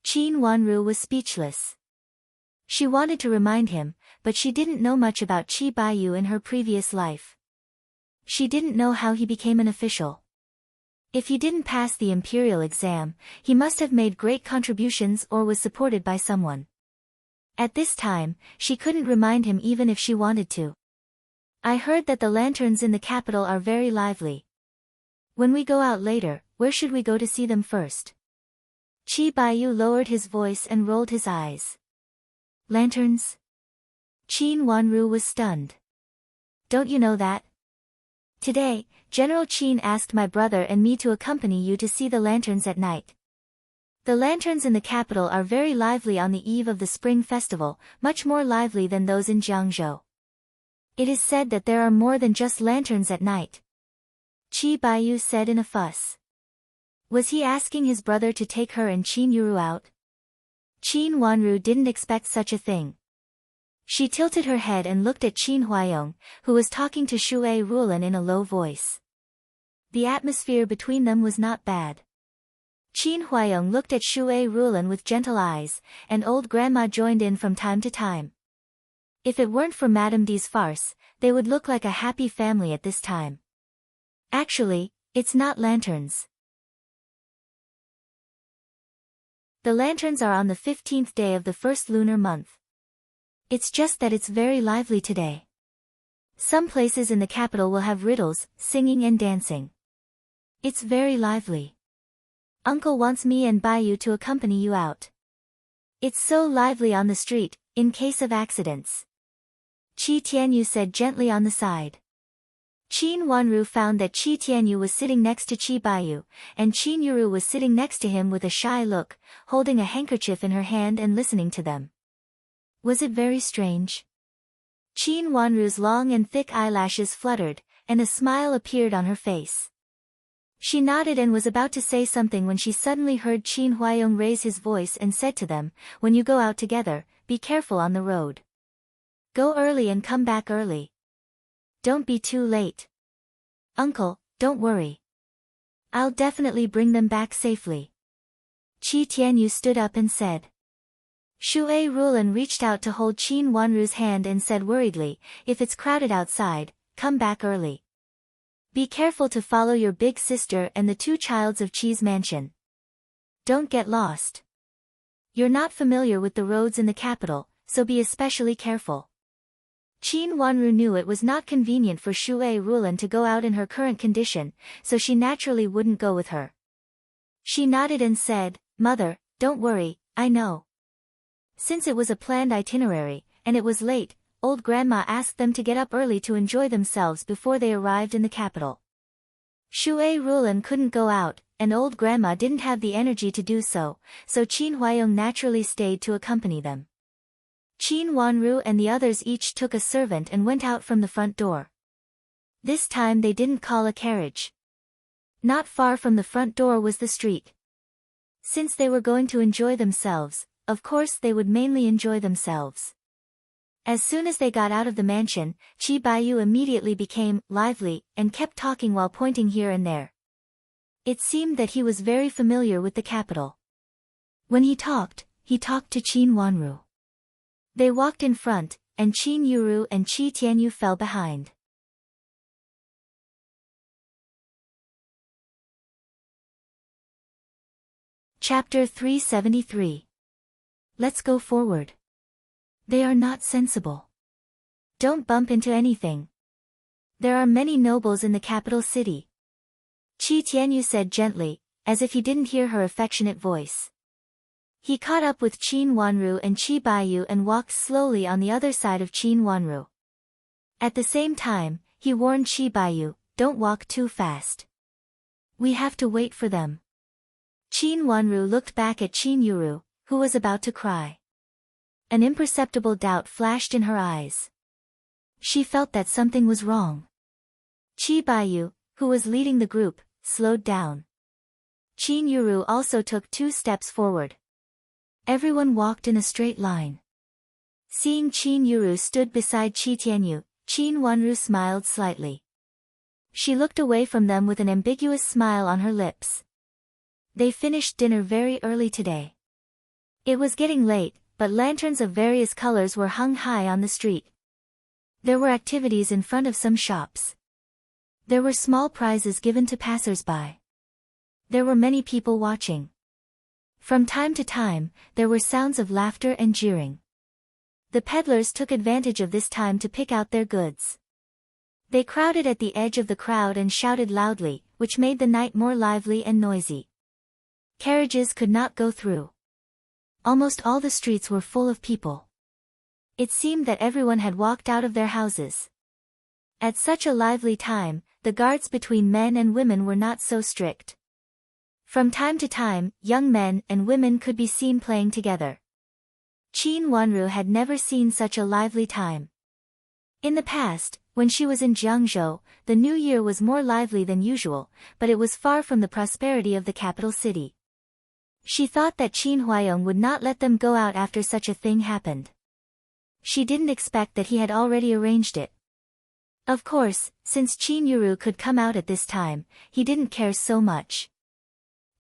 A: Qin Wanru was speechless. She wanted to remind him, but she didn't know much about Qi Baiyu in her previous life. She didn't know how he became an official. If he didn't pass the imperial exam, he must have made great contributions or was supported by someone. At this time, she couldn't remind him even if she wanted to. I heard that the lanterns in the capital are very lively. When we go out later, where should we go to see them first? Qi Baiyu lowered his voice and rolled his eyes. Lanterns? Qin Wanru was stunned. Don't you know that? Today, General Qin asked my brother and me to accompany you to see the lanterns at night. The lanterns in the capital are very lively on the eve of the Spring Festival, much more lively than those in Jiangzhou. It is said that there are more than just lanterns at night. Qi Baiyu said in a fuss. Was he asking his brother to take her and Qin Yuru out? Qin Wanru didn't expect such a thing. She tilted her head and looked at Qin Huayong, who was talking to Shui Rulan in a low voice. The atmosphere between them was not bad. Qin Huayong looked at Shui Rulan with gentle eyes, and old grandma joined in from time to time. If it weren't for Madame D's farce, they would look like a happy family at this time. Actually, it's not lanterns. The lanterns are on the 15th day of the first lunar month. It's just that it's very lively today. Some places in the capital will have riddles, singing and dancing. It's very lively. Uncle wants me and Baiyu to accompany you out. It's so lively on the street, in case of accidents. Qi Tianyu said gently on the side. Qin Wanru found that Qi Tianyu was sitting next to Qi Baiyu, and Qin Yuru was sitting next to him with a shy look, holding a handkerchief in her hand and listening to them. Was it very strange? Qin Wanru's long and thick eyelashes fluttered, and a smile appeared on her face. She nodded and was about to say something when she suddenly heard Qin Huayong raise his voice and said to them, "When you go out together, be careful on the road. Go early and come back early. Don't be too late. Uncle, don't worry. I'll definitely bring them back safely." Qi Tianyu stood up and said. Shui Rulan reached out to hold Qin Wanru's hand and said worriedly, "If it's crowded outside, come back early. Be careful to follow your big sister and the two childs of Qi's mansion. Don't get lost. You're not familiar with the roads in the capital, so be especially careful." Qin Wanru knew it was not convenient for Shui Rulan to go out in her current condition, so she naturally wouldn't go with her. She nodded and said, "Mother, don't worry, I know." Since it was a planned itinerary, and it was late, old grandma asked them to get up early to enjoy themselves before they arrived in the capital. Shui Rulan couldn't go out, and old grandma didn't have the energy to do so, so Qin Huayong naturally stayed to accompany them. Qin Wanru and the others each took a servant and went out from the front door. This time they didn't call a carriage. Not far from the front door was the street. Since they were going to enjoy themselves, of course they would mainly enjoy themselves. As soon as they got out of the mansion, Qi Baiyu immediately became lively and kept talking while pointing here and there. It seemed that he was very familiar with the capital. When he talked to Qin Wanru. They walked in front, and Qin Yuru and Qi Tianyu fell behind. Chapter 373. Let's go forward. They are not sensible. Don't bump into anything. There are many nobles in the capital city. Qi Tianyu said gently, as if he didn't hear her affectionate voice. He caught up with Qin Wanru and Qi Baiyu and walked slowly on the other side of Qin Wanru. At the same time, he warned Qi Baiyu, "Don't walk too fast. We have to wait for them." Qin Wanru looked back at Qin Yuru, who was about to cry. An imperceptible doubt flashed in her eyes. She felt that something was wrong. Qi Baiyu, who was leading the group, slowed down. Qin Yuru also took 2 steps forward. Everyone walked in a straight line. Seeing Qin Yuru stood beside Qi Tianyu, Qin Wanru smiled slightly. She looked away from them with an ambiguous smile on her lips. They finished dinner very early today. It was getting late, but lanterns of various colors were hung high on the street. There were activities in front of some shops. There were small prizes given to passers-by. There were many people watching. From time to time, there were sounds of laughter and jeering. The peddlers took advantage of this time to pick out their goods. They crowded at the edge of the crowd and shouted loudly, which made the night more lively and noisy. Carriages could not go through. Almost all the streets were full of people. It seemed that everyone had walked out of their houses. At such a lively time, the guards between men and women were not so strict. From time to time, young men and women could be seen playing together. Qin Wanru had never seen such a lively time. In the past, when she was in Jiangzhou, the new year was more lively than usual, but it was far from the prosperity of the capital city. She thought that Qin Huayong would not let them go out after such a thing happened. She didn't expect that he had already arranged it. Of course, since Qin Yuru could come out at this time, he didn't care so much.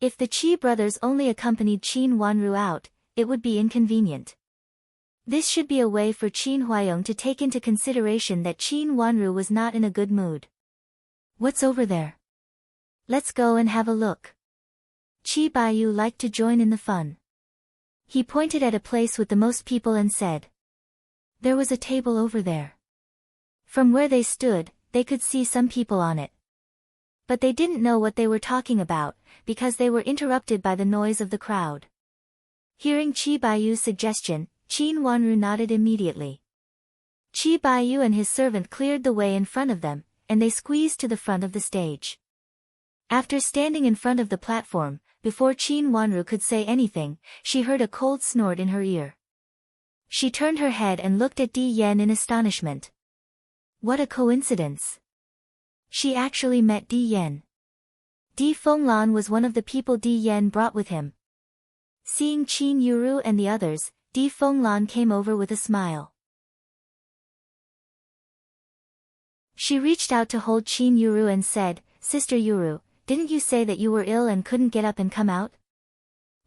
A: If the Qi brothers only accompanied Qin Wanru out, it would be inconvenient. This should be a way for Qin Huayong to take into consideration that Qin Wanru was not in a good mood. What's over there? Let's go and have a look. Qi Baiyu liked to join in the fun. He pointed at a place with the most people and said, "There was a table over there." From where they stood, they could see some people on it. But they didn't know what they were talking about, because they were interrupted by the noise of the crowd. Hearing Qi Baiyu's suggestion, Qin Wanru nodded immediately. Qi Baiyu and his servant cleared the way in front of them, and they squeezed to the front of the stage. After standing in front of the platform, before Qin Wanru could say anything, she heard a cold snort in her ear. She turned her head and looked at Di Yan in astonishment. What a coincidence! She actually met Di Yan. Di Fenglan was one of the people Di Yan brought with him. Seeing Qin Yuru and the others, Di Fenglan came over with a smile. She reached out to hold Qin Yuru and said, "Sister Yuru, didn't you say that you were ill and couldn't get up and come out?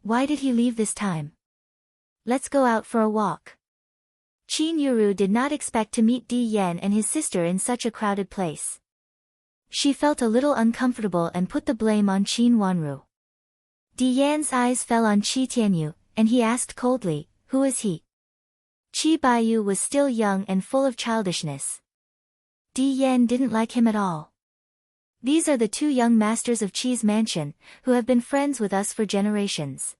A: Why did he leave this time? Let's go out for a walk." Qin Yuru did not expect to meet Di Yan and his sister in such a crowded place. She felt a little uncomfortable and put the blame on Qin Wanru. Di Yan's eyes fell on Qi Tianyu, and he asked coldly, "Who is he?" Qi Baiyu was still young and full of childishness. Di Yan didn't like him at all. "These are the two young masters of Qi's mansion, who have been friends with us for generations.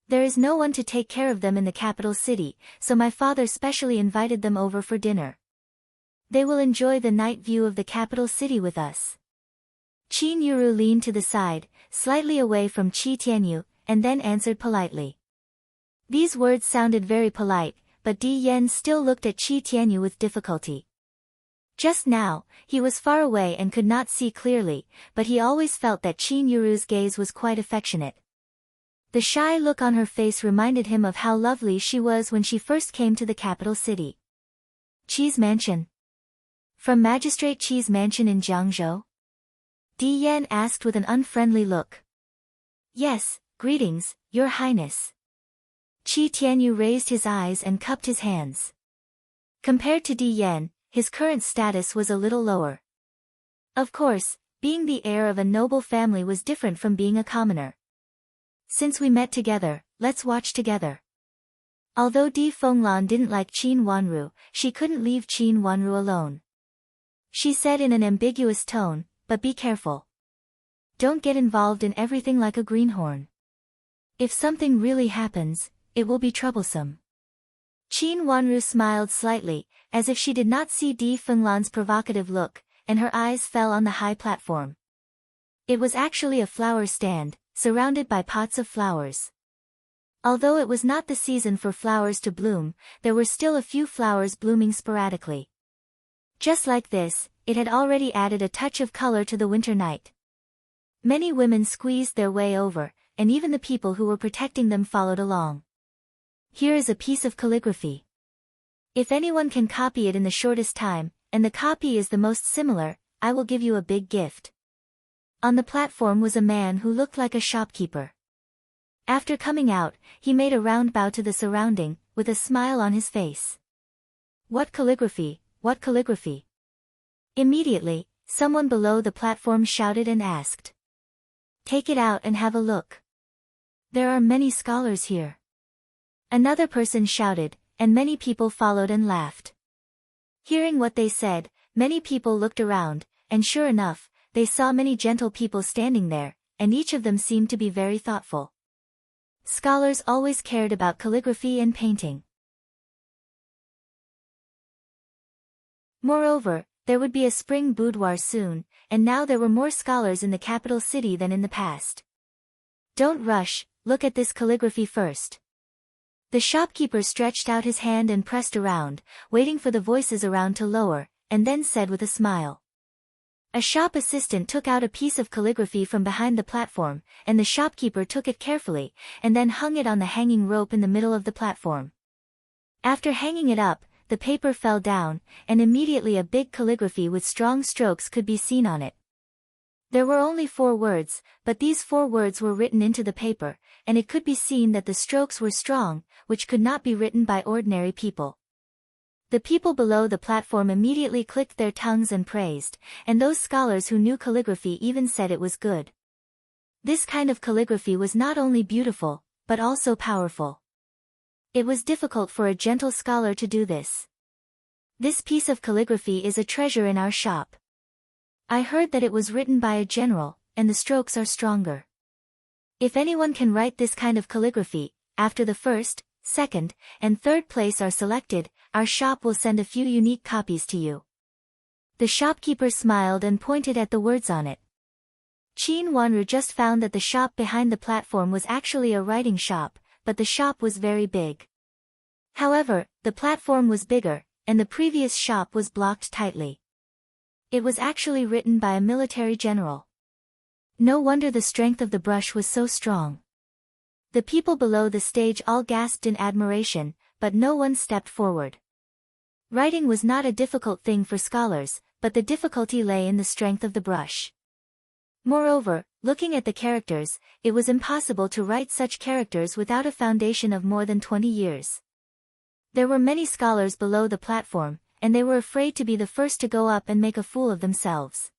A: There is no one to take care of them in the capital city, so my father specially invited them over for dinner. They will enjoy the night view of the capital city with us." Qin Yuru leaned to the side, slightly away from Qi Tianyu, and then answered politely. These words sounded very polite, but Di Yan still looked at Qi Tianyu with difficulty. Just now, he was far away and could not see clearly, but he always felt that Qin Yuru's gaze was quite affectionate. The shy look on her face reminded him of how lovely she was when she first came to the capital city. Qi's mansion? From Magistrate Qi's mansion in Jiangzhou? Di Yan asked with an unfriendly look. "Yes, greetings, Your Highness." Qi Tianyu raised his eyes and cupped his hands. Compared to Di Yan, his current status was a little lower. Of course, being the heir of a noble family was different from being a commoner. "Since we met together, let's watch together." Although Di Fenglan didn't like Qin Wanru, she couldn't leave Qin Wanru alone. She said in an ambiguous tone, "But be careful. Don't get involved in everything like a greenhorn. If something really happens, it will be troublesome." Qin Wanru smiled slightly, as if she did not see Di Fenglan's provocative look, and her eyes fell on the high platform. It was actually a flower stand, surrounded by pots of flowers. Although it was not the season for flowers to bloom, there were still a few flowers blooming sporadically. Just like this, it had already added a touch of color to the winter night. Many women squeezed their way over, and even the people who were protecting them followed along. Here is a piece of calligraphy. If anyone can copy it in the shortest time, and the copy is the most similar, I will give you a big gift. On the platform was a man who looked like a shopkeeper. After coming out, he made a round bow to the surrounding, with a smile on his face. "What calligraphy, what calligraphy?" Immediately, someone below the platform shouted and asked. "Take it out and have a look. There are many scholars here." Another person shouted, and many people followed and laughed. Hearing what they said, many people looked around, and sure enough, they saw many gentle people standing there, and each of them seemed to be very thoughtful. Scholars always cared about calligraphy and painting. Moreover, there would be a spring boudoir soon, and now there were more scholars in the capital city than in the past. Don't rush, look at this calligraphy first. The shopkeeper stretched out his hand and pressed around, waiting for the voices around to lower, and then said with a smile. A shop assistant took out a piece of calligraphy from behind the platform, and the shopkeeper took it carefully, and then hung it on the hanging rope in the middle of the platform. After hanging it up, the paper fell down, and immediately a big calligraphy with strong strokes could be seen on it. There were only 4 words, but these 4 words were written into the paper, and it could be seen that the strokes were strong, which could not be written by ordinary people. The people below the platform immediately clicked their tongues and praised, and those scholars who knew calligraphy even said it was good. This kind of calligraphy was not only beautiful, but also powerful. It was difficult for a gentle scholar to do this. This piece of calligraphy is a treasure in our shop. I heard that it was written by a general, and the strokes are stronger. If anyone can write this kind of calligraphy, after the first, second, and third place are selected, our shop will send a few unique copies to you. The shopkeeper smiled and pointed at the words on it. Qin Wanru just found that the shop behind the platform was actually a writing shop, but the shop was very big. However, the platform was bigger, and the previous shop was blocked tightly. It was actually written by a military general. No wonder the strength of the brush was so strong. The people below the stage all gasped in admiration, but no one stepped forward. Writing was not a difficult thing for scholars, but the difficulty lay in the strength of the brush. Moreover, looking at the characters, it was impossible to write such characters without a foundation of more than 20 years. There were many scholars below the platform, and they were afraid to be the first to go up and make a fool of themselves.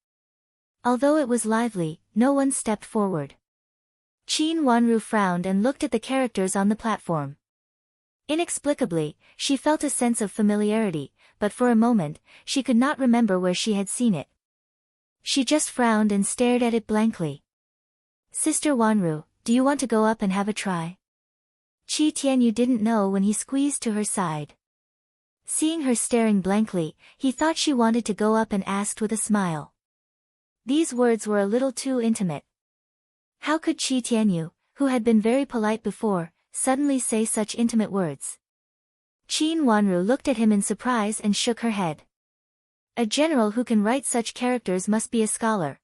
A: Although it was lively, no one stepped forward. Qin Wanru frowned and looked at the characters on the platform. Inexplicably, she felt a sense of familiarity, but for a moment, she could not remember where she had seen it. She just frowned and stared at it blankly. Sister Wanru, do you want to go up and have a try? Qi Tianyu didn't know when he squeezed to her side. Seeing her staring blankly, he thought she wanted to go up and asked with a smile. These words were a little too intimate. How could Qi Tianyu, who had been very polite before, suddenly say such intimate words? Qin Wanru looked at him in surprise and shook her head. A general who can write such characters must be a scholar.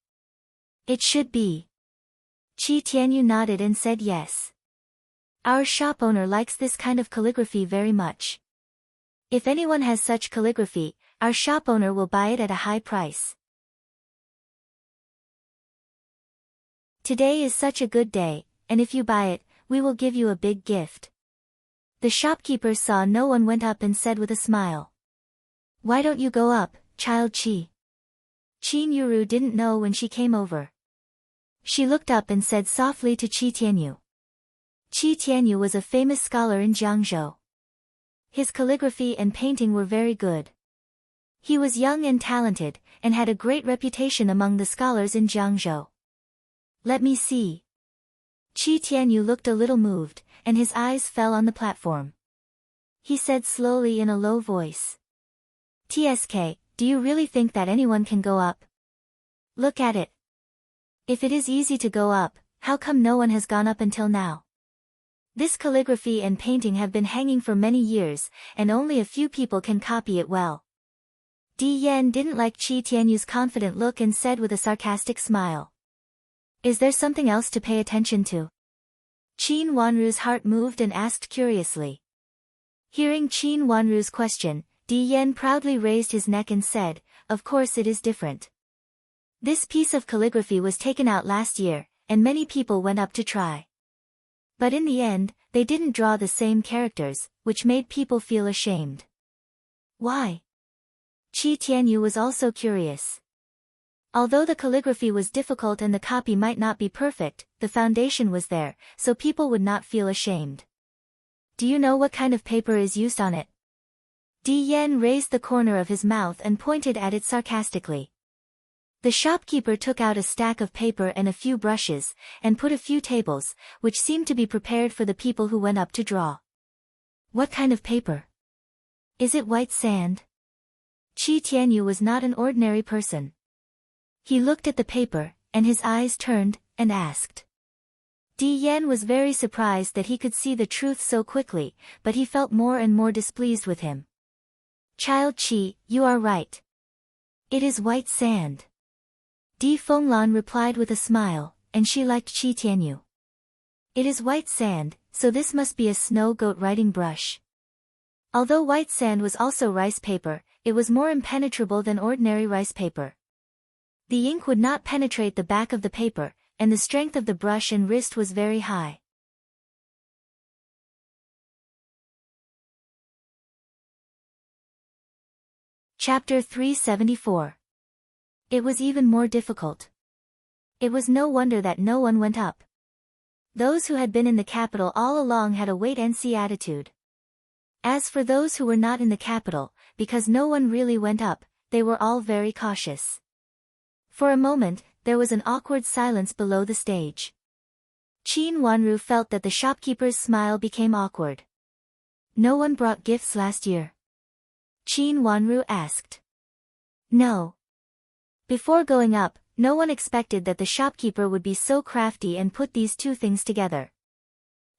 A: It should be. Qi Tianyu nodded and said yes. Our shop owner likes this kind of calligraphy very much. If anyone has such calligraphy, our shop owner will buy it at a high price. Today is such a good day, and if you buy it, we will give you a big gift. The shopkeeper saw no one went up and said with a smile. Why don't you go up, child Qi? Qin Yuru didn't know when she came over. She looked up and said softly to Qi Tianyu. Qi Tianyu was a famous scholar in Jiangzhou. His calligraphy and painting were very good. He was young and talented, and had a great reputation among the scholars in Jiangzhou. Let me see. Qi Tianyu looked a little moved, and his eyes fell on the platform. He said slowly in a low voice. TSK, do you really think that anyone can go up? Look at it. If it is easy to go up, how come no one has gone up until now? This calligraphy and painting have been hanging for many years, and only a few people can copy it well. Di Yan didn't like Qi Tianyu's confident look and said with a sarcastic smile. Is there something else to pay attention to? Qin Wanru's heart moved and asked curiously. Hearing Qin Wanru's question, Di Yan proudly raised his neck and said, of course it is different. This piece of calligraphy was taken out last year, and many people went up to try. But in the end, they didn't draw the same characters, which made people feel ashamed. Why? Qi Tianyu was also curious. Although the calligraphy was difficult and the copy might not be perfect, the foundation was there, so people would not feel ashamed. Do you know what kind of paper is used on it? Di Yan raised the corner of his mouth and pointed at it sarcastically. The shopkeeper took out a stack of paper and a few brushes, and put a few tables, which seemed to be prepared for the people who went up to draw. What kind of paper? Is it white sand? Qi Tianyu was not an ordinary person. He looked at the paper, and his eyes turned, and asked. Di Yan was very surprised that he could see the truth so quickly, but he felt more and more displeased with him. Child Qi, you are right. It is white sand. Di Fenglan replied with a smile, and she liked Qi Tianyu. It is white sand, so this must be a snow goat writing brush. Although white sand was also rice paper, it was more impenetrable than ordinary rice paper. The ink would not penetrate the back of the paper, and the strength of the brush and wrist was very high. Chapter 374. It was even more difficult. It was no wonder that no one went up. Those who had been in the capital all along had a wait-and-see attitude. As for those who were not in the capital, because no one really went up, they were all very cautious. For a moment, there was an awkward silence below the stage. Qin Wanru felt that the shopkeeper's smile became awkward. No one brought gifts last year? Qin Wanru asked. No. Before going up, no one expected that the shopkeeper would be so crafty and put these two things together.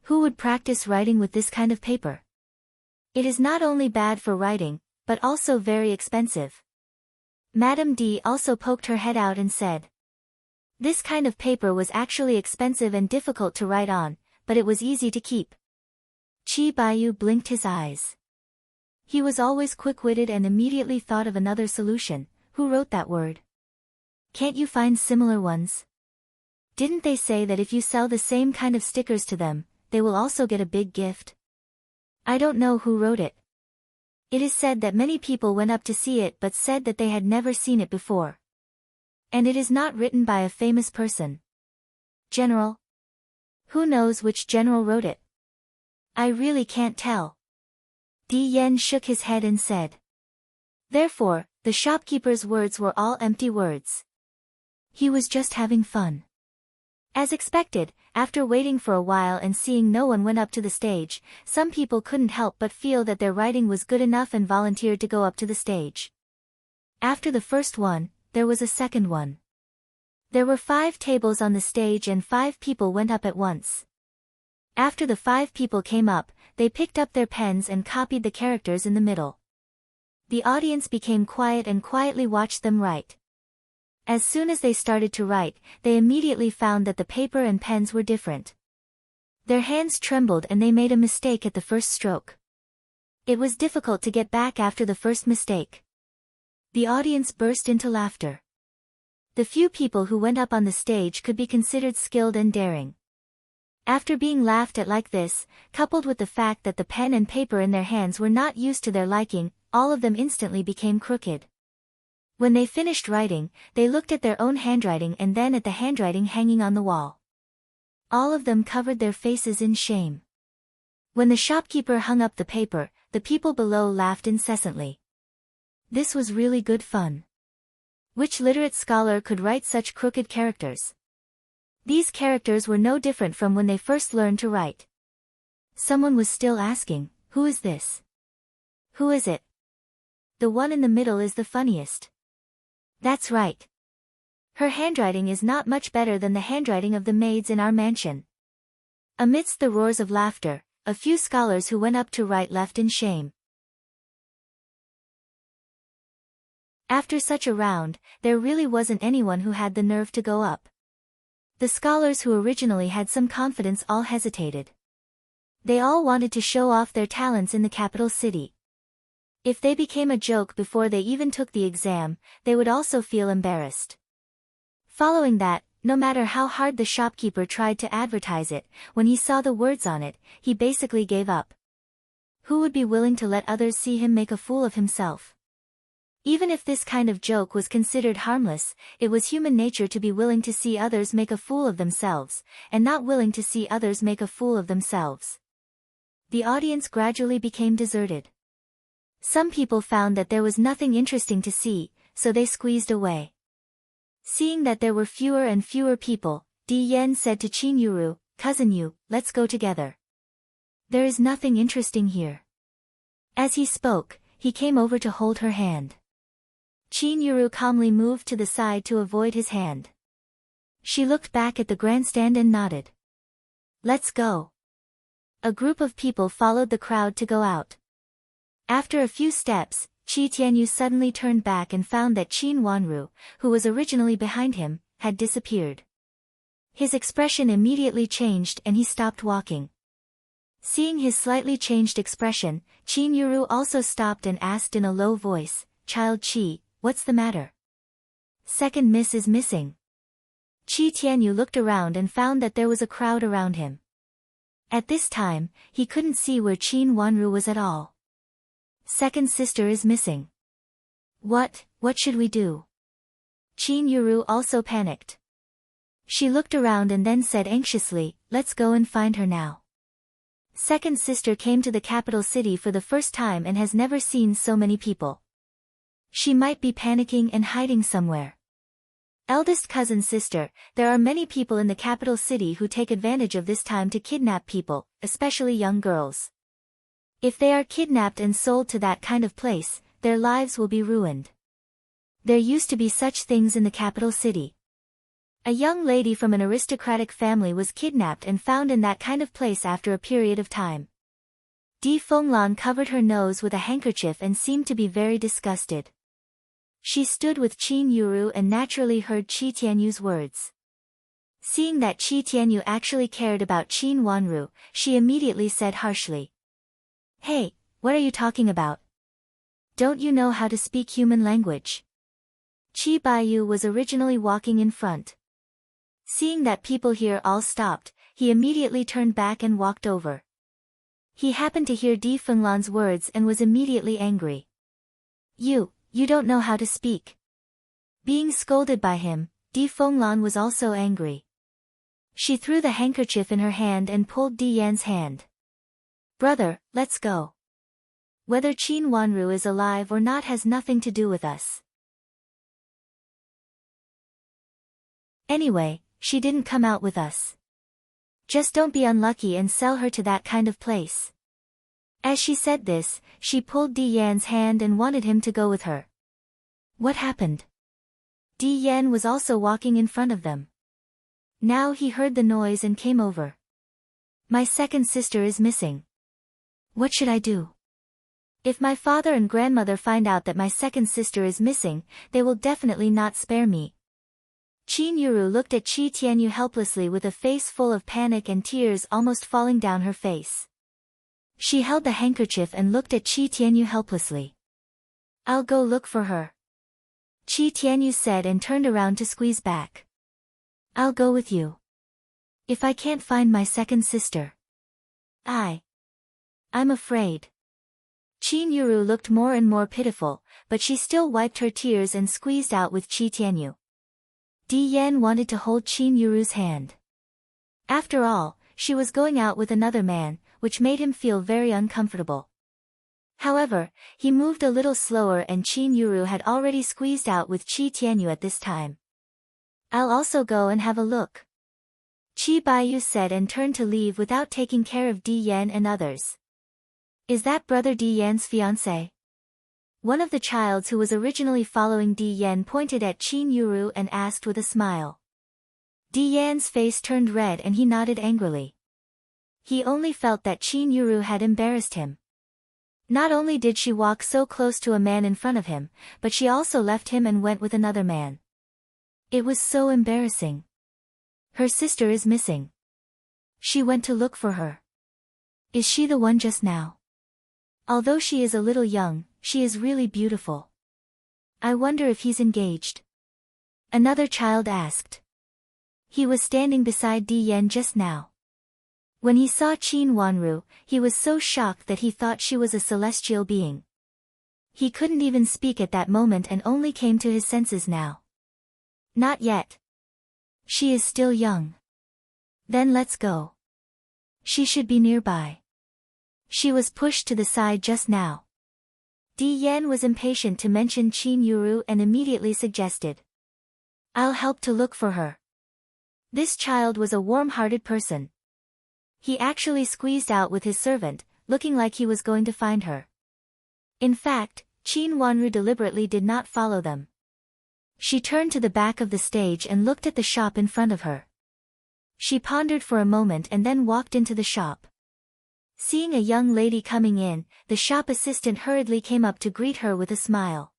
A: Who would practice writing with this kind of paper? It is not only bad for writing, but also very expensive. Madame D also poked her head out and said. This kind of paper was actually expensive and difficult to write on, but it was easy to keep. Qi Baiyu blinked his eyes. He was always quick-witted and immediately thought of another solution. Who wrote that word? Can't you find similar ones? Didn't they say that if you sell the same kind of stickers to them, they will also get a big gift? I don't know who wrote it. It is said that many people went up to see it but said that they had never seen it before. And it is not written by a famous person. General? Who knows which general wrote it? I really can't tell. Di Yan shook his head and said. Therefore, the shopkeeper's words were all empty words. He was just having fun. As expected, after waiting for a while and seeing no one went up to the stage, some people couldn't help but feel that their writing was good enough and volunteered to go up to the stage. After the first one, there was a second one. There were 5 tables on the stage and 5 people went up at once. After the 5 people came up, they picked up their pens and copied the characters in the middle. The audience became quiet and quietly watched them write. As soon as they started to write, they immediately found that the paper and pens were different. Their hands trembled and they made a mistake at the first stroke. It was difficult to get back after the first mistake. The audience burst into laughter. The few people who went up on the stage could be considered skilled and daring. After being laughed at like this, coupled with the fact that the pen and paper in their hands were not used to their liking, all of them instantly became crooked. When they finished writing, they looked at their own handwriting and then at the handwriting hanging on the wall. All of them covered their faces in shame. When the shopkeeper hung up the paper, the people below laughed incessantly. This was really good fun. Which literate scholar could write such crooked characters? These characters were no different from when they first learned to write. Someone was still asking, who is this? Who is it? The one in the middle is the funniest. That's right. Her handwriting is not much better than the handwriting of the maids in our mansion. Amidst the roars of laughter, a few scholars who went up to write left in shame. After such a round, there really wasn't anyone who had the nerve to go up. The scholars who originally had some confidence all hesitated. They all wanted to show off their talents in the capital city. If they became a joke before they even took the exam, they would also feel embarrassed. Following that, no matter how hard the shopkeeper tried to advertise it, when he saw the words on it, he basically gave up. Who would be willing to let others see him make a fool of himself? Even if this kind of joke was considered harmless, it was human nature to be willing to see others make a fool of themselves, and not willing to see others make a fool of themselves. The audience gradually became deserted. Some people found that there was nothing interesting to see, so they squeezed away. Seeing that there were fewer and fewer people, Di Yan said to Qin Yuru, "Cousin Yu, let's go together. There is nothing interesting here." As he spoke, he came over to hold her hand. Chin Yuru calmly moved to the side to avoid his hand. She looked back at the grandstand and nodded. Let's go. A group of people followed the crowd to go out. After a few steps, Chi Tianyu suddenly turned back and found that Qin Wanru, who was originally behind him, had disappeared. His expression immediately changed and he stopped walking. Seeing his slightly changed expression, Qin Yuru also stopped and asked in a low voice, "Child Qi, what's the matter?" "Second miss is missing." Chi Tianyu looked around and found that there was a crowd around him. At this time, he couldn't see where Qin Wanru was at all. "Second sister is missing. What should we do?" Qin Yuru also panicked. She looked around and then said anxiously, "Let's go and find her now." Second sister came to the capital city for the first time and has never seen so many people. She might be panicking and hiding somewhere. Eldest cousin sister, there are many people in the capital city who take advantage of this time to kidnap people, especially young girls. If they are kidnapped and sold to that kind of place, their lives will be ruined. There used to be such things in the capital city. A young lady from an aristocratic family was kidnapped and found in that kind of place after a period of time. Di Fenglan covered her nose with a handkerchief and seemed to be very disgusted. She stood with Qin Yuru and naturally heard Chi Tianyu's words. Seeing that Chi Tianyu actually cared about Qin Wanru, she immediately said harshly, "Hey, what are you talking about? Don't you know how to speak human language?" Qi Baiyu was originally walking in front. Seeing that people here all stopped, he immediately turned back and walked over. He happened to hear Di Fenglan's words and was immediately angry. You don't know how to speak." Being scolded by him, Di Fenglan was also angry. She threw the handkerchief in her hand and pulled Di Yan's hand. "Brother, let's go. Whether Qin Wanru is alive or not has nothing to do with us. Anyway, she didn't come out with us. Just don't be unlucky and sell her to that kind of place." As she said this, she pulled Di Yan's hand and wanted him to go with her. What happened? Di Yan was also walking in front of them. Now he heard the noise and came over. "My second sister is missing. What should I do? If my father and grandmother find out that my second sister is missing, they will definitely not spare me." Qin Yuru looked at Chi Tianyu helplessly with a face full of panic and tears almost falling down her face. She held the handkerchief and looked at Chi Tianyu helplessly. "I'll go look for her," Chi Tianyu said and turned around to squeeze back. "I'll go with you. If I can't find my second sister, I'm afraid." Qin Yuru looked more and more pitiful, but she still wiped her tears and squeezed out with Chi Tianyu. Di Yan wanted to hold Qin Yuru's hand. After all, she was going out with another man, which made him feel very uncomfortable. However, he moved a little slower and Qin Yuru had already squeezed out with Chi Tianyu at this time. "I'll also go and have a look," Qi Baiyu said and turned to leave without taking care of Di Yan and others. "Is that brother Di Yan's fiancé?" One of the childs who was originally following Di Yan pointed at Qin Yuru and asked with a smile. Di Yan's face turned red and he nodded angrily. He only felt that Qin Yuru had embarrassed him. Not only did she walk so close to a man in front of him, but she also left him and went with another man. It was so embarrassing. Her sister is missing. She went to look for her. Is she the one just now? Although she is a little young, she is really beautiful. I wonder if he's engaged. Another child asked. He was standing beside Di Yan just now. When he saw Qin Wanru, he was so shocked that he thought she was a celestial being. He couldn't even speak at that moment and only came to his senses now. Not yet. She is still young. Then let's go. She should be nearby. She was pushed to the side just now. Di Yan was impatient to mention Qin Yuru and immediately suggested. I'll help to look for her. This child was a warm-hearted person. He actually squeezed out with his servant, looking like he was going to find her. In fact, Qin Wanru deliberately did not follow them. She turned to the back of the stage and looked at the shop in front of her. She pondered for a moment and then walked into the shop. Seeing a young lady coming in, the shop assistant hurriedly came up to greet her with a smile.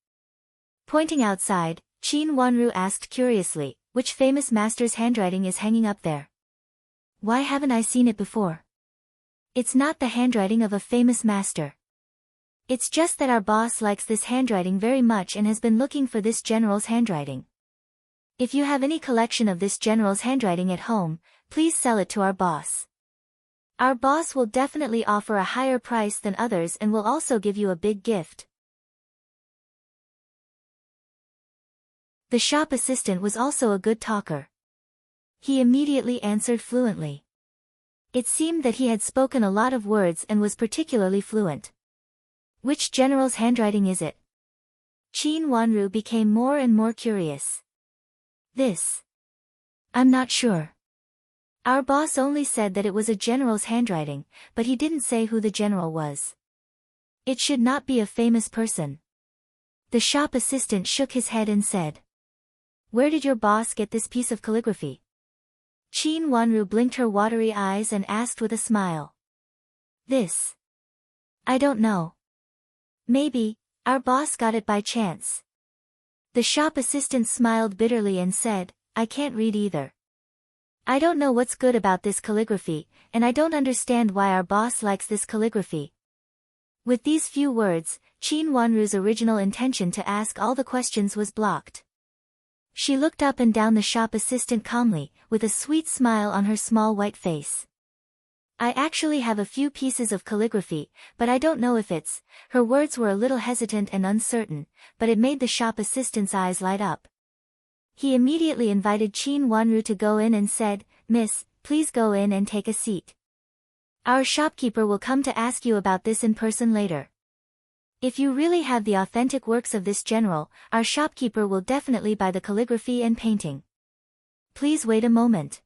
A: Pointing outside, Qin Wanru asked curiously, "Which famous master's handwriting is hanging up there? Why haven't I seen it before?" "It's not the handwriting of a famous master. It's just that our boss likes this handwriting very much and has been looking for this general's handwriting. If you have any collection of this general's handwriting at home, please sell it to our boss. Our boss will definitely offer a higher price than others and will also give you a big gift." The shop assistant was also a good talker. He immediately answered fluently. It seemed that he had spoken a lot of words and was particularly fluent. "Which general's handwriting is it?" Qin Wanru became more and more curious. "This. I'm not sure. Our boss only said that it was a general's handwriting, but he didn't say who the general was. It should not be a famous person." The shop assistant shook his head and said, "Where did your boss get this piece of calligraphy?" Qin Wanru blinked her watery eyes and asked with a smile. "This. I don't know. Maybe, our boss got it by chance." The shop assistant smiled bitterly and said, "I can't read either. I don't know what's good about this calligraphy, and I don't understand why our boss likes this calligraphy." With these few words, Qin Wanru's original intention to ask all the questions was blocked. She looked up and down the shop assistant calmly, with a sweet smile on her small white face. "I actually have a few pieces of calligraphy, but I don't know if it's..." Her words were a little hesitant and uncertain, but it made the shop assistant's eyes light up. He immediately invited Qin Wanru to go in and said, "Miss, please go in and take a seat. Our shopkeeper will come to ask you about this in person later. If you really have the authentic works of this general, our shopkeeper will definitely buy the calligraphy and painting. Please wait a moment."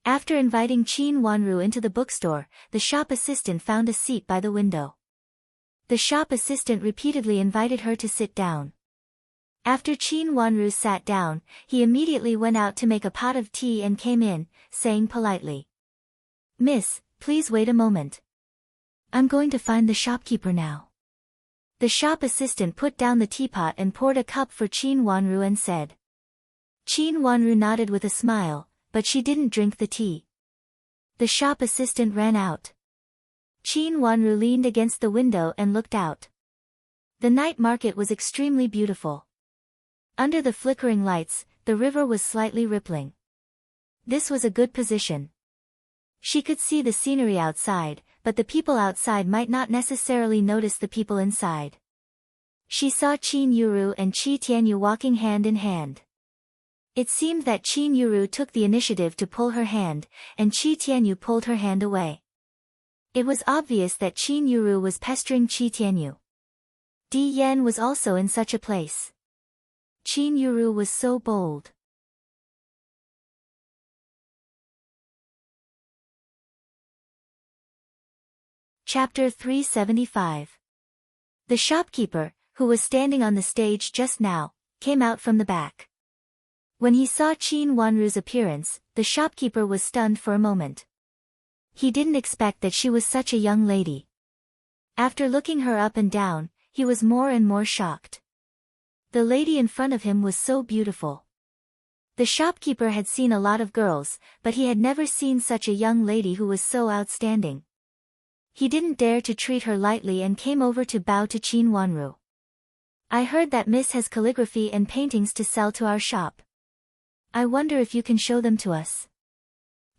A: After inviting Qin Wanru into the bookstore, the shop assistant found a seat by the window. The shop assistant repeatedly invited her to sit down. After Qin Wanru sat down, he immediately went out to make a pot of tea and came in, saying politely, "Miss, please wait a moment. I'm going to find the shopkeeper now." The shop assistant put down the teapot and poured a cup for Qin Wanru and said. Qin Wanru nodded with a smile, but she didn't drink the tea. The shop assistant ran out. Qin Wanru leaned against the window and looked out. The night market was extremely beautiful. Under the flickering lights, the river was slightly rippling. This was a good position. She could see the scenery outside, but the people outside might not necessarily notice the people inside. She saw Qin Yuru and Qi Tianyu walking hand in hand. It seemed that Qin Yuru took the initiative to pull her hand, and Qi Tianyu pulled her hand away. It was obvious that Qin Yuru was pestering Qi Tianyu. Di Yan was also in such a place. Qin Yuru was so bold. Chapter 375. The shopkeeper, who was standing on the stage just now, came out from the back. When he saw Qin Wanru's appearance, the shopkeeper was stunned for a moment. He didn't expect that she was such a young lady. After looking her up and down, he was more and more shocked. The lady in front of him was so beautiful. The shopkeeper had seen a lot of girls, but he had never seen such a young lady who was so outstanding. He didn't dare to treat her lightly and came over to bow to Qin Wanru. "I heard that Miss has calligraphy and paintings to sell to our shop. I wonder if you can show them to us.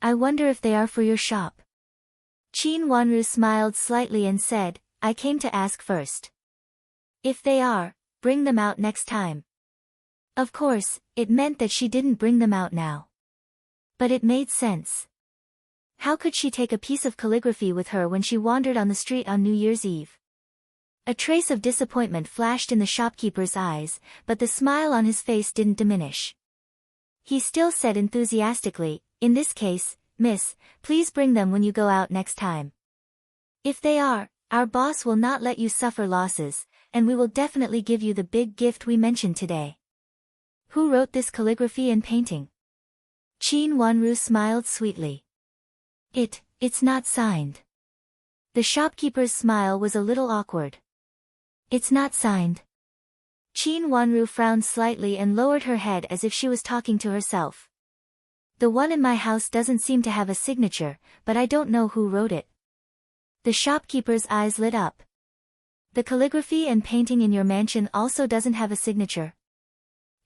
A: I wonder if they are for your shop." Qin Wanru smiled slightly and said, "I came to ask first. If they are, bring them out next time." Of course, it meant that she didn't bring them out now. But it made sense. How could she take a piece of calligraphy with her when she wandered on the street on New Year's Eve? A trace of disappointment flashed in the shopkeeper's eyes, but the smile on his face didn't diminish. He still said enthusiastically, "In this case, miss, please bring them when you go out next time. If they are, our boss will not let you suffer losses, and we will definitely give you the big gift we mentioned today. Who wrote this calligraphy and painting? Qin Wanru smiled sweetly. It's not signed. The shopkeeper's smile was a little awkward. It's not signed. Qin Wanru frowned slightly and lowered her head as if she was talking to herself. The one in my house doesn't seem to have a signature, but I don't know who wrote it. The shopkeeper's eyes lit up. The calligraphy and painting in your mansion also doesn't have a signature.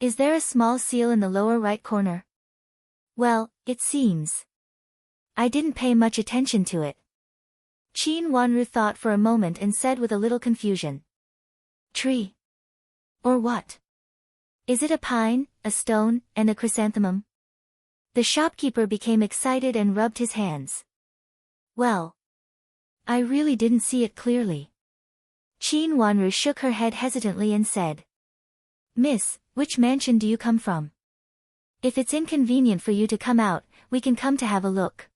A: Is there a small seal in the lower right corner? Well, it seems. I didn't pay much attention to it. Qin Wanru thought for a moment and said with a little confusion. Tree? Or what? Is it a pine, a stone, and a chrysanthemum? The shopkeeper became excited and rubbed his hands. Well, I really didn't see it clearly. Qin Wanru shook her head hesitantly and said. Miss, which mansion do you come from? If it's inconvenient for you to come out, we can come to have a look.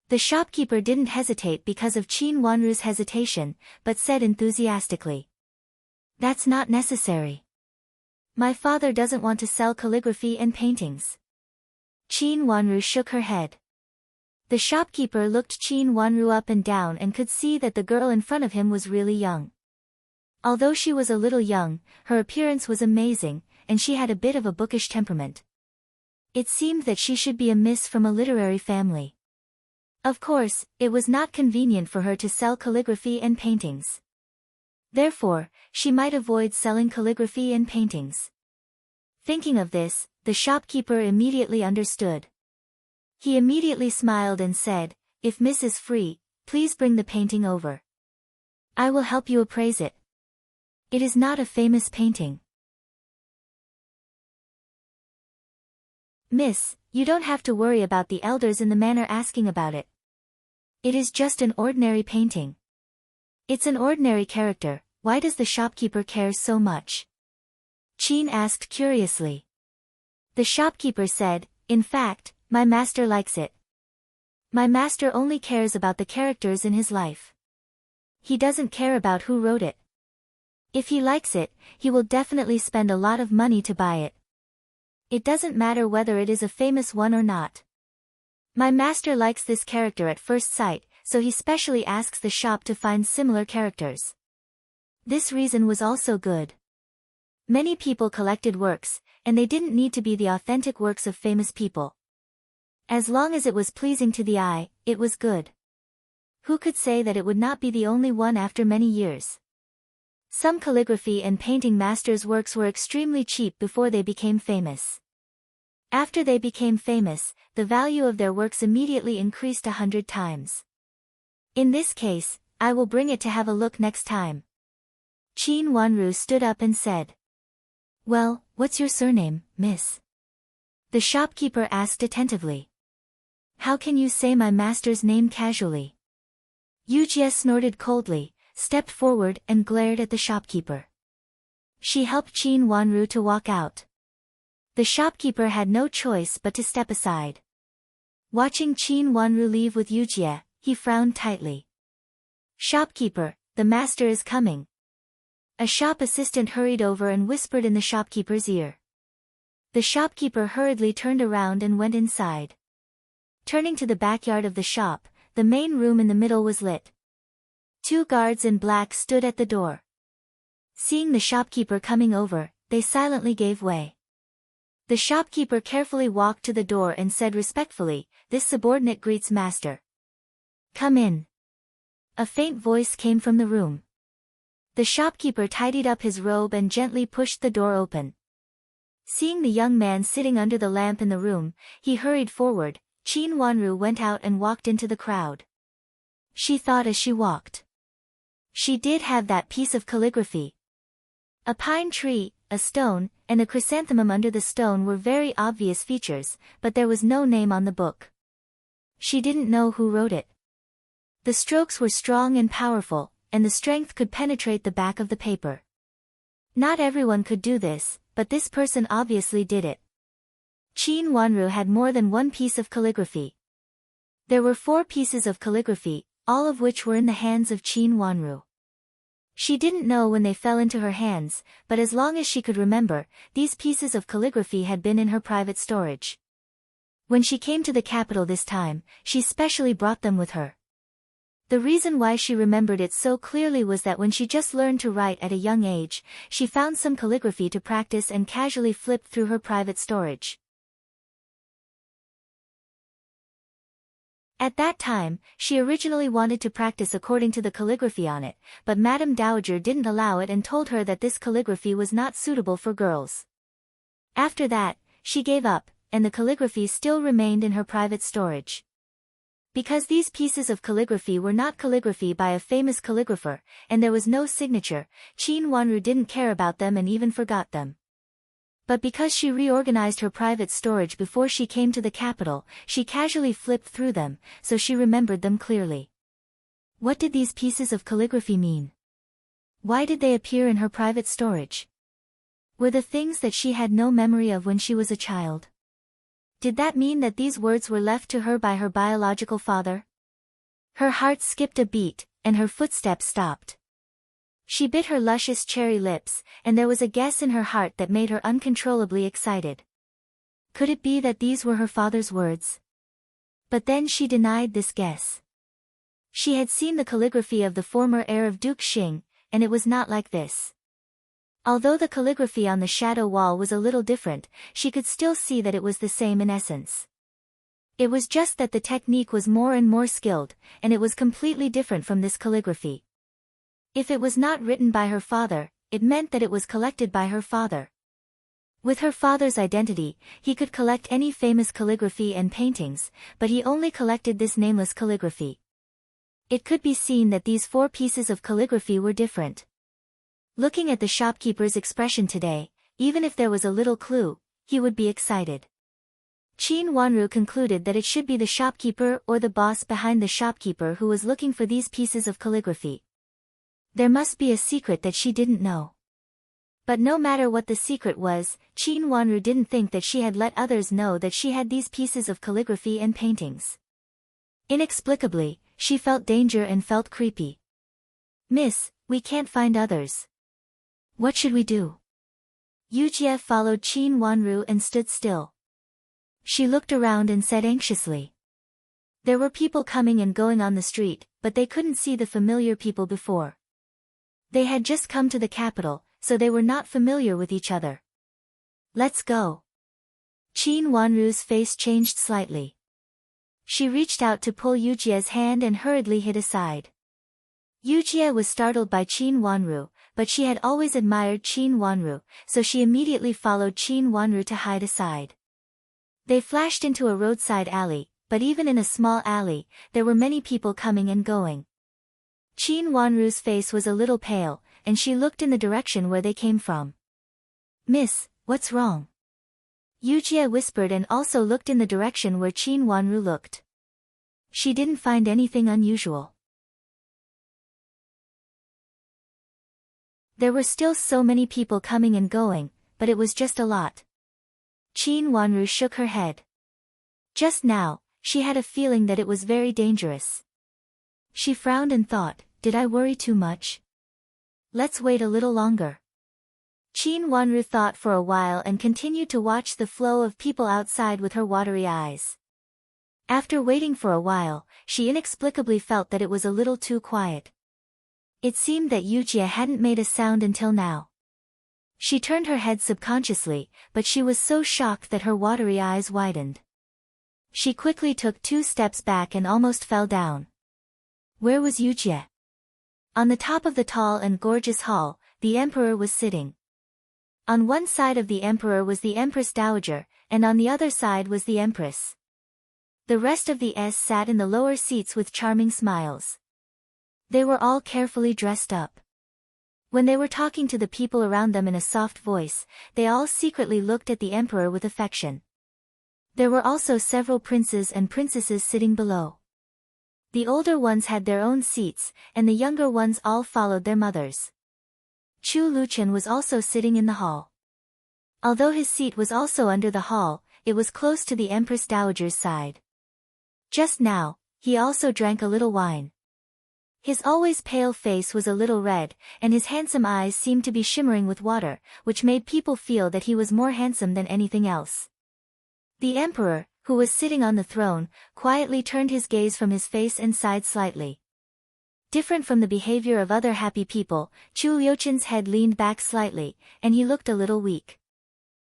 A: The shopkeeper didn't hesitate because of Qin Wanru's hesitation, but said enthusiastically. That's not necessary. My father doesn't want to sell calligraphy and paintings. Qin Wanru shook her head. The shopkeeper looked Qin Wanru up and down and could see that the girl in front of him was really young. Although she was a little young, her appearance was amazing, and she had a bit of a bookish temperament. It seemed that she should be a miss from a literary family. Of course, it was not convenient for her to sell calligraphy and paintings. Therefore, she might avoid selling calligraphy and paintings. Thinking of this, the shopkeeper immediately understood. He immediately smiled and said, If Miss is free, please bring the painting over. I will help you appraise it. It is not a famous painting. Miss, you don't have to worry about the elders in the manor asking about it. It is just an ordinary painting. It's an ordinary character, why does the shopkeeper care so much? Qin asked curiously. The shopkeeper said, In fact, my master likes it. My master only cares about the characters in his life. He doesn't care about who wrote it. If he likes it, he will definitely spend a lot of money to buy it. It doesn't matter whether it is a famous one or not. My master likes this character at first sight, so he specially asks the shop to find similar characters. This reason was also good. Many people collected works, and they didn't need to be the authentic works of famous people. As long as it was pleasing to the eye, it was good. Who could say that it would not be the only one after many years? Some calligraphy and painting masters' works were extremely cheap before they became famous. After they became famous, the value of their works immediately increased 100 times. In this case, I will bring it to have a look next time. Qin Wanru stood up and said. Well, what's your surname, miss? The shopkeeper asked attentively. How can you say my master's name casually? Yujie snorted coldly, stepped forward and glared at the shopkeeper. She helped Qin Wanru to walk out. The shopkeeper had no choice but to step aside. Watching Qin Wanru leave with Yujie, he frowned tightly. Shopkeeper, the master is coming. A shop assistant hurried over and whispered in the shopkeeper's ear. The shopkeeper hurriedly turned around and went inside. Turning to the backyard of the shop, the main room in the middle was lit. 2 guards in black stood at the door. Seeing the shopkeeper coming over, they silently gave way. The shopkeeper carefully walked to the door and said respectfully, This subordinate greets master. Come in. A faint voice came from the room. The shopkeeper tidied up his robe and gently pushed the door open. Seeing the young man sitting under the lamp in the room, he hurried forward. Qin Wanru went out and walked into the crowd. She thought as she walked. She did have that piece of calligraphy. A pine tree, a stone, and a chrysanthemum under the stone were very obvious features, but there was no name on the book. She didn't know who wrote it. The strokes were strong and powerful, and the strength could penetrate the back of the paper. Not everyone could do this, but this person obviously did it. Qin Wanru had more than one piece of calligraphy. There were 4 pieces of calligraphy, all of which were in the hands of Qin Wanru. She didn't know when they fell into her hands, but as long as she could remember, these pieces of calligraphy had been in her private storage. When she came to the capital this time, she specially brought them with her. The reason why she remembered it so clearly was that when she just learned to write at a young age, she found some calligraphy to practice and casually flipped through her private storage. At that time, she originally wanted to practice according to the calligraphy on it, but Madame Dowager didn't allow it and told her that this calligraphy was not suitable for girls. After that, she gave up, and the calligraphy still remained in her private storage. Because these pieces of calligraphy were not calligraphy by a famous calligrapher, and there was no signature, Qin Wanru didn't care about them and even forgot them. But because she reorganized her private storage before she came to the capital, she casually flipped through them, so she remembered them clearly. What did these pieces of calligraphy mean? Why did they appear in her private storage? Were the things that she had no memory of when she was a child? Did that mean that these words were left to her by her biological father? Her heart skipped a beat, and her footsteps stopped. She bit her luscious cherry lips, and there was a guess in her heart that made her uncontrollably excited. Could it be that these were her father's words? But then she denied this guess. She had seen the calligraphy of the former heir of Duke Xing, and it was not like this. Although the calligraphy on the shadow wall was a little different, she could still see that it was the same in essence. It was just that the technique was more and more skilled, and it was completely different from this calligraphy. If it was not written by her father, it meant that it was collected by her father. With her father's identity, he could collect any famous calligraphy and paintings, but he only collected this nameless calligraphy. It could be seen that these 4 pieces of calligraphy were different. Looking at the shopkeeper's expression today, even if there was a little clue, he would be excited. Qin Wanru concluded that it should be the shopkeeper or the boss behind the shopkeeper who was looking for these pieces of calligraphy. There must be a secret that she didn't know. But no matter what the secret was, Qin Wanru didn't think that she had let others know that she had these pieces of calligraphy and paintings. Inexplicably, she felt danger and felt creepy. "Miss, we can't find others. What should we do?" Yujie followed Qin Wanru and stood still. She looked around and said anxiously. There were people coming and going on the street, but they couldn't see the familiar people before. They had just come to the capital, so they were not familiar with each other. "Let's go." Qin Wanru's face changed slightly. She reached out to pull Yujie's hand and hurriedly hid aside. Yujie was startled by Qin Wanru, but she had always admired Qin Wanru, so she immediately followed Qin Wanru to hide aside. They flashed into a roadside alley, but even in a small alley, there were many people coming and going. Qin Wanru's face was a little pale, and she looked in the direction where they came from. "Miss, what's wrong?" Yujie whispered and also looked in the direction where Qin Wanru looked. She didn't find anything unusual. There were still so many people coming and going, but it was just a lot. Qin Wanru shook her head. Just now, she had a feeling that it was very dangerous. She frowned and thought, did I worry too much? Let's wait a little longer. Qin Wanru thought for a while and continued to watch the flow of people outside with her watery eyes. After waiting for a while, she inexplicably felt that it was a little too quiet. It seemed that Yujie hadn't made a sound until now. She turned her head subconsciously, but she was so shocked that her watery eyes widened. She quickly took 2 steps back and almost fell down. Where was Yujie? On the top of the tall and gorgeous hall, the emperor was sitting. On one side of the emperor was the Empress Dowager, and on the other side was the Empress. The rest of the S sat in the lower seats with charming smiles. They were all carefully dressed up. When they were talking to the people around them in a soft voice, they all secretly looked at the emperor with affection. There were also several princes and princesses sitting below. The older ones had their own seats, and the younger ones all followed their mothers. Chu Luchen was also sitting in the hall. Although his seat was also under the hall, it was close to the Empress Dowager's side. Just now, he also drank a little wine. His always pale face was a little red, and his handsome eyes seemed to be shimmering with water, which made people feel that he was more handsome than anything else. The emperor, who was sitting on the throne, quietly turned his gaze from his face and sighed slightly. Different from the behavior of other happy people, Chu Liuchen's head leaned back slightly, and he looked a little weak.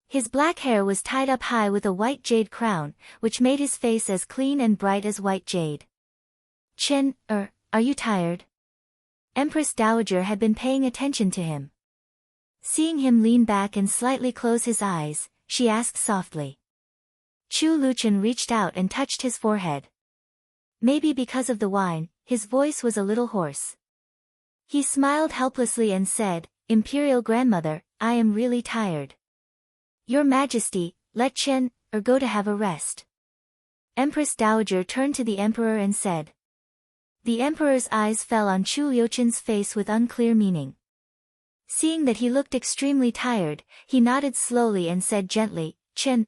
A: His black hair was tied up high with a white jade crown, which made his face as clean and bright as white jade. Chen, are you tired? Empress Dowager had been paying attention to him. Seeing him lean back and slightly close his eyes, she asked softly. Chu Liuchen reached out and touched his forehead. Maybe because of the wine, his voice was a little hoarse. He smiled helplessly and said, Imperial Grandmother, I am really tired. Your Majesty, let Chen, go to have a rest. Empress Dowager turned to the emperor and said. The emperor's eyes fell on Chu Liuchen's face with unclear meaning. Seeing that he looked extremely tired, he nodded slowly and said gently, Chen,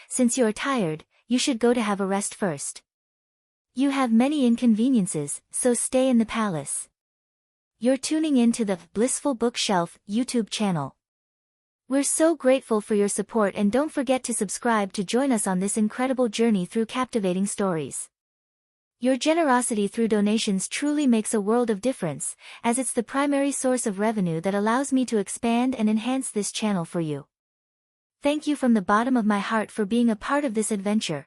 A: since you are tired, you should go to have a rest first. You have many inconveniences, so stay in the palace. You're tuning in to the Blissful Bookshelf YouTube channel. We're so grateful for your support, and don't forget to subscribe to join us on this incredible journey through captivating stories. Your generosity through donations truly makes a world of difference, as it's the primary source of revenue that allows me to expand and enhance this channel for you. Thank you from the bottom of my heart for being a part of this adventure.